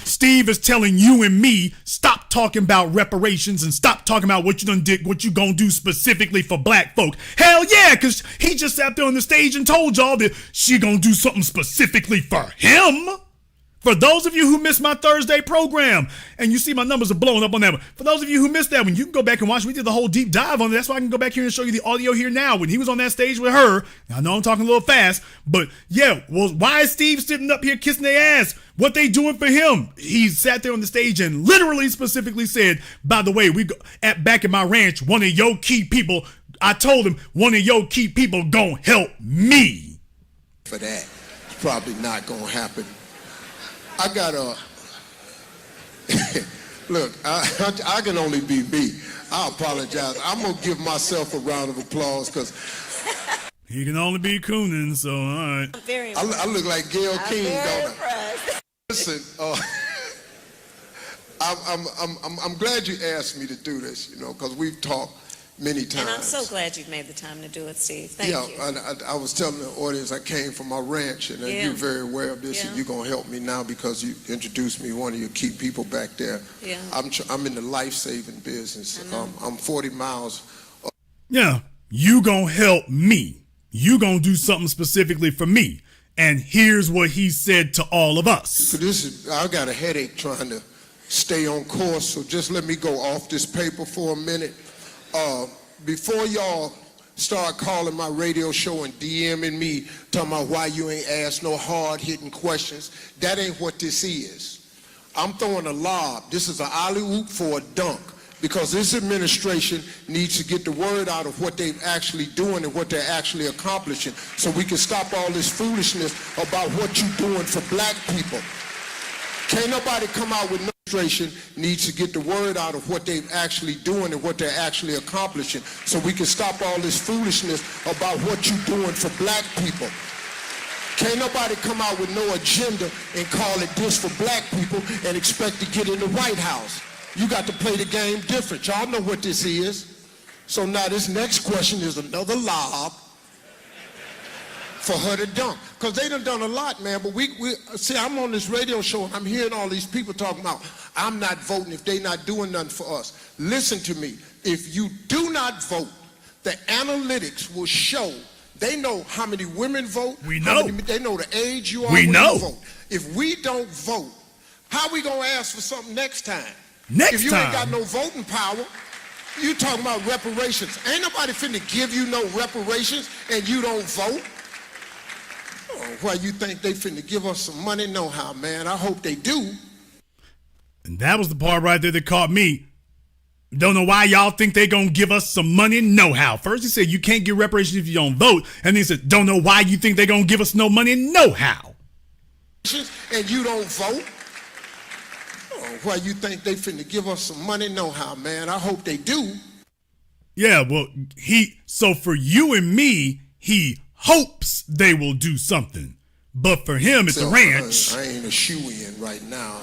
Steve is telling you and me, stop talking about reparations and stop talking about what you done did, what you gonna do specifically for black folk. Hell yeah, because he just sat there on the stage and told y'all that she gonna do something specifically for him. For those of you who missed my Thursday program, and you see my numbers are blowing up on that one. For those of you who missed that one, you can go back and watch. We did the whole deep dive on it. That's why I can go back here and show you the audio here now. When he was on that stage with her, I know I'm talking a little fast, but yeah, well, why is Steve sitting up here kissing their ass? What they doing for him? He sat there on the stage and literally specifically said, by the way, back at my ranch, one of your key people, I told him, one of your key people gonna help me. For that, it's probably not gonna happen. I got look, I can only be me. I apologize. I'm going to give myself a round of applause because he can only be cooning, so all right. I look like Gayle King, don't I? Listen, I'm glad you asked me to do this, because we've talked many times. And I'm so glad you've made the time to do it, Steve. Thank you. Yeah, I was telling the audience I came from my ranch, and you're very aware of this, and you're going to help me now because you introduced me one of your key people back there. Yeah. I'm in the life-saving business. I'm 40 miles. Yeah, you going to help me. You going to do something specifically for me. And here's what he said to all of us. So I got a headache trying to stay on course, so just let me go off this paper for a minute. Before y'all start calling my radio show and DMing me, talking about why you ain't asked no hard-hitting questions, that ain't what this is. I'm throwing a lob. This is an alley-oop for a dunk because this administration needs to get the word out of what they're actually doing and what they're actually accomplishing so we can stop all this foolishness about what you're doing for black people. Can't nobody come out with no needs to get the word out of what they're actually doing and what they're actually accomplishing so we can stop all this foolishness about what you're doing for black people. Can't nobody come out with no agenda and call it this for black people and expect to get in the White House. You got to play the game different. Y'all know what this is. So now this next question is another lob for her to dunk. Because they done a lot, man. But we see, I'm on this radio show and I'm hearing all these people talking about, I'm not voting if they not doing nothing for us. Listen to me. If you do not vote, the analytics will show. They know how many women vote. We know. They know the age you are when you vote. If we don't vote, how we going to ask for something next time? If you ain't got no voting power, You talking about reparations. Ain't nobody finna give you no reparations and you don't vote. Oh, why you think they finna give us some money? No how, man. I hope they do. And that was the part right there that caught me. Don't know why y'all think they gonna give us some money? No how. First he said you can't get reparations if you don't vote. And then he said, don't know why you think they gonna give us no money? No how. And you don't vote? Oh, why you think they finna give us some money? No how, man. I hope they do. Yeah, well, so for you and me, he hopes they will do something. But for him at the ranch, I ain't a shoe-in right now.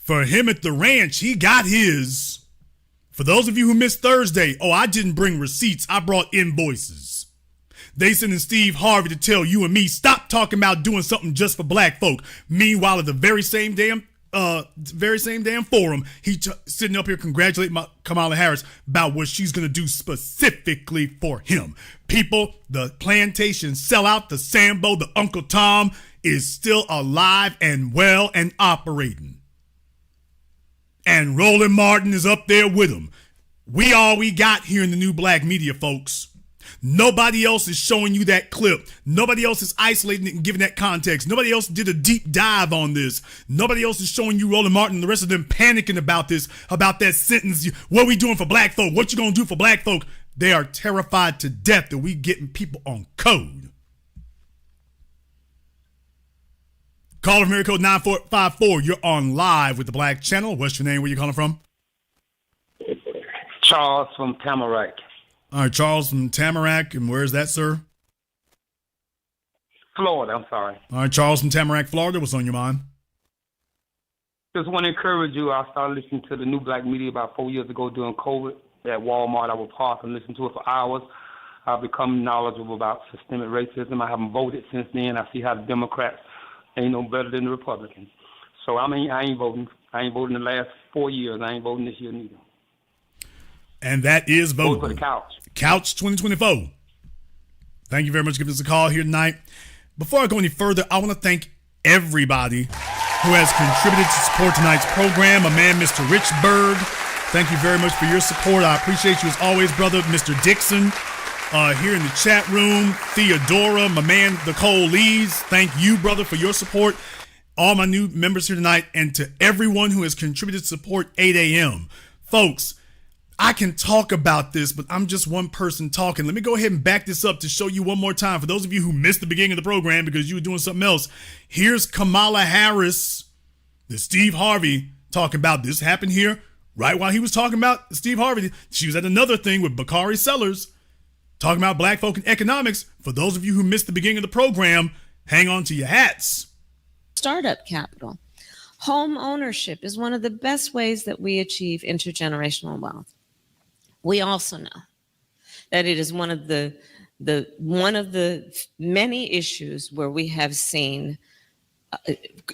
For him at the ranch, he got his. For those of you who missed Thursday, I didn't bring receipts. I brought invoices. They sending Steve Harvey to tell you and me, stop talking about doing something just for black folk. Meanwhile, at the very same damn forum, he sitting up here congratulating Camala Harris about what she's going to do specifically for him. People, the plantation sellout, the Sambo, the Uncle Tom is still alive and well and operating. And Roland Martin is up there with him. We all we got here in the new black media, folks. Nobody else is showing you that clip. Nobody else is isolating it and giving that context. Nobody else did a deep dive on this. Nobody else is showing you Roland Martin and the rest of them panicking about this, about that sentence. What we doing for black folk? What you gonna do for black folk? They are terrified to death that we getting people on code. Caller from area code 9454. You're on live with the Black Channel. What's your name? Where you calling from? Charles from Tamarack. All right, Charles from Tamarack. And where's that, sir? Florida, I'm sorry. All right, Charles from Tamarack, Florida. What's on your mind? Just want to encourage you. I started listening to the new black media about 4 years ago during COVID at Walmart. I would park and listen to it for hours. I've become knowledgeable about systemic racism. I haven't voted since then. I see how the Democrats ain't no better than the Republicans. So I ain't voting. I ain't voting the last 4 years. I ain't voting this year neither. And that is voting. Vote for the couch. Couch 2024. Thank you very much for giving us a call here tonight. Before I go any further, I want to thank everybody who has contributed to support tonight's program. My man, Mr. Rich Berg. Thank you very much for your support. I appreciate you as always, brother. Mr. Dixon, here in the chat room. Theodora, my man, Nicole Lees. Thank you, brother, for your support. All my new members here tonight, and to everyone who has contributed to support 8 a.m. Folks, I can talk about this, but I'm just one person talking. Let me go ahead and back this up to show you one more time. For those of you who missed the beginning of the program because you were doing something else, here's Camala Harris, the Steve Harvey, talking about this happened here right while he was talking about Steve Harvey. She was at another thing with Bakari Sellers talking about black folk and economics. For those of you who missed the beginning of the program, hang on to your hats. Startup capital. Home ownership is one of the best ways that we achieve intergenerational wealth. We also know that it is one of the many issues where we have seen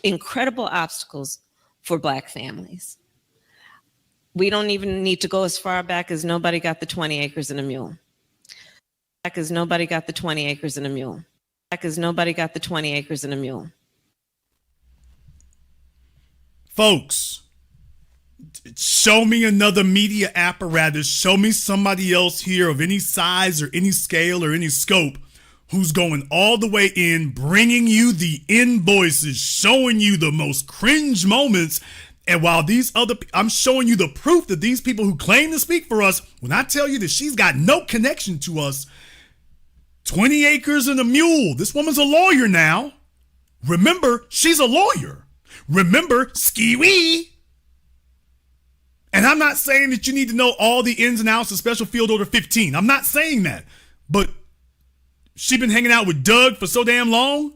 incredible obstacles for black families. We don't even need to go as far back as nobody got the 20 acres and a mule. Back as nobody got the 20 acres and a mule. Back as nobody got the 20 acres and a mule. Folks, show me another media apparatus. Show me somebody else here of any size or any scale or any scope who's going all the way in, bringing you the invoices, showing you the most cringe moments. And while I'm showing you the proof that these people who claim to speak for us, when I tell you that she's got no connection to us, 20 acres and a mule. This woman's a lawyer now. Remember, she's a lawyer. Remember, ski-wee. And I'm not saying that you need to know all the ins and outs of Special Field Order 15. I'm not saying that. But she been hanging out with Doug for so damn long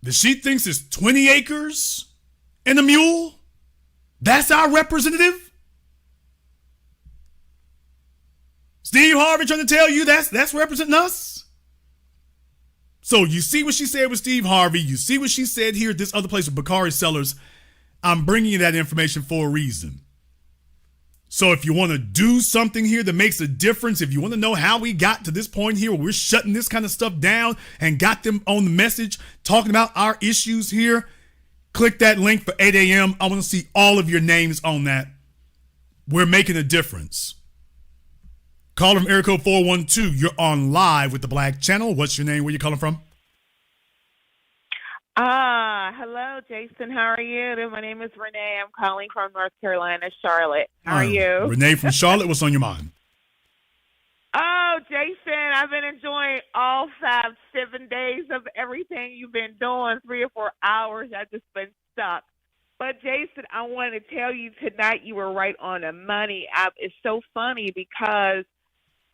that she thinks it's 20 acres and a mule? That's our representative? Steve Harvey trying to tell you that's representing us? So you see what she said with Steve Harvey. You see what she said here at this other place with Bakari Sellers. I'm bringing you that information for a reason. So if you want to do something here that makes a difference, if you want to know how we got to this point here where we're shutting this kind of stuff down and got them on the message, talking about our issues here, click that link for 8 a.m. I want to see all of your names on that. we're making a difference. Caller from area code 412, you're on live with the Black Channel. What's your name? Where you calling from? Hello, Jason. How are you? My name is Renee. I'm calling from North Carolina, Charlotte. How are you? Renee from Charlotte, what's on your mind? Oh, Jason, I've been enjoying all 7 days of everything you've been doing, 3 or 4 hours. I've just been stuck. But, Jason, I want to tell you tonight you were right on the money. It's so funny because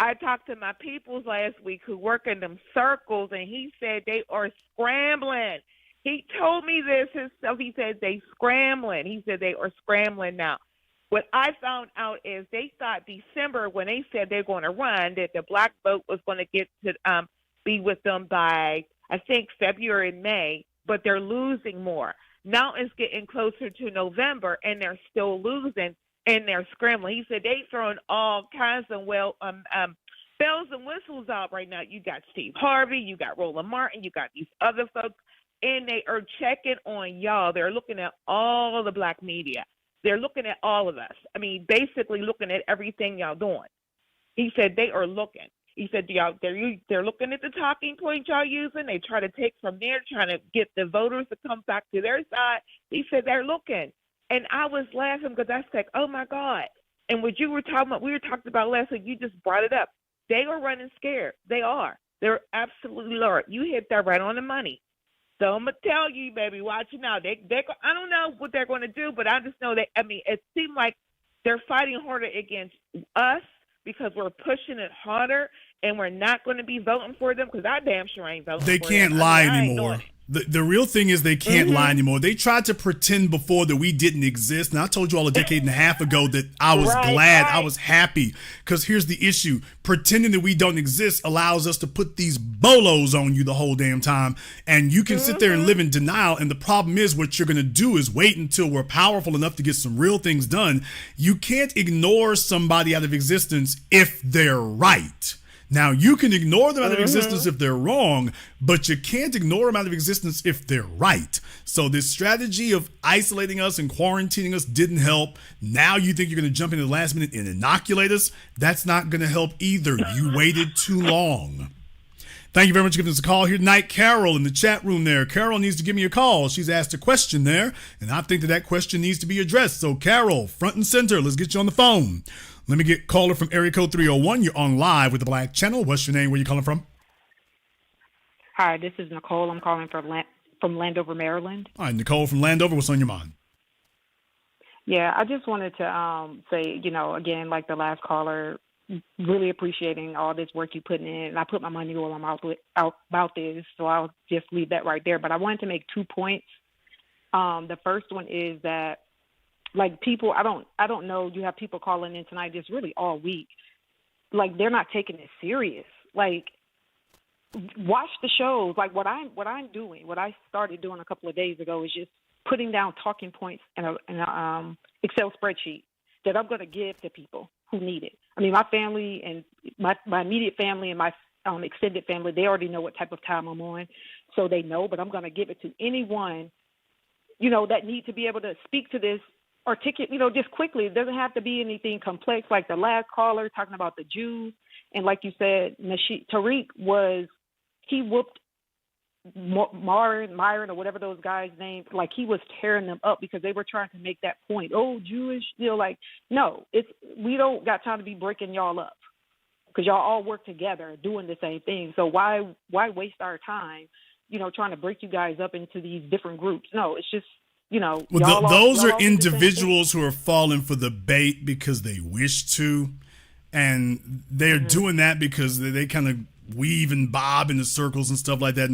I talked to my peoples last week who work in them circles, and he said they are scrambling. He told me this himself. He said they scrambling. He said they are scrambling now. What I found out is they thought December, when they said they're going to run, that the black vote was going to get to be with them by, I think, February and May, but they're losing more. Now it's getting closer to November, and they're still losing, and they're scrambling. He said they throwing all kinds of bells and whistles out right now. You got Steve Harvey, you got Roland Martin, you got these other folks, and they are checking on y'all. They're looking at all the black media. They're looking at all of us. I mean, basically looking at everything y'all doing. He said they are looking. He said they're looking at the talking points y'all using. They try to take from there, trying to get the voters to come back to their side. He said they're looking. And I was laughing because I was like, oh, my God. And what you were talking about, we were talking about last week, you just brought it up. They are running scared. They are. They're absolutely Lord. You hit that right on the money. So I'm going to tell you, baby, watch it now. I don't know what they're going to do, but I just know that, it seemed like they're fighting harder against us because we're pushing it harder and we're not going to be voting for them because I damn sure ain't voting for them. They can't lie anymore. The real thing is they can't lie anymore. They tried to pretend before that we didn't exist. And I told you all a decade and a half ago that I was glad, I was happy. Because here's the issue. Pretending that we don't exist allows us to put these bolos on you the whole damn time. And you can sit there and live in denial. And the problem is what you're going to do is wait until we're powerful enough to get some real things done. You can't ignore somebody out of existence if they're right. Now, you can ignore them out of existence if they're wrong, but you can't ignore them out of existence if they're right. So this strategy of isolating us and quarantining us didn't help. Now you think you're going to jump in at the last minute and inoculate us? That's not going to help either. You waited too long. Thank you very much for giving us a call here tonight. Carol in the chat room there. Carol needs to give me a call. She's asked a question there, and I think that question needs to be addressed. So, Carol, front and center, let's get you on the phone. Let me get caller from area code 301. You're on live with the Black Channel. What's your name? Where you calling from? Hi, this is Nicole. I'm calling from Landover, Maryland. All right, Nicole from Landover. What's on your mind? Yeah, I just wanted to say, again, like the last caller, really appreciating all this work you putting in. And I put my money where I'm out about this, so I'll just leave that right there. But I wanted to make 2 points. The first one is that, like, people, I don't know, you have people calling in tonight just really all week. Like, they're not taking it serious. Like, watch the shows. Like, what I started doing a couple of days ago is just putting down talking points in a Excel spreadsheet that I'm going to give to people who need it. I mean, my family and my immediate family and my extended family, they already know what type of time I'm on, so they know, but I'm going to give it to anyone, that need to be able to speak to this, articulate, just quickly. It doesn't have to be anything complex like the last caller talking about the Jews. And like you said, Tariq he whooped Myron or whatever those guys' names, like he was tearing them up because they were trying to make that point. Oh, Jewish, no, we don't got time to be breaking y'all up because y'all all work together doing the same thing. So why waste our time, trying to break you guys up into these different groups? No, it's just, those are individuals who are falling for the bait because they wish to, and they're doing that because they kind of weave and bob in the circles and stuff like that.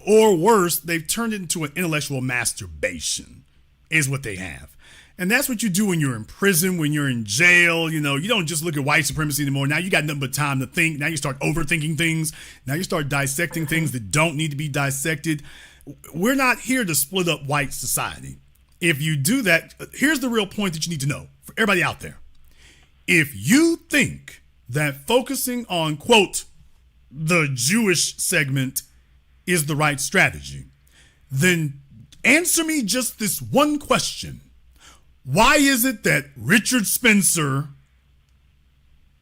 Or worse, they've turned it into an intellectual masturbation is what they have. And that's what you do when you're in prison, when you're in jail. You don't just look at white supremacy anymore. Now you got nothing but time to think. Now you start overthinking things. Now you start dissecting things that don't need to be dissected. We're not here to split up white society. If you do that, here's the real point that you need to know for everybody out there. If you think that focusing on, quote, the Jewish segment is the right strategy, then answer me just this one question. Why is it that Richard Spencer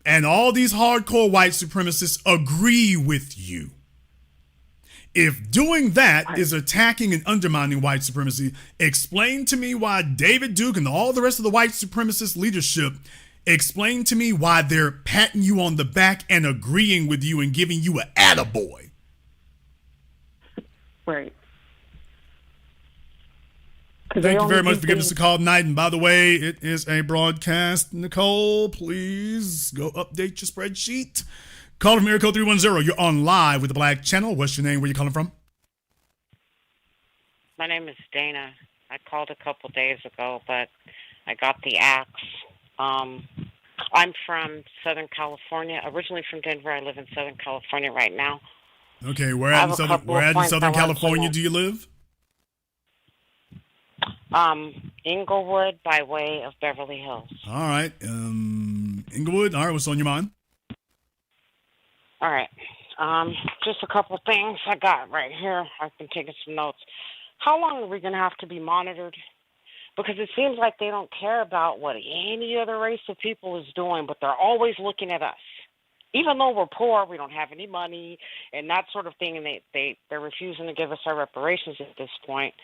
and all these hardcore white supremacists agree with you? If doing that is attacking and undermining white supremacy, explain to me why David Duke and all the rest of the white supremacist leadership, explain to me why they're patting you on the back and agreeing with you and giving you an attaboy. Right. Thank you very much for giving us a call tonight. And by the way, it is a broadcast. Nicole, please go update your spreadsheet. Call from Miracle 310. You're on live with the Black Channel. What's your name? Where you calling from? My name is Dana. I called a couple days ago, but I got the axe. I'm from Southern California. Originally from Denver. I live in Southern California right now. Okay, where in Southern California do you live? Inglewood by way of Beverly Hills. All right. Inglewood. All right, what's on your mind? All right. Just a couple things I got right here. I've been taking some notes. How long are we going to have to be monitored? Because it seems like they don't care about what any other race of people is doing, but they're always looking at us. Even though we're poor, we don't have any money, and that sort of thing, and they're refusing to give us our reparations at this point.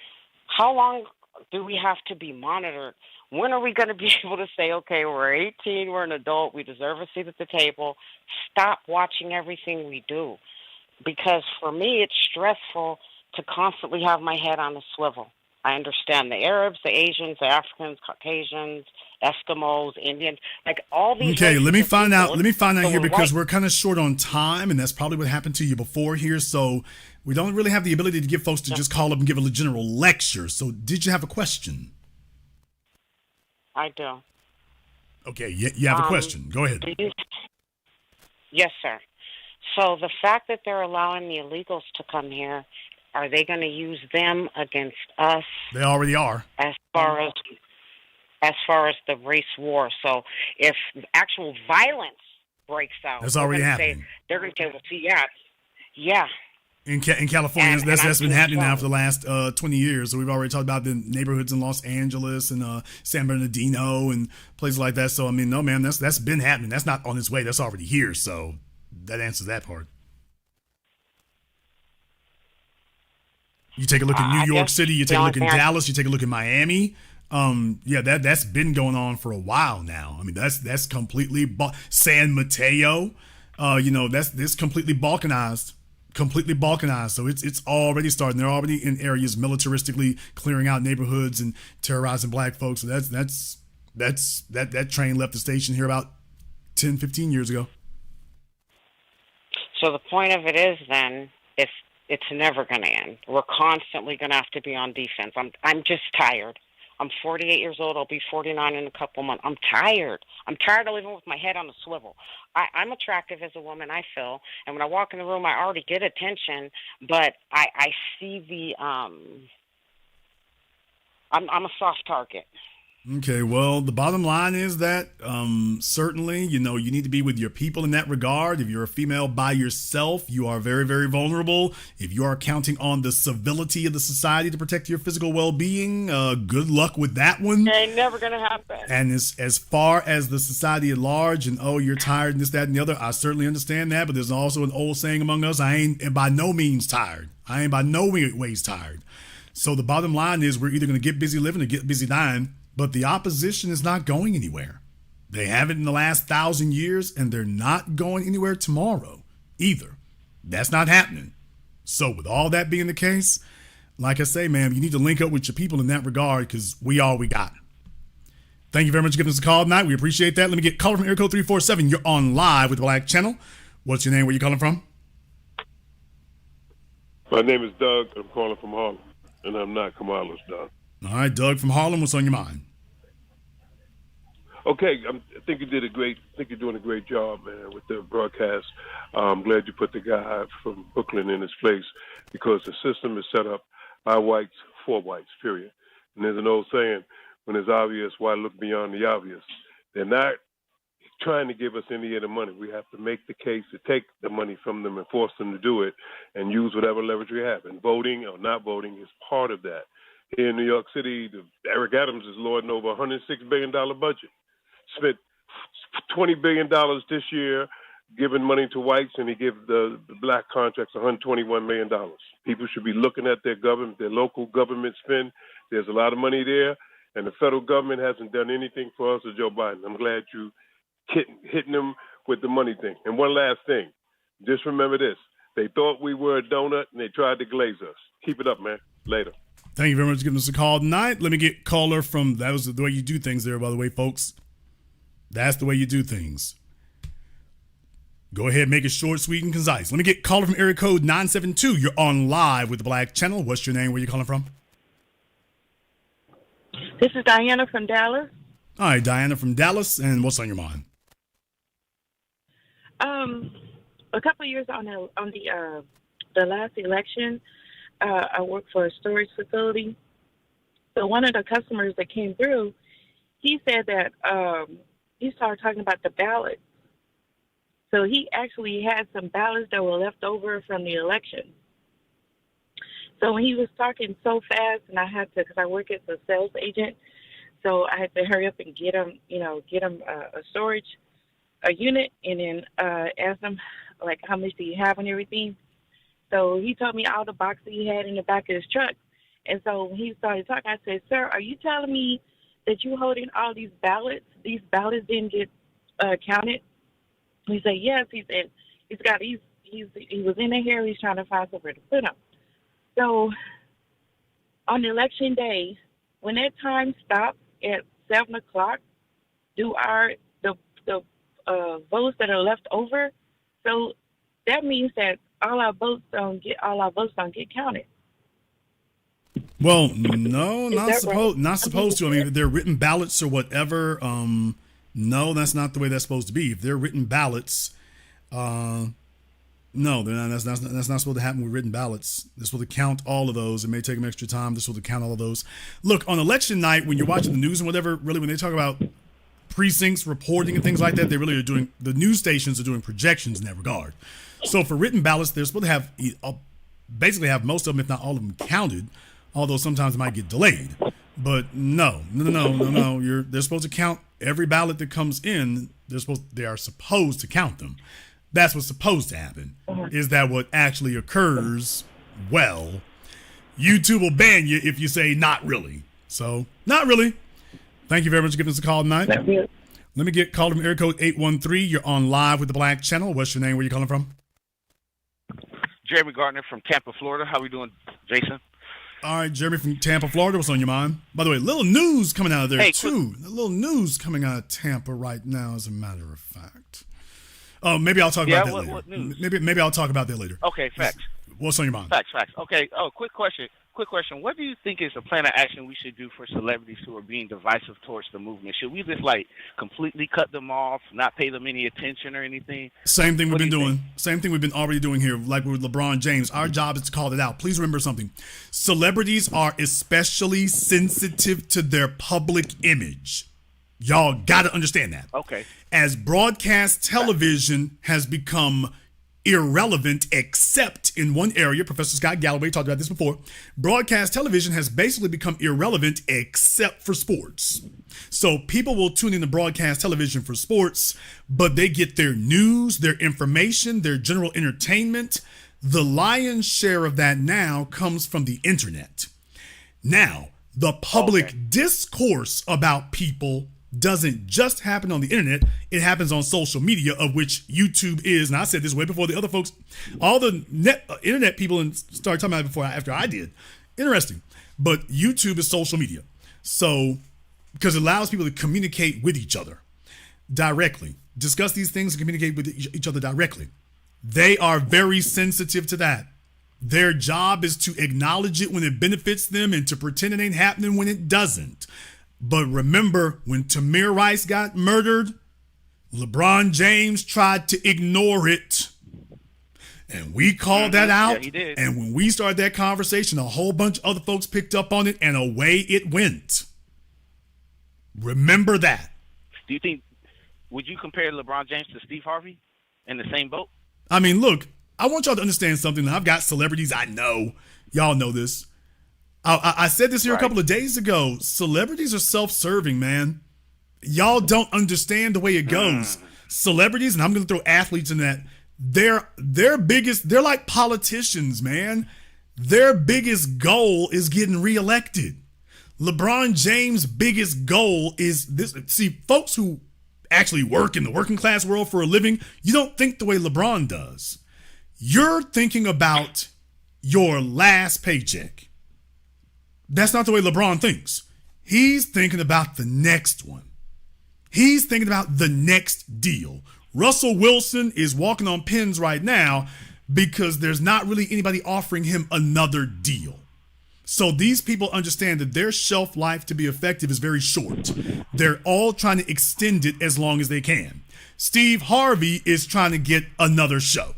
How long do we have to be monitored? When are we going to be able to say, okay, we're 18, we're an adult, we deserve a seat at the table, stop watching everything we do? Because for me, it's stressful to constantly have my head on a swivel. I understand the Arabs, the Asians, the Africans, Caucasians, Eskimos, Indians, like all these. Okay, let me find out here because we're kind of short on time, and that's probably what happened to you before here. So we don't really have the ability to get folks to just call up and give a general lecture. So did you have a question? I do. Okay, you have a question. Go ahead. Yes, sir. So the fact that they're allowing the illegals to come here, are they going to use them against us? They already are. As far as the race war. So if actual violence breaks out, that's already happening. They're going to say, well, see, yeah. In California, that's been happening now for the last 20 years. So we've already talked about the neighborhoods in Los Angeles and San Bernardino and places like that. So, I mean, no, man, that's been happening. That's not on its way. That's already here. So that answers that part. You take a look at New York City, you take a look in Dallas, you take a look at Miami. That's been going on for a while now. I mean, that's completely San Mateo. That's completely balkanized. So it's already starting. They're already in areas militaristically clearing out neighborhoods and terrorizing black folks. So that train left the station here about 10, 15 years ago. So the point of it is then, if it's never going to end, we're constantly going to have to be on defense. I'm just tired. I'm 48 years old. I'll be 49 in a couple months. I'm tired. I'm tired of living with my head on a swivel. I'm attractive as a woman, I feel. And when I walk in the room, I already get attention. But I see the I'm a soft target. Okay, well, the bottom line is that certainly, you need to be with your people in that regard. If you're a female by yourself, you are very, very vulnerable. If you are counting on the civility of the society to protect your physical well-being, good luck with that one. It ain't never going to happen. And as far as the society at large and, you're tired and this, that, and the other, I certainly understand that. But there's also an old saying among us, I ain't by no means tired. I ain't by no ways tired. So the bottom line is we're either going to get busy living or get busy dying. But the opposition is not going anywhere. They haven't in the last 1,000 years, and they're not going anywhere tomorrow either. That's not happening. So with all that being the case, like I say, man, you need to link up with your people in that regard because we all we got. Thank you very much for giving us a call tonight. We appreciate that. Let me get caller from Aircode 347. You're on live with the Black Channel. What's your name? Where you calling from? My name is Doug. I'm calling from Harlem, and I'm not Kamala's Doug. All right, Doug from Harlem. What's on your mind? Okay, I think you're doing a great job, man, with the broadcast. I'm glad you put the guy from Brooklyn in his place because the system is set up by whites for whites, period. And there's an old saying, when it's obvious, why look beyond the obvious? They're not trying to give us any of the money. We have to make the case to take the money from them and force them to do it and use whatever leverage we have. And voting or not voting is part of that. Here in New York City, Eric Adams is lording over $106 billion budget. Spent $20 billion this year giving money to whites, and he gave the black contracts $121 million. People should be looking at their government, their local government spend. There's a lot of money there, and the federal government hasn't done anything for us or Joe Biden. I'm glad you hitting them with the money thing. And one last thing, just remember this. They thought we were a donut, and they tried to glaze us. Keep it up, man. Later. Thank you very much for giving us a call tonight. Let me get caller from, that was the way you do things there, by the way, folks. That's the way you do things. Go ahead, make it short, sweet, and concise. Let me get caller from area code 972. You're on live with the Black Channel. What's your name? Where you calling from? This is Diana from Dallas. All right, Diana from Dallas. And what's on your mind? A couple of years on the last election, I worked for a storage facility. So one of the customers that came through, he said that he started talking about the ballots. So he actually had some ballots that were left over from the election. So when he was talking so fast, and I had to, because I work as a sales agent, so I had to hurry up and get him a storage unit, and then ask him, like, how much do you have and everything. So he told me all the boxes he had in the back of his truck. And so when he started talking, I said, "Sir, are you telling me that you holding all these ballots? These ballots didn't get counted?" He said, "Yes." He said, he was in here. He's trying to find somewhere to put them. So on election day, when that time stops at 7 o'clock, do the votes that are left over? So that means that all our votes don't get counted. Well, no, not supposed to. I mean, if they're written ballots or whatever, no, that's not the way that's supposed to be. If they're written ballots, no, they're not. That's not supposed to happen with written ballots. They're supposed to count all of those. It may take them extra time. They're supposed to count all of those. Look, on election night, when you're watching the news and whatever, really, when they talk about precincts reporting and things like that, they really are doing, the news stations are doing projections in that regard. So for written ballots, they're supposed to have basically have most of them, if not all of them, counted. Although sometimes it might get delayed. But no. They're supposed to count every ballot that comes in. They are supposed to count them. That's what's supposed to happen. Is that what actually occurs? Well, YouTube will ban you if you say not really. So, not really. Thank you very much for giving us a call tonight. Let me get called from area code 813. You're on live with the Black Channel. What's your name? Where you calling from? Jeremy Gardner from Tampa, Florida. How we doing, Jason? All right, Jeremy from Tampa, Florida. What's on your mind? By the way, little news coming out of there, too. A little news coming out of Tampa right now, as a matter of fact. Oh, maybe I'll talk about that later. What news? Maybe I'll talk about that later. Okay, facts. What's on your mind? Facts. Okay. Oh, quick question. What do you think is a plan of action we should do for celebrities who are being divisive towards the movement? Should we just completely cut them off, not pay them any attention or anything? Same thing we've been doing. Same thing we've been already doing here, like with LeBron James. Our job is to call it out. Please remember something. Celebrities are especially sensitive to their public image. Y'all got to understand that. Okay. As broadcast television has become irrelevant except in one area. Professor Scott Galloway talked about this before. Broadcast television has basically become irrelevant except for sports. So people will tune in to broadcast television for sports, but they get their news, their information, their general entertainment. The lion's share of that now comes from the internet. Now, the public discourse about people doesn't just happen on the internet. It happens on social media, of which YouTube is. And I said this way before the other folks, all the internet people started talking about it after I did. Interesting. But YouTube is social media. So, because it allows people to communicate with each other directly, discuss these things and communicate with each other directly. They are very sensitive to that. Their job is to acknowledge it when it benefits them and to pretend it ain't happening when it doesn't. But remember, when Tamir Rice got murdered, LeBron James tried to ignore it. And we called that out. Yeah, he did. And when we started that conversation, a whole bunch of other folks picked up on it, and away it went. Remember that. Do you think, would you compare LeBron James to Steve Harvey in the same boat? I mean, look, I want y'all to understand something. I've got celebrities I know. Y'all know this. I said this here a couple of days ago. Celebrities are self-serving, man. Y'all don't understand the way it goes. Celebrities, and I'm going to throw athletes in that, they're like politicians, man. Their biggest goal is getting reelected. LeBron James' biggest goal is this. See, folks who actually work in the working class world for a living, you don't think the way LeBron does. You're thinking about your last paycheck. That's not the way LeBron thinks. He's thinking about the next one. He's thinking about the next deal. Russell Wilson is walking on pins right now because there's not really anybody offering him another deal. So these people understand that their shelf life to be effective is very short. They're all trying to extend it as long as they can. Steve Harvey is trying to get another show.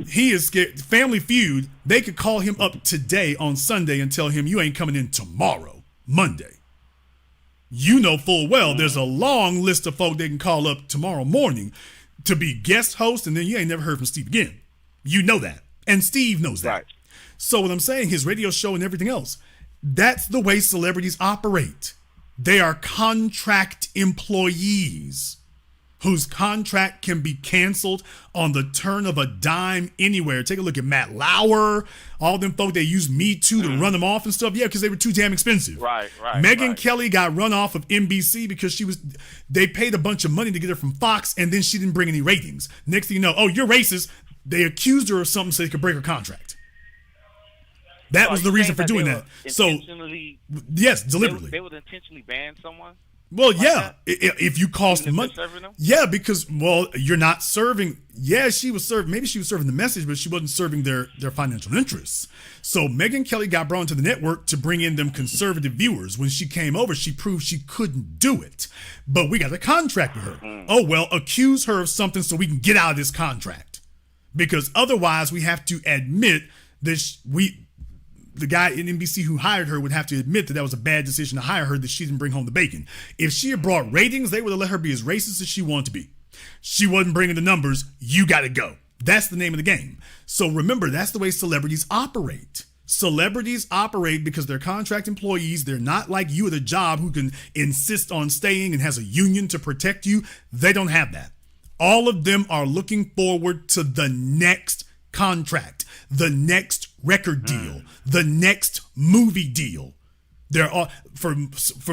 He is scared. Family Feud, they could call him up today on Sunday and tell him you ain't coming in tomorrow, Monday. You know full well there's a long list of folk they can call up tomorrow morning to be guest host, and then you ain't never heard from Steve again. You know that. And Steve knows that. Right. So what I'm saying, his radio show and everything else, that's the way celebrities operate. They are contract employees whose contract can be canceled on the turn of a dime anywhere. Take a look at Matt Lauer, all them folk that used Me Too to run them off and stuff. Yeah, because they were too damn expensive. Right. Megyn Kelly got run off of NBC because they paid a bunch of money to get her from Fox, and then she didn't bring any ratings. Next thing you know, oh, you're racist. They accused her of something so they could break her contract. That was the reason for doing that. So, yes, deliberately. They would intentionally ban someone? Well, yeah, if you cost money. Yeah, because, well, you're not serving. Yeah, she was serving. Maybe she was serving the message, but she wasn't serving their financial interests. So Megyn Kelly got brought into the network to bring in them conservative viewers. When she came over, she proved she couldn't do it. But we got a contract with her. Oh, well, accuse her of something so we can get out of this contract. Because otherwise we have to admit that the guy in NBC who hired her would have to admit that was a bad decision to hire her, that she didn't bring home the bacon. If she had brought ratings, they would have let her be as racist as she wanted to be. She wasn't bringing the numbers. You got to go. That's the name of the game. So remember, that's the way celebrities operate. Celebrities operate because they're contract employees. They're not like you at a job who can insist on staying and has a union to protect you. They don't have that. All of them are looking forward to the next contract, the next record deal, the next movie deal. They're all for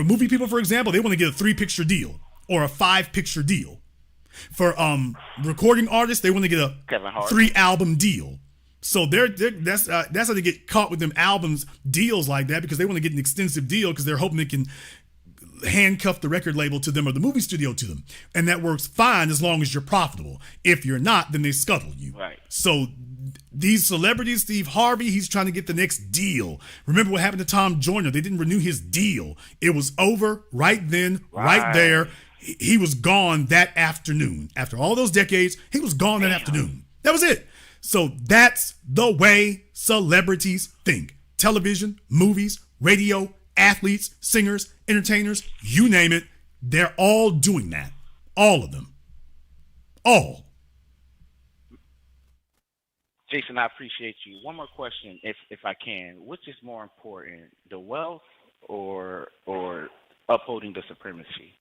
movie people, for example, they want to get a 3-picture deal or a 5-picture deal. For recording artists, they want to get a 3-album deal. So that's how they get caught with them albums deals like that, because they want to get an extensive deal because they're hoping they can handcuff the record label to them or the movie studio to them. And that works fine as long as you're profitable. If you're not, then they scuttle you. Right. So these celebrities, Steve Harvey, he's trying to get the next deal. Remember what happened to Tom Joyner? They didn't renew his deal. It was over right then, right there. He was gone that afternoon. After all those decades, he was gone that afternoon. That was it. So that's the way celebrities think. Television, movies, radio, athletes, singers, entertainers, you name it, they're all doing that. All of them. All. Jason, I appreciate you. One more question, if I can. Which is more important, the wealth or upholding the supremacy?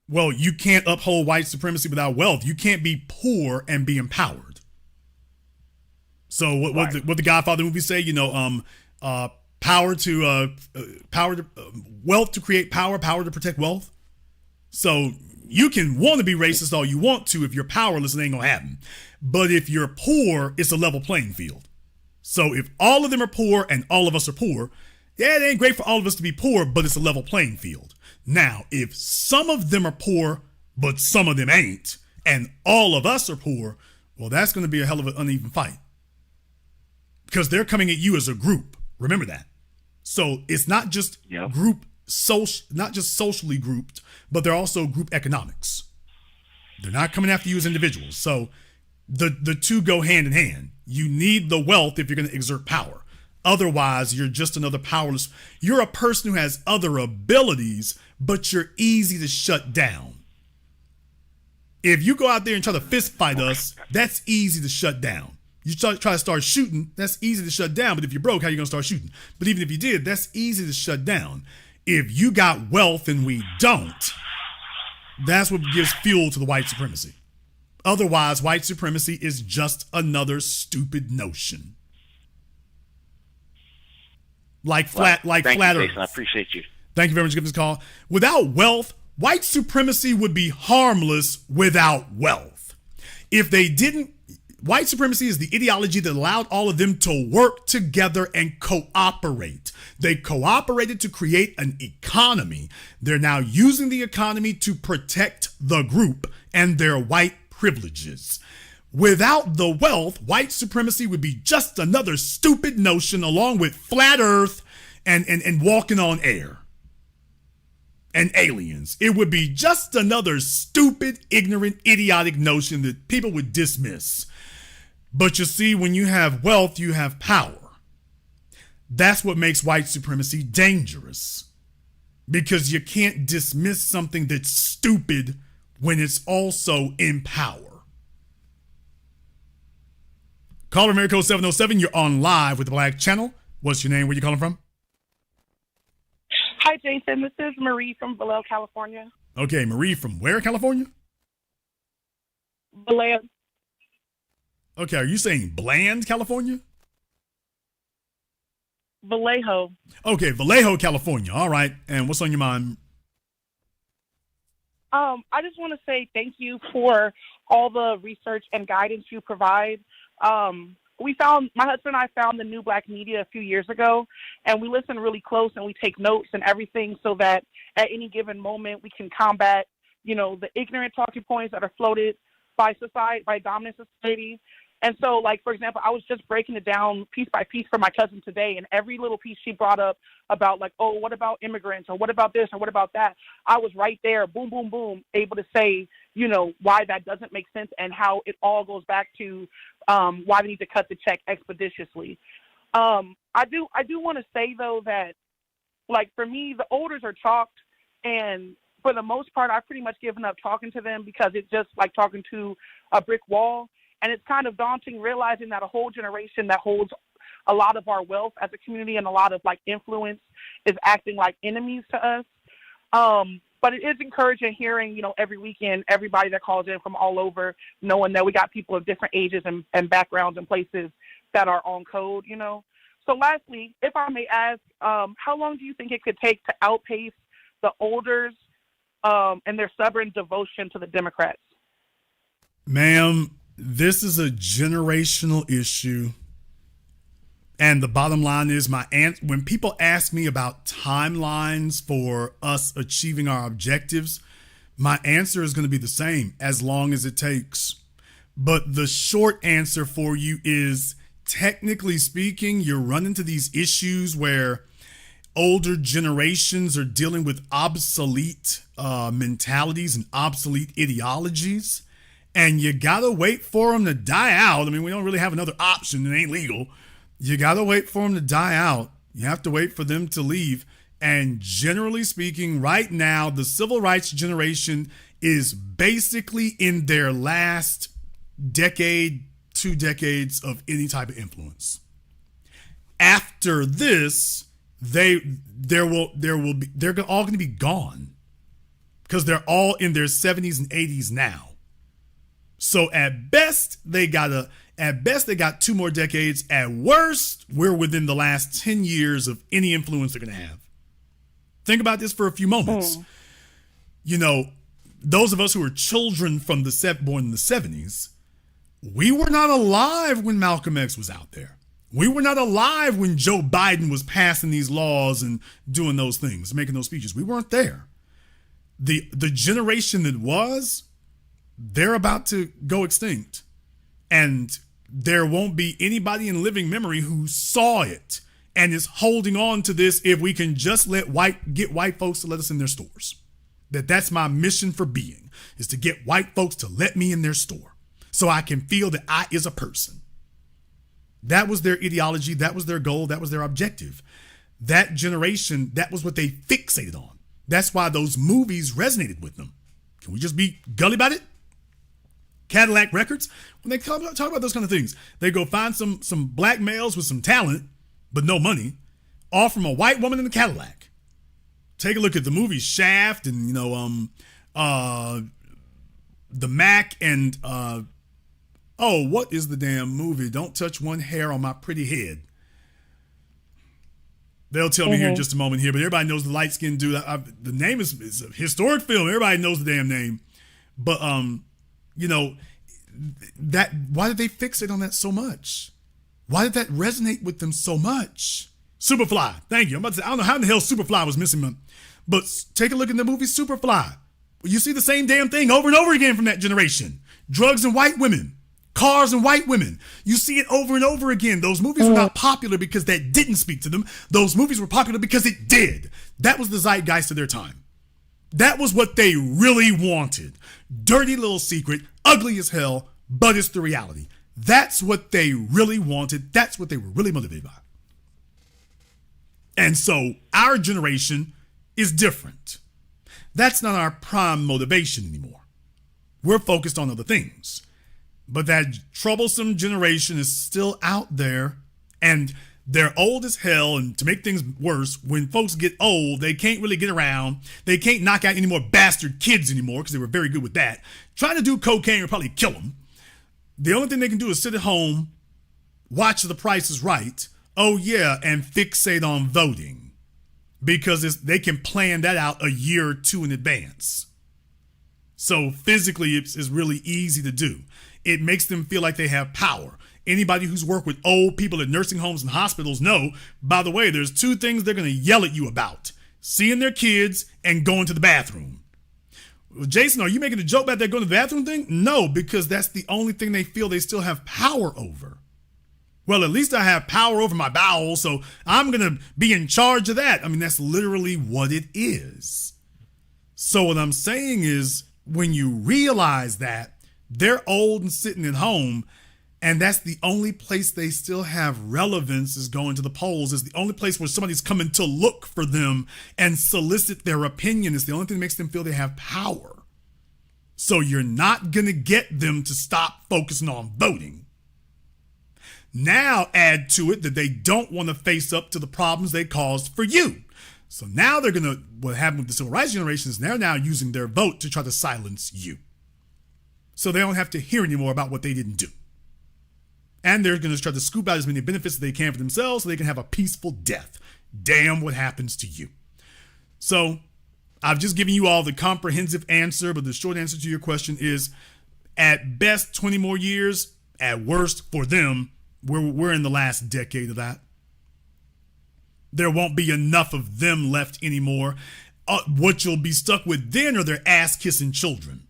Well, you can't uphold white supremacy without wealth. You can't be poor and be empowered. So what the Godfather movie say? Wealth to create power, power to protect wealth. So you can want to be racist all you want to. If you're powerless, it ain't gonna happen. But if you're poor, it's a level playing field. So if all of them are poor and all of us are poor, yeah, it ain't great for all of us to be poor, but it's a level playing field. Now, if some of them are poor, but some of them ain't, and all of us are poor, well, that's going to be a hell of an uneven fight. Because they're coming at you as a group. Remember that. So it's not just not just socially grouped, but they're also group economics. They're not coming after you as individuals. So the two go hand in hand. You need the wealth if you're going to exert power. Otherwise, you're just another powerless. You're a person who has other abilities, but you're easy to shut down. If you go out there and try to fist fight us, that's easy to shut down You try to start shooting, that's easy to shut down. But if you're broke, how are you going to start shooting? But even if you did, that's easy to shut down. If you got wealth and we don't, that's what gives fuel to the white supremacy. Otherwise, white supremacy is just another stupid notion. Like flat Earth. Jason, I appreciate you. Thank you very much for giving this call. Without wealth, white supremacy would be harmless without wealth. If they didn't, white supremacy is the ideology that allowed all of them to work together and cooperate. They cooperated to create an economy. They're now using the economy to protect the group and their white privileges. Without the wealth, white supremacy would be just another stupid notion along with flat earth and walking on air and aliens. It would be just another stupid, ignorant, idiotic notion that people would dismiss. But you see, when you have wealth, you have power. That's what makes white supremacy dangerous, because you can't dismiss something that's stupid when it's also in power. Caller America 707, you're on live with the Black Channel. What's your name? Where you calling from? Hi, Jason. This is Marie from Vallejo, California. Okay, Marie from where, California? Vallejo. Okay, are you saying Bland, California? Vallejo. Okay, Vallejo, California. All right. And what's on your mind? I just want to say thank you for all the research and guidance you provide. My husband and I found the New Black Media a few years ago, and we listen really close and we take notes and everything so that at any given moment we can combat, the ignorant talking points that are floated by society, by dominant society. And so, like, for example, I was just breaking it down piece by piece for my cousin today, and every little piece she brought up about, like, oh, what about immigrants, or what about this, or what about that? I was right there, boom, boom, boom, able to say, why that doesn't make sense and how it all goes back to why they need to cut the check expeditiously. I do want to say, though, that, like, for me, the elders are chalked, and for the most part, I've pretty much given up talking to them because it's just like talking to a brick wall. And it's kind of daunting realizing that a whole generation that holds a lot of our wealth as a community and a lot of, like, influence is acting like enemies to us. But it is encouraging hearing, every weekend, everybody that calls in from all over, knowing that we got people of different ages and backgrounds and places that are on code, So lastly, if I may ask, how long do you think it could take to outpace the elders and their stubborn devotion to the Democrats? Ma'am, this is a generational issue. And the bottom line is when people ask me about timelines for us achieving our objectives, my answer is going to be the same: as long as it takes. But the short answer for you is, technically speaking, you're running into these issues where older generations are dealing with obsolete mentalities and obsolete ideologies. And you got to wait for them to die out. I mean, we don't really have another option. It ain't legal. You got to wait for them to die out. You have to wait for them to leave. And generally speaking, right now, the civil rights generation is basically in their last decade, 2 decades of any type of influence. After this, they're all going to be gone because they're all in their 70s and 80s now. So at best they got 2 more decades. At worst, we're within the last 10 years of any influence they're going to have. Think about this for a few moments. Those of us who are children from born in the 70s, we were not alive when Malcolm X was out there. We were not alive when Joe Biden was passing these laws and doing those things, making those speeches. We weren't there. The generation that was, they're about to go extinct. And there won't be anybody in living memory who saw it and is holding on to this if we can just get white folks to let us in their stores. That's my mission for being, is to get white folks to let me in their store so I can feel that I is a person. That was their ideology. That was their goal. That was their objective. That generation, that was what they fixated on. That's why those movies resonated with them. Can we just be gully about it? Cadillac Records. When they talk about those kind of things, they go find some black males with some talent, but no money, offer them a white woman in a Cadillac. Take a look at the movie Shaft and, The Mac and, what is the damn movie? Don't Touch One Hair on My Pretty Head. They'll tell me here in just a moment here, but everybody knows the light-skinned dude. The name is a historic film. Everybody knows the damn name. But, that why did they fixate on that so much? Why did that resonate with them so much? Superfly. Thank you. I'm about to say, I don't know how in the hell Superfly was missing, but take a look at the movie Superfly. You see the same damn thing over and over again from that generation. Drugs and white women. Cars and white women. You see it over and over again. Those movies were not popular because that didn't speak to them. Those movies were popular because it did. That was the zeitgeist of their time. That was what they really wanted. Dirty little secret, ugly as hell, but it's the reality. That's what they really wanted. That's what they were really motivated by. And so our generation is different. That's not our prime motivation anymore. We're focused on other things. But that troublesome generation is still out there, and they're old as hell. And to make things worse, when folks get old, they can't really get around. They can't knock out any more bastard kids anymore because they were very good with that. Trying to do cocaine would probably kill them. The only thing they can do is sit at home, watch The Price is Right, and fixate on voting because they can plan that out a year or two in advance. So physically, it's really easy to do. It makes them feel like they have power. Anybody who's worked with old people at nursing homes and hospitals know, by the way, there's two things they're going to yell at you about: seeing their kids and going to the bathroom. Well, Jason, are you making a joke about that going to the bathroom thing? No, because that's the only thing they feel they still have power over. Well, at least I have power over my bowels, so I'm going to be in charge of that. I mean, that's literally what it is. So what I'm saying is, when you realize that they're old and sitting at home, and that's the only place they still have relevance is going to the polls, is the only place where somebody's coming to look for them and solicit their opinion. Is the only thing that makes them feel they have power. So you're not going to get them to stop focusing on voting. Now add to it that they don't want to face up to the problems they caused for you. So now they're going to, what happened with the civil rights generation is they're now using their vote to try to silence you. So they don't have to hear anymore about what they didn't do. And they're going to try to scoop out as many benefits as they can for themselves so they can have a peaceful death. Damn what happens to you. So I've just given you all the comprehensive answer, but the short answer to your question is, at best 20 more years, at worst for them, we're in the last decade of that. There won't be enough of them left anymore. What you'll be stuck with then are their ass-kissing children.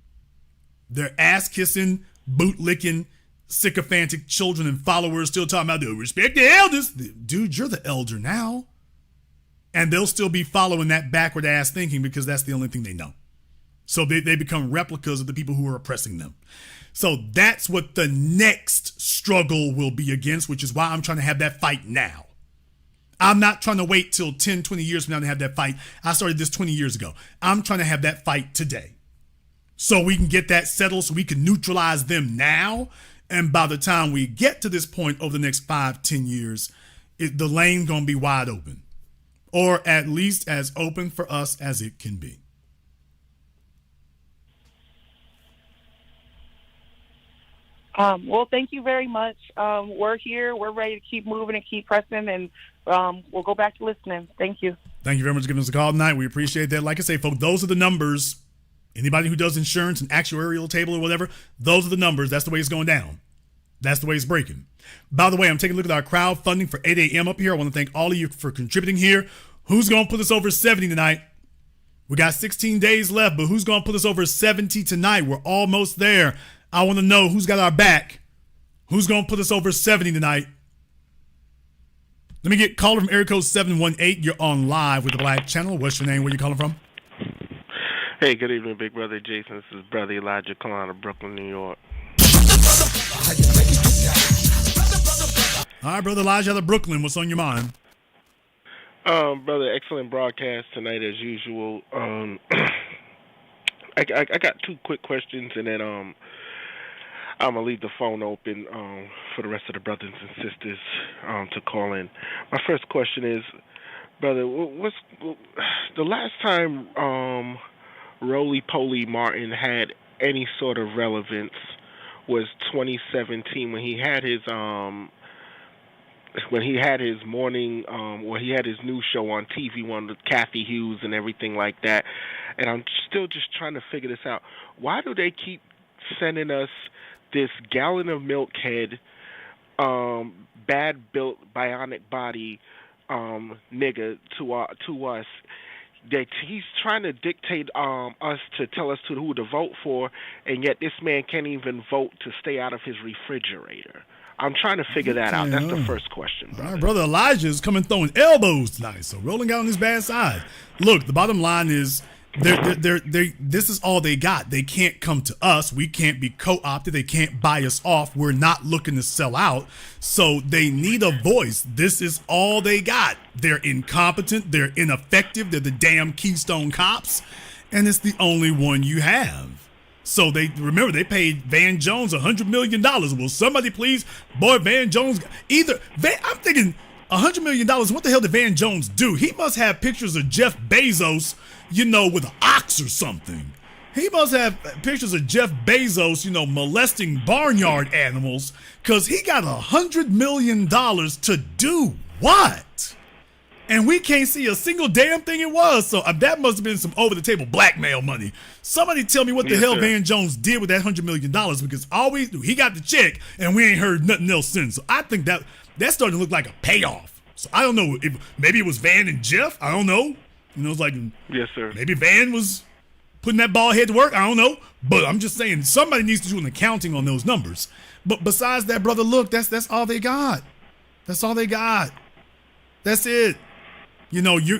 Their ass-kissing, boot-licking, sycophantic children and followers still talking about, respect the elders. Dude, you're the elder now. And they'll still be following that backward-ass thinking because that's the only thing they know. So they become replicas of the people who are oppressing them. So that's what the next struggle will be against, which is why I'm trying to have that fight now. I'm not trying to wait till 10, 20 years from now to have that fight. I started this 20 years ago. I'm trying to have that fight today. So we can get that settled, so we can neutralize them now. And by the time we get to this point over the next 5, 10 years, the lane's going to be wide open. Or at least as open for us as it can be. Well, thank you very much. We're here. We're ready to keep moving and keep pressing, and we'll go back to listening. Thank you. Thank you very much for giving us a call tonight. We appreciate that. Like I say, folks, those are the numbers. Anybody who does insurance, an actuarial table or whatever, those are the numbers. That's the way it's going down. That's the way it's breaking. By the way, I'm taking a look at our crowdfunding for 8 a.m. up here. I want to thank all of you for contributing here. Who's going to put us over 70 tonight? We got 16 days left, but who's going to put us over 70 tonight? We're almost there. I want to know who's got our back. Who's going to put us over 70 tonight? Let me get caller from area code 718. You're on live with the Black Channel. What's your name? Where you calling from? Hey, good evening, Big Brother Jason. This is Brother Elijah calling out of Brooklyn, New York. All right, Brother Elijah out of Brooklyn. What's on your mind? Brother, excellent broadcast tonight as usual. I got two quick questions, and then I'm gonna leave the phone open for the rest of the brothers and sisters to call in. My first question is, brother, what's the last time Roly Poly Martin had any sort of relevance was 2017 when he had his morning or he had his news show on TV, one with Kathy Hughes and everything like that. And I'm still just trying to figure this out. Why do they keep sending us this gallon of milk head, bad built bionic body nigga to us? That he's trying to dictate us to tell us who to vote for, and yet this man can't even vote to stay out of his refrigerator. I'm trying to figure that out. That's the first question, brother. All right, brother Elijah is coming throwing elbows tonight, so rolling out on his bad side. Look, the bottom line is this is all they got. They can't come to us. We can't be co-opted. They can't buy us off. We're not looking to sell out. So they need a voice. This is all they got. They're incompetent. They're ineffective. They're the damn Keystone Cops. And it's the only one you have. So they paid Van Jones $100 million. Will somebody please, Van Jones, I'm thinking $100 million. What the hell did Van Jones do? He must have pictures of Jeff Bezos, with an ox or something. He must have pictures of Jeff Bezos, molesting barnyard animals, because he got $100 million to do what? And we can't see a single damn thing it was. So that must have been some over-the-table blackmail money. Somebody tell me what the hell Van Jones did with that $100 million, because all we do, he got the check, and we ain't heard nothing else since. So I think that's starting to look like a payoff. So I don't know. Maybe it was Van and Jeff. I don't know. It's like, yes, sir. Maybe Van was putting that ball head to work. I don't know. But I'm just saying somebody needs to do an accounting on those numbers. But besides that, brother, look, that's all they got. That's all they got. That's it.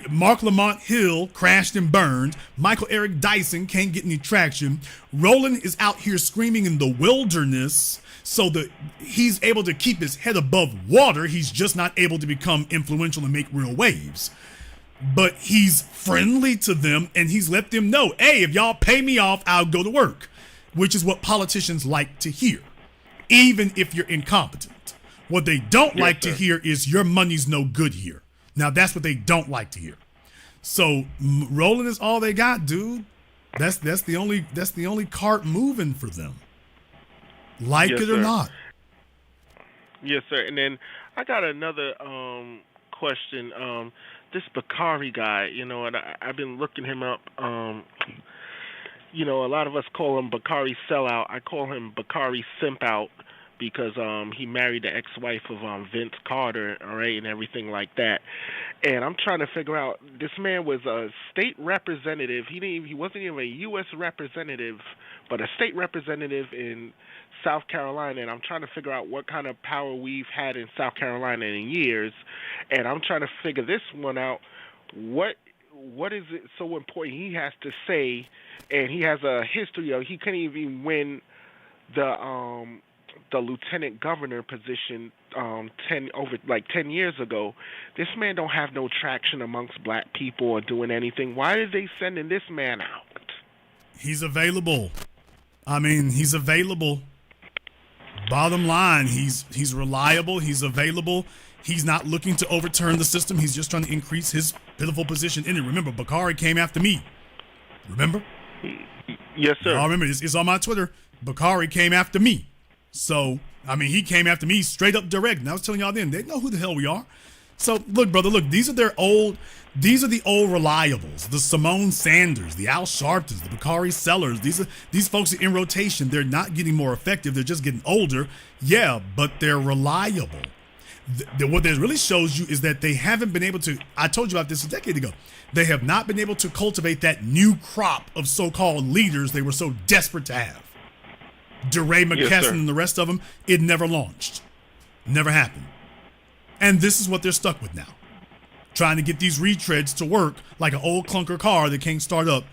Mark Lamont Hill crashed and burned. Michael Eric Dyson can't get any traction. Roland is out here screaming in the wilderness so that he's able to keep his head above water. He's just not able to become influential and make real waves. But he's friendly to them, and he's let them know, hey, if y'all pay me off, I'll go to work, which is what politicians like to hear, even if you're incompetent. What they don't like to hear is your money's no good here. Now, that's what they don't like to hear. So Roland is all they got, dude. That's the only cart moving for them. Like it or not. Yes, sir. And then I got another question. This Bakari guy, and I've been looking him up. A lot of us call him Bakari Sellout. I call him Bakari Simp Out because he married the ex-wife of Vince Carter, all right, and everything like that. And I'm trying to figure out, this man was a state representative. He wasn't even a U.S. representative, but a state representative in South Carolina, and I'm trying to figure out what kind of power we've had in South Carolina in years, and I'm trying to figure this one out. What is it so important he has to say, and he has a history of, he couldn't even win the lieutenant governor position 10 years ago. This man don't have no traction amongst black people or doing anything. Why are they sending this man out? He's available. He's available. Bottom line, he's reliable, he's available. He's not looking to overturn the system. He's just trying to increase his pitiful position in it. Remember, Bakari came after me. Remember? Yes, sir. I remember. It's on my Twitter. Bakari came after me. So, he came after me straight up direct. And I was telling y'all then, they know who the hell we are. So, look, brother, these are the old reliables. The Simone Sanders, the Al Sharptons, the Bakari Sellers. These folks are in rotation. They're not getting more effective. They're just getting older. Yeah, but they're reliable. What that really shows you is that they haven't been able to, I told you about this a decade ago, they have not been able to cultivate that new crop of so-called leaders they were so desperate to have. DeRay McKesson and the rest of them, it never launched. Never happened. And this is what they're stuck with now. Trying to get these retreads to work like an old clunker car that can't start up.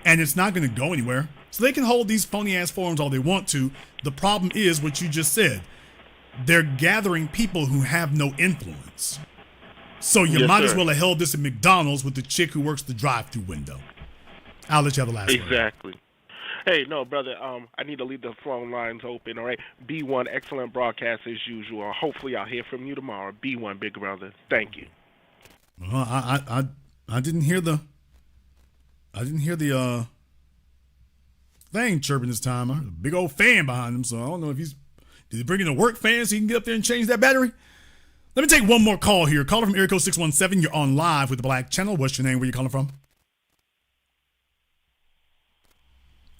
And it's not going to go anywhere. So they can hold these phony-ass forums all they want to. The problem is what you just said. They're gathering people who have no influence. So you might as well have held this at McDonald's with the chick who works the drive-thru window. I'll let you have the last word. Exactly. Hey, no, brother. I need to leave the phone lines open. All right. B1, excellent broadcast as usual. Hopefully, I'll hear from you tomorrow. B1, big brother. Thank you. Well, I didn't hear the thing chirping this time. I heard a big old fan behind him, so I don't know if did he bring in a work fan so he can get up there and change that battery? Let me take one more call here. Caller from area code 617. You're on live with the Black Channel. What's your name? Where you calling from?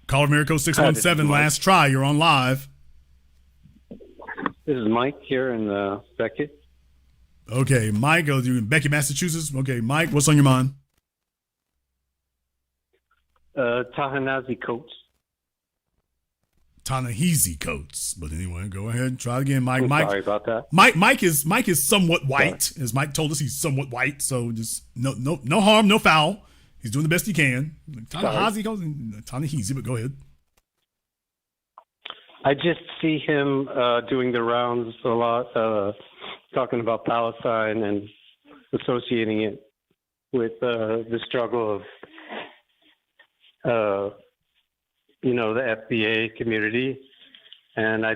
Caller from area code 617. Last try. You're on live. This is Mike here in Beckett. Okay, Mike. Oh, you're in Beckett, Massachusetts. Okay, Mike, what's on your mind? Ta-Nehisi Coates. Ta-Nehisi Coates. But anyway, go ahead and try it again, Mike. Sorry about that. Mike is somewhat white. Sorry. As Mike told us, he's somewhat white. So just no harm, no foul. He's doing the best he can. Ta-Nehisi Coates, Ta-Nehisi, but go ahead. I just see him doing the rounds a lot, talking about Palestine and associating it with the struggle of the FBA community, and I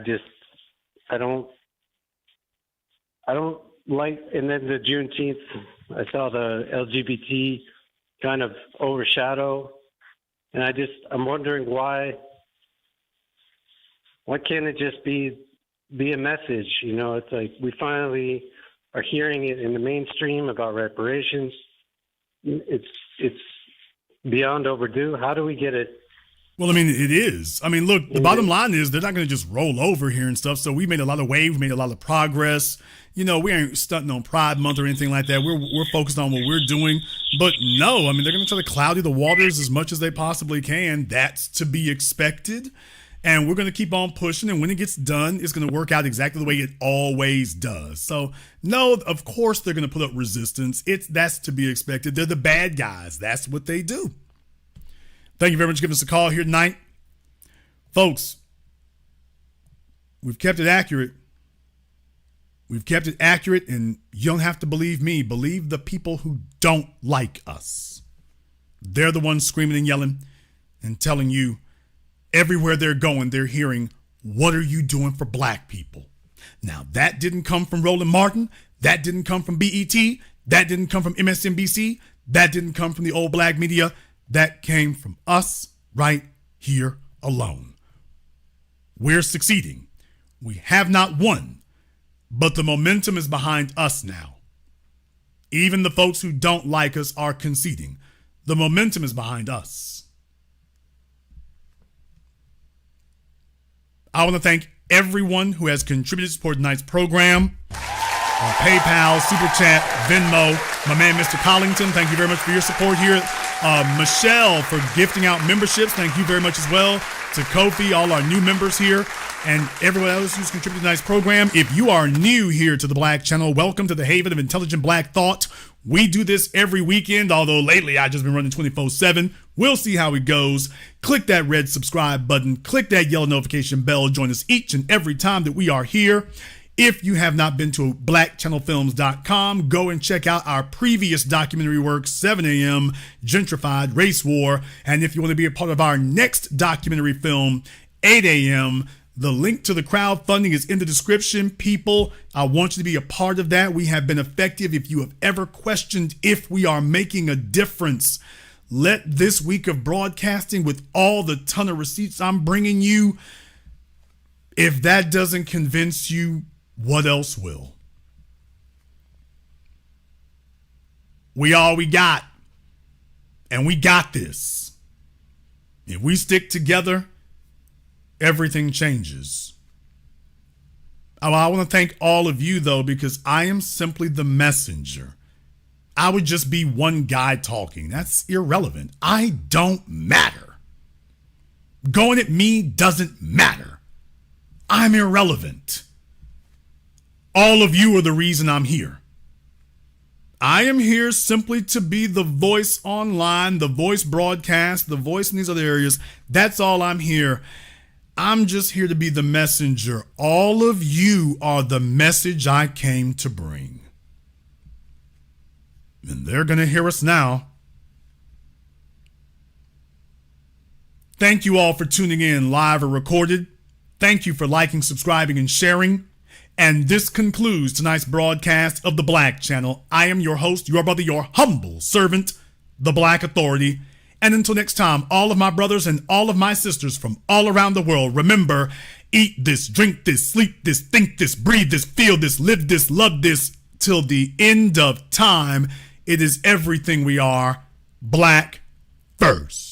don't like. And then the Juneteenth, I saw the LGBT kind of overshadow, and I'm wondering why can't it just be a message? It's like we finally are hearing it in the mainstream about reparations. It's beyond overdue. How do we get it? Well, I mean, it is. I mean, look, the bottom line is they're not going to just roll over here and stuff. So we made a lot of waves, made a lot of progress. We ain't stunting on Pride Month or anything like that. We're focused on what we're doing. But no, I mean, they're going to try to cloudy the waters as much as they possibly can. That's to be expected. And we're going to keep on pushing. And when it gets done, it's going to work out exactly the way it always does. So, no, of course they're going to put up resistance. That's to be expected. They're the bad guys. That's what they do. Thank you very much for giving us a call here tonight. Folks, we've kept it accurate. We've kept it accurate, and you don't have to believe me. Believe the people who don't like us. They're the ones screaming and yelling and telling you everywhere they're going, they're hearing, what are you doing for black people? Now, that didn't come from Roland Martin. That didn't come from BET. That didn't come from MSNBC. That didn't come from the old black media. That came from us right here alone. We're succeeding. We have not won, but the momentum is behind us now. Even the folks who don't like us are conceding. The momentum is behind us. I want to thank everyone who has contributed to support tonight's program. On PayPal, Super Chat, Venmo, my man, Mr. Collington, thank you very much for your support here. Michelle for gifting out memberships, thank you very much as well. To Kofi, all our new members here, and everyone else who's contributed to tonight's program. If you are new here to the Black Channel, welcome to the haven of intelligent black thought. We do this every weekend, although lately I've just been running 24/7. We'll see how it goes. Click that red subscribe button. Click that yellow notification bell. Join us each and every time that we are here. If you have not been to blackchannelfilms.com, go and check out our previous documentary work, 7 a.m., Gentrified, Race War. And if you want to be a part of our next documentary film, 8 a.m., the link to the crowdfunding is in the description. People, I want you to be a part of that. We have been effective. If you have ever questioned if we are making a difference, let this week of broadcasting with all the ton of receipts I'm bringing you, if that doesn't convince you, what else will? We all we got, and we got this. If we stick together, everything changes. I want to thank all of you, though, because I am simply the messenger. I would just be one guy talking. That's irrelevant. I don't matter. Going at me doesn't matter. I'm irrelevant. All of you are the reason I'm here. I am here simply to be the voice online, the voice broadcast, the voice in these other areas. That's all I'm here. I'm just here to be the messenger. All of you are the message I came to bring. And they're going to hear us now. Thank you all for tuning in live or recorded. Thank you for liking, subscribing, and sharing. And this concludes tonight's broadcast of the Black Channel. I am your host, your brother, your humble servant, the Black Authority. And until next time, all of my brothers and all of my sisters from all around the world, remember, eat this, drink this, sleep this, think this, breathe this, feel this, live this, love this, till the end of time. It is everything we are. Black first.